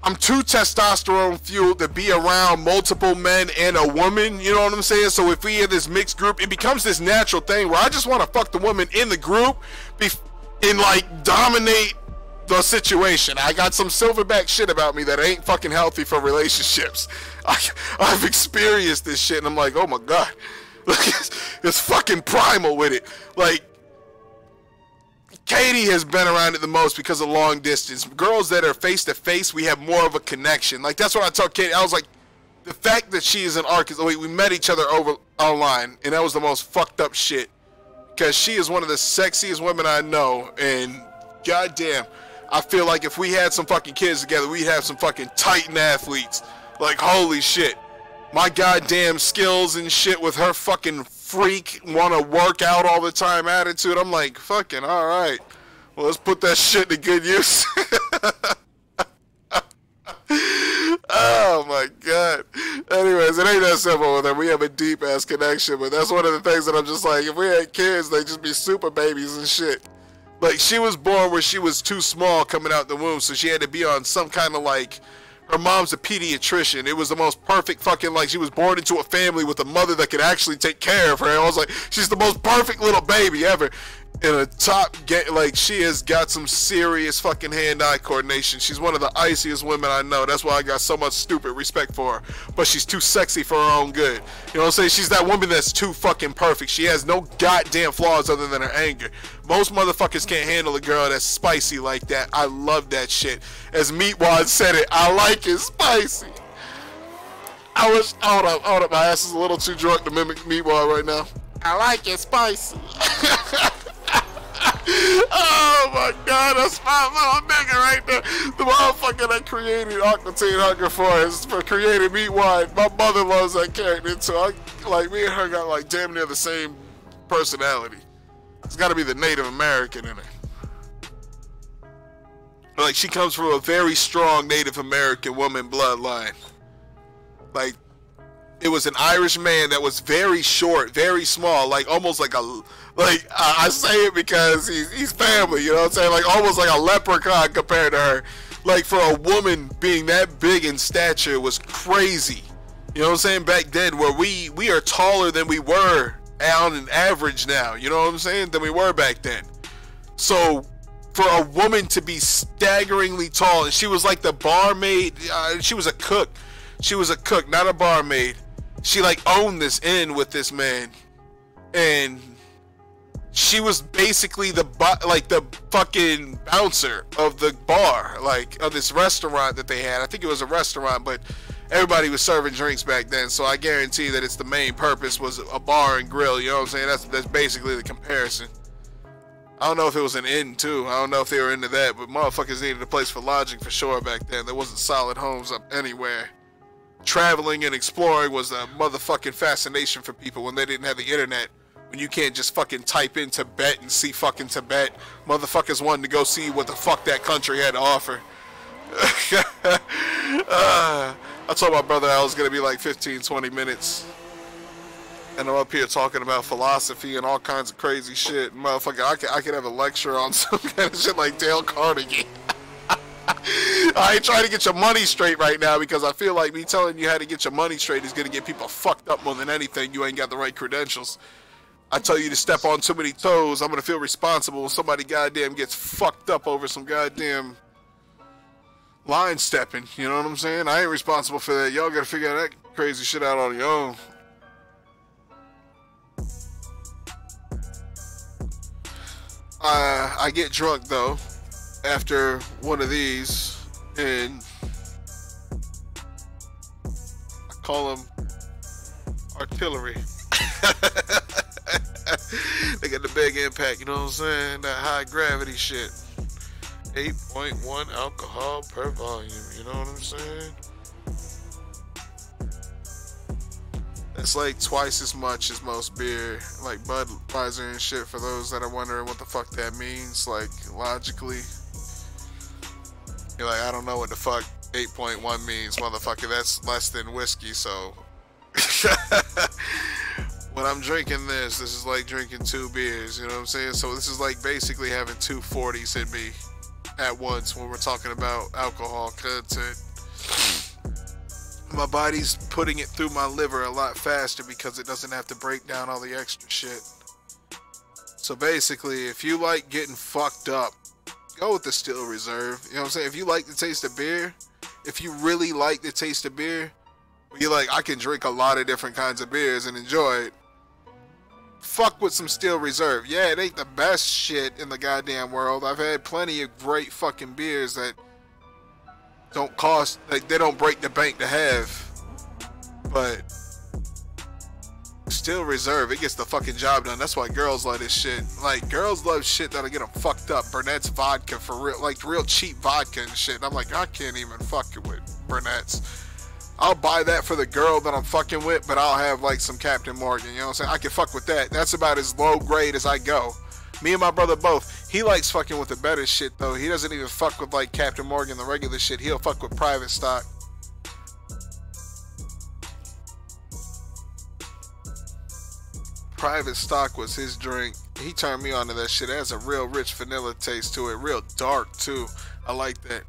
Speaker 13: I'm too testosterone fueled to be around multiple men and a woman, you know what I'm saying? So if we have this mixed group, it becomes this natural thing where I just want to fuck the woman in the group and like dominate the situation. I got some silverback shit about me that ain't fucking healthy for relationships. I've experienced this shit, and I'm like, oh my god, it's fucking primal with it. Like, Katie has been around it the most because of long distance. Girls that are face to face, we have more of a connection. Like, that's what I told Katie. I was like, the fact that she is in Arkansas, we met each other over online, and that was the most fucked up shit. Because she is one of the sexiest women I know, and goddamn, I feel like if we had some fucking kids together, we'd have some fucking Titan athletes. Like, holy shit. My goddamn skills and shit with her fucking freak, wanna work out all the time attitude. I'm like, fucking alright. Well, let's put that shit to good use. Oh my god. Anyways, it ain't that simple with her. We have a deep ass connection, but that's one of the things that I'm just like, if we had kids, they'd just be super babies and shit. Like, she was born where she was too small coming out the womb, so she had to be on some kind of, like, her mom's a pediatrician. It was the most perfect fucking, like, she was born into a family with a mother that could actually take care of her. I was like, she's the most perfect little baby ever. In a top, like, she has got some serious fucking hand-eye coordination. She's one of the iciest women I know. That's why I got so much stupid respect for her. But she's too sexy for her own good. You know what I'm saying? She's that woman that's too fucking perfect. She has no goddamn flaws other than her anger. Most motherfuckers can't handle a girl that's spicy like that. I love that shit. As Meatwad said it, I like it spicy. I wish, hold up, my ass is a little too drunk to mimic Meatwad right now. I like it spicy. Oh my god, that's my little nigga right there. The motherfucker that created Octane Hunger Force for creating Meatwad. My mother loves that character too. Like, me and her got like damn near the same personality. It's gotta be the Native American in her. Like, she comes from a very strong Native American woman bloodline. Like, it was an Irish man that was very short, very small, like almost like a, like, I say it because he's family, you know what I'm saying? Like, almost like a leprechaun compared to her. Like, for a woman being that big in stature was crazy. You know what I'm saying? Back then, where we are taller than we were on an average now, you know what I'm saying? Than we were back then. So, for a woman to be staggeringly tall, and she was like the barmaid, she was a cook. She was a cook, not a barmaid. She like owned this inn with this man, and she was basically the fucking bouncer of the bar, like, of this restaurant that they had. I think it was a restaurant, but everybody was serving drinks back then, so I guarantee that it's the main purpose was a bar and grill. You know what I'm saying? That's basically the comparison. I don't know if it was an inn too. I don't know if they were into that, but motherfuckers needed a place for lodging for sure back then. There wasn't solid homes up anywhere. Traveling and exploring was a motherfucking fascination for people when they didn't have the internet. When you can't just fucking type in Tibet and see fucking Tibet. Motherfuckers wanted to go see what the fuck that country had to offer. I told my brother I was going to be like 15-20 minutes. And I'm up here talking about philosophy and all kinds of crazy shit. Motherfucker, I could have a lecture on some kind of shit like Dale Carnegie. I ain't trying to get your money straight right now because I feel like me telling you how to get your money straight is going to get people fucked up more than anything. You ain't got the right credentials. I tell you to step on too many toes, I'm going to feel responsible when somebody goddamn gets fucked up over some goddamn line stepping. You know what I'm saying? I ain't responsible for that. Y'all got to figure that crazy shit out on your own. I get drunk though after one of these, and I call them artillery. They got the big impact, you know what I'm saying? That high gravity shit. 8.1 alcohol per volume, you know what I'm saying? That's like twice as much as most beer, like Budweiser and shit, for those that are wondering what the fuck that means, like, logically. You're like, I don't know what the fuck 8.1 means, motherfucker. That's less than whiskey, so. When I'm drinking this is like drinking 2 beers, you know what I'm saying? So this is like basically having 2 40s in me at once when we're talking about alcohol content. My body's putting it through my liver a lot faster because it doesn't have to break down all the extra shit. So basically, if you like getting fucked up, go with the Steel Reserve. You know what I'm saying? If you like the taste of beer, if you really like the taste of beer, you're like, I can drink a lot of different kinds of beers and enjoy it, fuck with some Steel Reserve. Yeah, it ain't the best shit in the goddamn world. I've had plenty of great fucking beers that don't cost, like, they don't break the bank to have, but Steel Reserve, it gets the fucking job done. That's why girls love this shit. Like, girls love shit that'll get them fucked up. Burnett's vodka, for real, like real cheap vodka and shit. And I'm like, I can't even fuck it with Burnett's. I'll buy that for the girl that I'm fucking with, but I'll have like some Captain Morgan, you know what I'm saying? I can fuck with that. That's about as low grade as I go. Me and my brother both. He likes fucking with the better shit though. He doesn't even fuck with like Captain Morgan, the regular shit. He'll fuck with private stock. Private stock was his drink. he turned me on to that shit. It has a real rich vanilla taste to it, real dark too. I like that.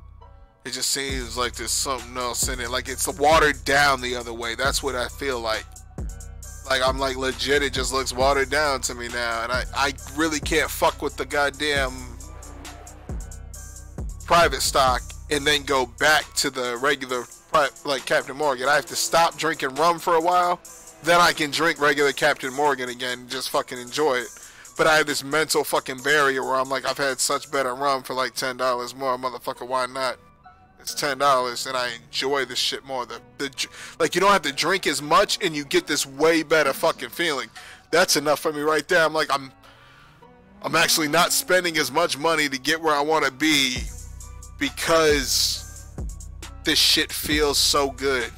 Speaker 13: It just seems like there's something else in it. Like it's watered down the other way. That's what I feel like. Like I'm like legit, it just looks watered down to me now. And I really can't fuck with the goddamn private stock and then go back to the regular, like Captain Morgan. I have to stop drinking rum for a while. Then I can drink regular Captain Morgan again and just fucking enjoy it. But I have this mental fucking barrier where I'm like, I've had such better rum for like $10 more. Motherfucker, why not? It's $10 and I enjoy this shit more. Like you don't have to drink as much and you get this way better fucking feeling. That's enough for me right there. I'm like, I'm actually not spending as much money to get where I want to be because this shit feels so good.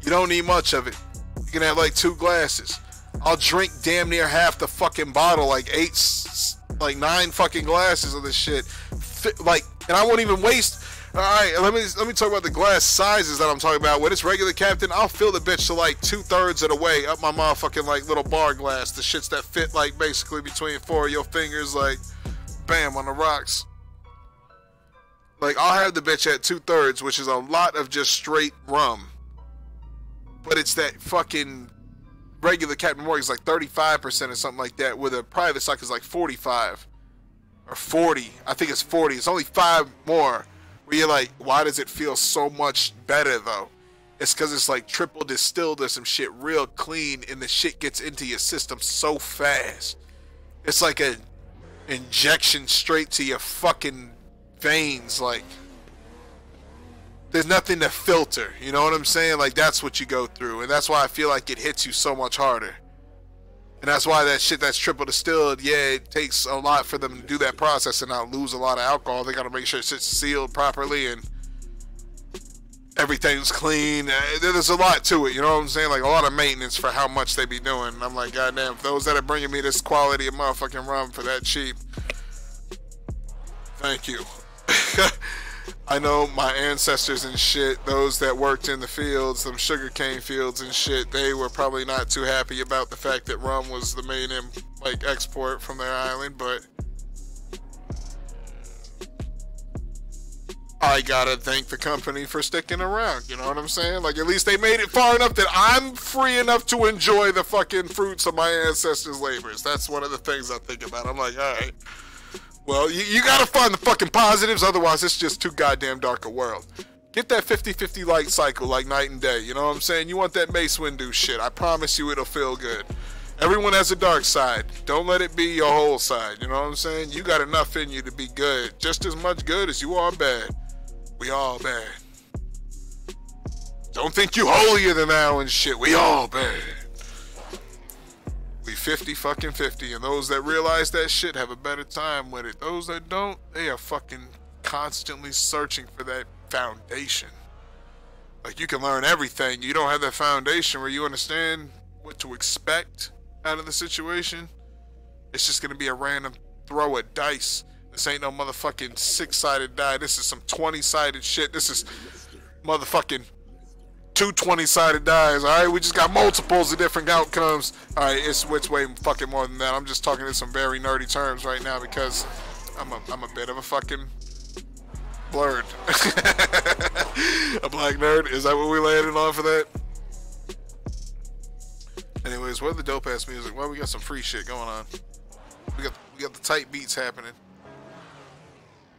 Speaker 13: You don't need much of it. You can have like 2 glasses. I'll drink damn near half the fucking bottle, like 9 fucking glasses of this shit. Like, and I won't even waste. All right, let me talk about the glass sizes that I'm talking about. When it's regular Captain, I'll fill the bitch to like 2/3 of the way up my motherfucking like little bar glass. The shits that fit like basically between 4 of your fingers, like bam on the rocks. Like I'll have the bitch at 2/3, which is a lot of just straight rum. But it's that fucking regular Captain Morgan's like 35% or something like that, with a private stock is like 45 or 40. I think it's 40. It's only 5 more. Where you're like, why does it feel so much better though? It's because it's like triple distilled or some shit, real clean, and the shit gets into your system so fast. It's like a injection straight to your fucking veins. Like there's nothing to filter, you know what I'm saying? Like that's what you go through, and that's why I feel like it hits you so much harder. And that's why that shit that's triple distilled, yeah, it takes a lot for them to do that process and not lose a lot of alcohol. They gotta make sure it's sealed properly and everything's clean. There's a lot to it, you know what I'm saying? Like a lot of maintenance for how much they be doing. And I'm like, goddamn, those that are bringing me this quality of motherfucking rum for that cheap, thank you. I know my ancestors and shit, those that worked in the fields, them sugarcane fields and shit, they were probably not too happy about the fact that rum was the main export from their island, but I gotta thank the company for sticking around, you know what I'm saying? Like at least they made it far enough that I'm free enough to enjoy the fucking fruits of my ancestors' labors. That's one of the things I think about. I'm like, alright. Well, you gotta find the fucking positives, otherwise it's just too goddamn dark a world. Get that 50-50 light cycle like night and day, you know what I'm saying? You want that Mace Windu shit. I promise you it'll feel good. Everyone has a dark side. Don't let it be your whole side, you know what I'm saying? You got enough in you to be good. Just as much good as you are bad. We all bad. Don't think you holier than thou and shit. We all bad. We 50-50, and those that realize that shit have a better time with it. Those that don't, they are fucking constantly searching for that foundation. Like you can learn everything. You don't have that foundation where you understand what to expect out of the situation. It's just gonna be a random throw of dice. This ain't no motherfucking 6-sided die. This is some 20-sided shit. This is motherfucking 2 20-sided dies. All right, we just got multiples of different outcomes. All right, it's way fucking more than that. I'm just talking in some very nerdy terms right now because I'm a bit of a fucking blurred. A black nerd. Is that what we landed on for that? Anyways, what are the dope ass music? Well, we got some free shit going on. We got the tight beats happening.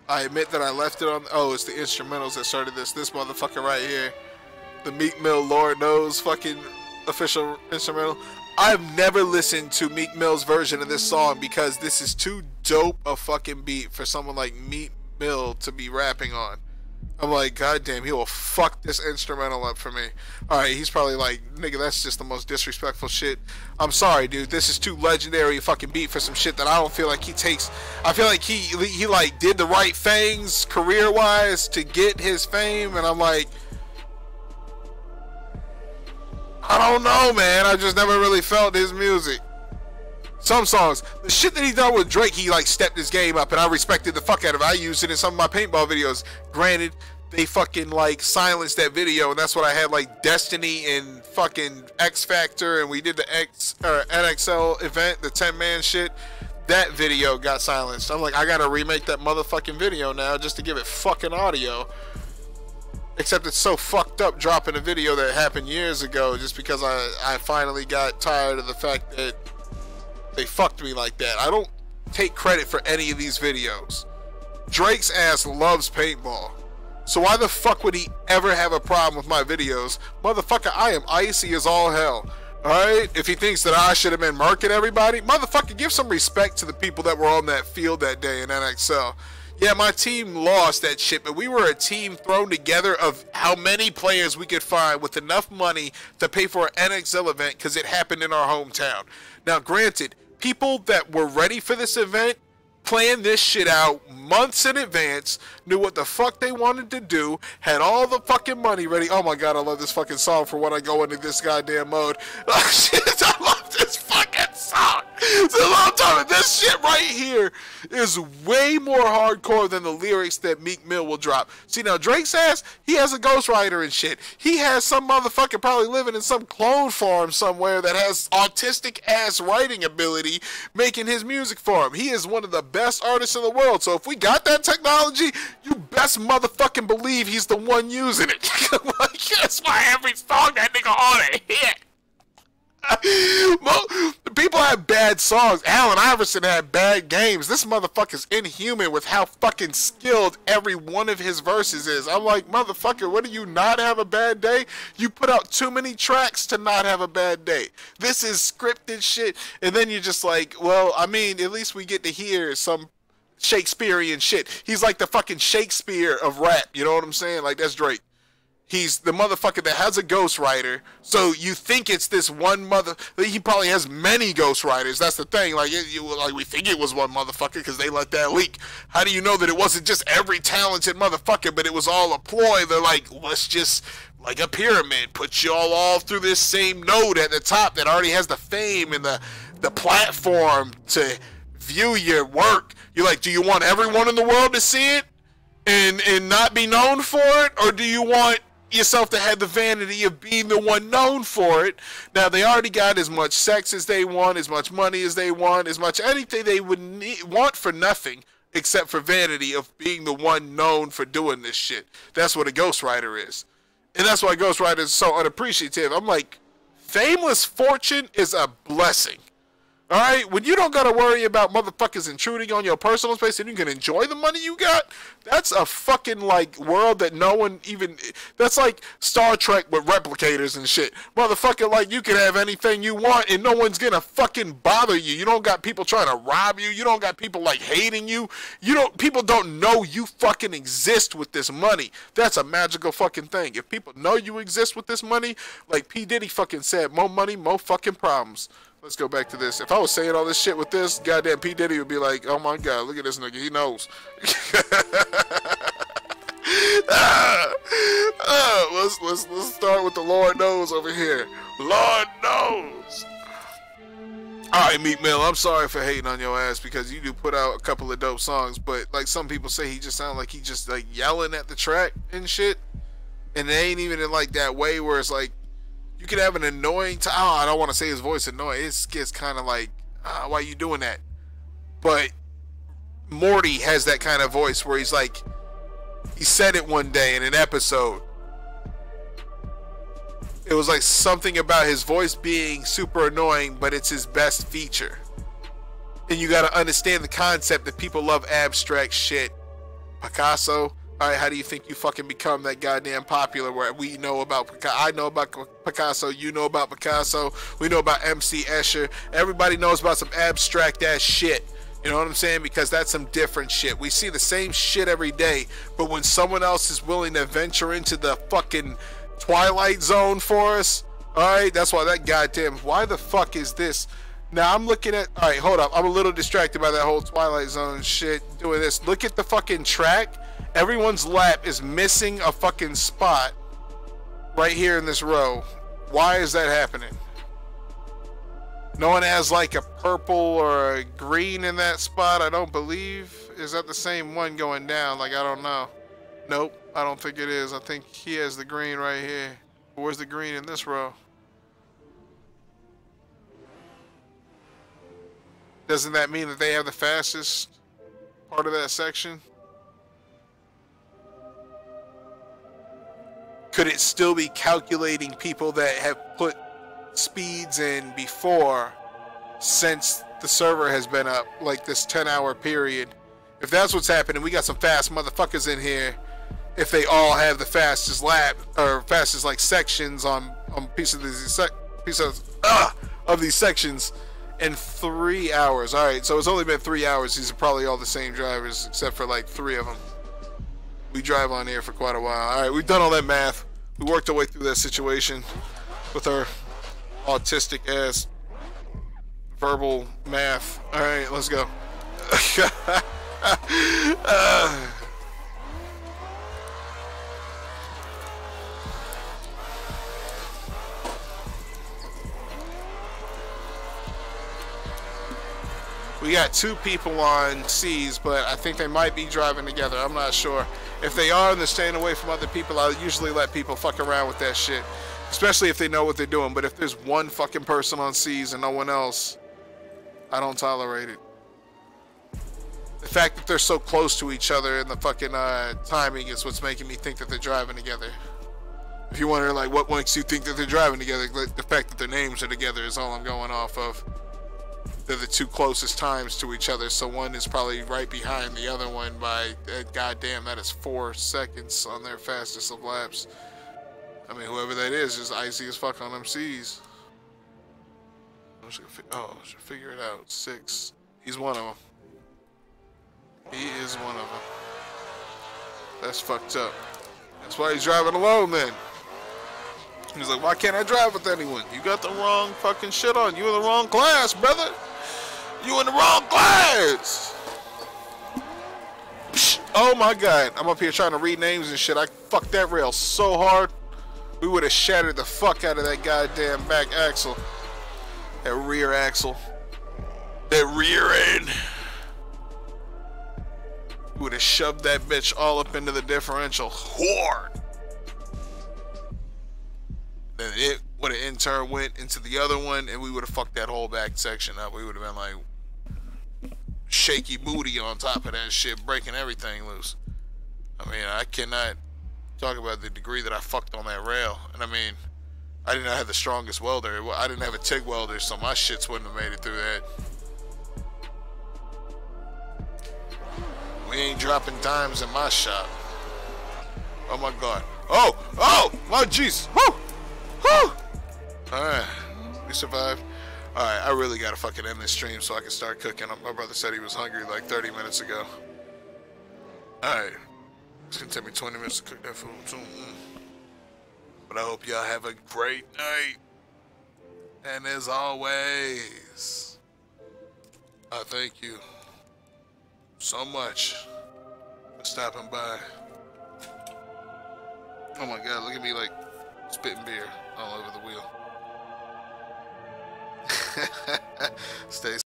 Speaker 13: I admit that I left it on. Oh, it's the instrumentals that started this. This motherfucker right here. The Meek Mill Lord Knows fucking official instrumental. I've never listened to Meek Mill's version of this song because this is too dope a fucking beat for someone like Meek Mill to be rapping on. I'm like, goddamn, he will fuck this instrumental up for me. Alright, he's probably like, nigga, that's just the most disrespectful shit. I'm sorry, dude. This is too legendary a fucking beat for some shit that I don't feel like he takes. I feel like he like did the right things career-wise to get his fame, and I'm like, I don't know, man. I just never really felt his music. Some songs, the shit that he done with Drake, he like stepped his game up, and I respected the fuck out of it. I used it in some of my paintball videos. Granted, they fucking like silenced that video, and that's what I had like Destiny and fucking X Factor, and we did the NXL event, the 10-man shit. that video got silenced. I'm like, I gotta remake that motherfucking video now just to give it fucking audio. Except it's so fucked up dropping a video that happened years ago just because I finally got tired of the fact that they fucked me like that. I don't take credit for any of these videos. Drake's ass loves paintball. So why the fuck would he ever have a problem with my videos? Motherfucker, I am icy as all hell. Alright? If he thinks that I should have been murking everybody, motherfucker, give some respect to the people that were on that field that day in NXL. Yeah, my team lost that shit, but we were a team thrown together of how many players we could find with enough money to pay for an NXL event because it happened in our hometown. Now, granted, people that were ready for this event planned this shit out months in advance, knew what the fuck they wanted to do, had all the fucking money ready. Oh my god, I love this fucking song for when I go into this goddamn mode. Oh shit, I love this fucking song. It's a long time. This shit right here is way more hardcore than the lyrics that Meek Mill will drop. See, now Drake says he has a ghostwriter and shit. He has some motherfucker probably living in some clone farm somewhere that has autistic ass writing ability making his music for him. He is one of the best artists in the world. So if we got that technology, you best motherfucking believe he's the one using it. Like, that's why every song that nigga ought to hit. People have bad songs. Allen Iverson had bad games. This motherfucker's inhuman with how fucking skilled every one of his verses is. I'm like, motherfucker, what do you not have a bad day? You put out too many tracks to not have a bad day. This is scripted shit. And then you're just like, well, I mean, at least we get to hear some Shakespearean shit. He's like the fucking Shakespeare of rap. You know what I'm saying? Like, that's Drake. He's the motherfucker that has a ghostwriter, so you think it's this one mother. He probably has many ghostwriters. That's the thing. Like, we think it was one motherfucker because they let that leak. How do you know that it wasn't just every talented motherfucker, but it was all a ploy? They're like, let's just, like a pyramid, put you all through this same node at the top that already has the fame and the platform to view your work. You're like, do you want everyone in the world to see it and not be known for it, or do you want yourself to have the vanity of being the one known for it? Now, they already got as much sex as they want, as much money as they want, as much anything they would want for nothing except for vanity of being the one known for doing this shit. That's what a ghostwriter is. And that's why ghostwriters are so unappreciative. I'm like, fameless fortune is a blessing. Alright, when you don't gotta worry about motherfuckers intruding on your personal space and you can enjoy the money you got, that's a fucking, like, world that no one even, that's like Star Trek with replicators and shit. Motherfucker, like, you can have anything you want and no one's gonna fucking bother you. You don't got people trying to rob you. You don't got people, like, hating you. People don't know you fucking exist with this money. That's a magical fucking thing. If people know you exist with this money, like P. Diddy fucking said, more money, more fucking problems. Let's go back to this. If I was saying all this shit with this, goddamn P. Diddy would be like, oh my god, look at this nigga, he knows. Let's start with the Lord knows over here. Lord knows. Alright, Meek Mill, I'm sorry for hating on your ass because you do put out a couple of dope songs, but like some people say, he just sounds like he just like yelling at the track and shit. And it ain't even in like that way where it's like, you could have an annoying time. Oh, I don't want to say his voice annoying. It gets kind of like, why are you doing that? But Morty has that kind of voice where he's like, he said it one day in an episode. It was like something about his voice being super annoying, but it's his best feature. And you got to understand the concept that people love abstract shit. Picasso. Alright, how do you think you fucking become that goddamn popular where we know about Picasso? I know about Picasso, you know about Picasso, we know about MC Escher. Everybody knows about some abstract ass shit. You know what I'm saying? Because that's some different shit. We see the same shit every day, but when someone else is willing to venture into the fucking Twilight Zone for us, alright, that's why that goddamn, why the fuck is this? Now I'm looking at, alright, hold up, I'm a little distracted by that whole Twilight Zone shit doing this. Look at the fucking track. Everyone's lap is missing a fucking spot right here in this row. Why is that happening? No one has like a purple or a green in that spot, I don't believe. Is that the same one going down? Like, I don't know. Nope, I don't think it is. I think he has the green right here. Where's the green in this row? doesn't that mean that they have the fastest part of that section? Could it still be calculating people that have put speeds in before since the server has been up, like this 10-hour period? If that's what's happening, we got some fast motherfuckers in here. If they all have the fastest lap or fastest like sections on pieces of these sections in 3 hours. All right, so it's only been 3 hours. These are probably all the same drivers except for like 3 of them. We drive on here for quite a while. All right, we've done all that math. We worked our way through that situation with our autistic ass verbal math. All right, let's go. We got 2 people on C's, but I think they might be driving together. I'm not sure. If they are and they're staying away from other people, I usually let people fuck around with that shit, especially if they know what they're doing. But if there's one fucking person on C's and no one else, I don't tolerate it. The fact that they're so close to each other and the fucking timing is what's making me think that they're driving together. If you wonder, like, what makes you think that they're driving together, the fact that their names are together is all I'm going off of. They're the 2 closest times to each other, so one is probably right behind the other one by, goddamn, that is 4 seconds on their fastest of laps. I mean, whoever that is icy as fuck on them C's. I should figure it out. 6. He's one of them. He is one of them. That's fucked up. That's why he's driving alone then. He's like, why can't I drive with anyone? You got the wrong fucking shit on. You in the wrong class, brother. You in the wrong class. Psh, oh my God. I'm up here trying to read names and shit. I fucked that rail so hard. We would have shattered the fuck out of that goddamn back axle. That rear axle. That rear end. We would have shoved that bitch all up into the differential hard. Then it would have in turn went into the other one, and we would have fucked that whole back section up. We would have been like shaky booty on top of that shit, breaking everything loose. I mean, I cannot talk about the degree that I fucked on that rail. And I mean, I did not have the strongest welder. I didn't have a TIG welder, so my shits wouldn't have made it through that. We ain't dropping dimes in my shop. Oh my God. Oh, my jeez. Woo! Woo! Alright, we survived. Alright, I really gotta fucking end this stream so I can start cooking. My brother said he was hungry like 30 minutes ago. Alright, it's gonna take me 20 minutes to cook that food too. But I hope y'all have a great night. And as always, I thank you so much for stopping by. Oh my God, look at me like spitting beer all over the wheel. Stay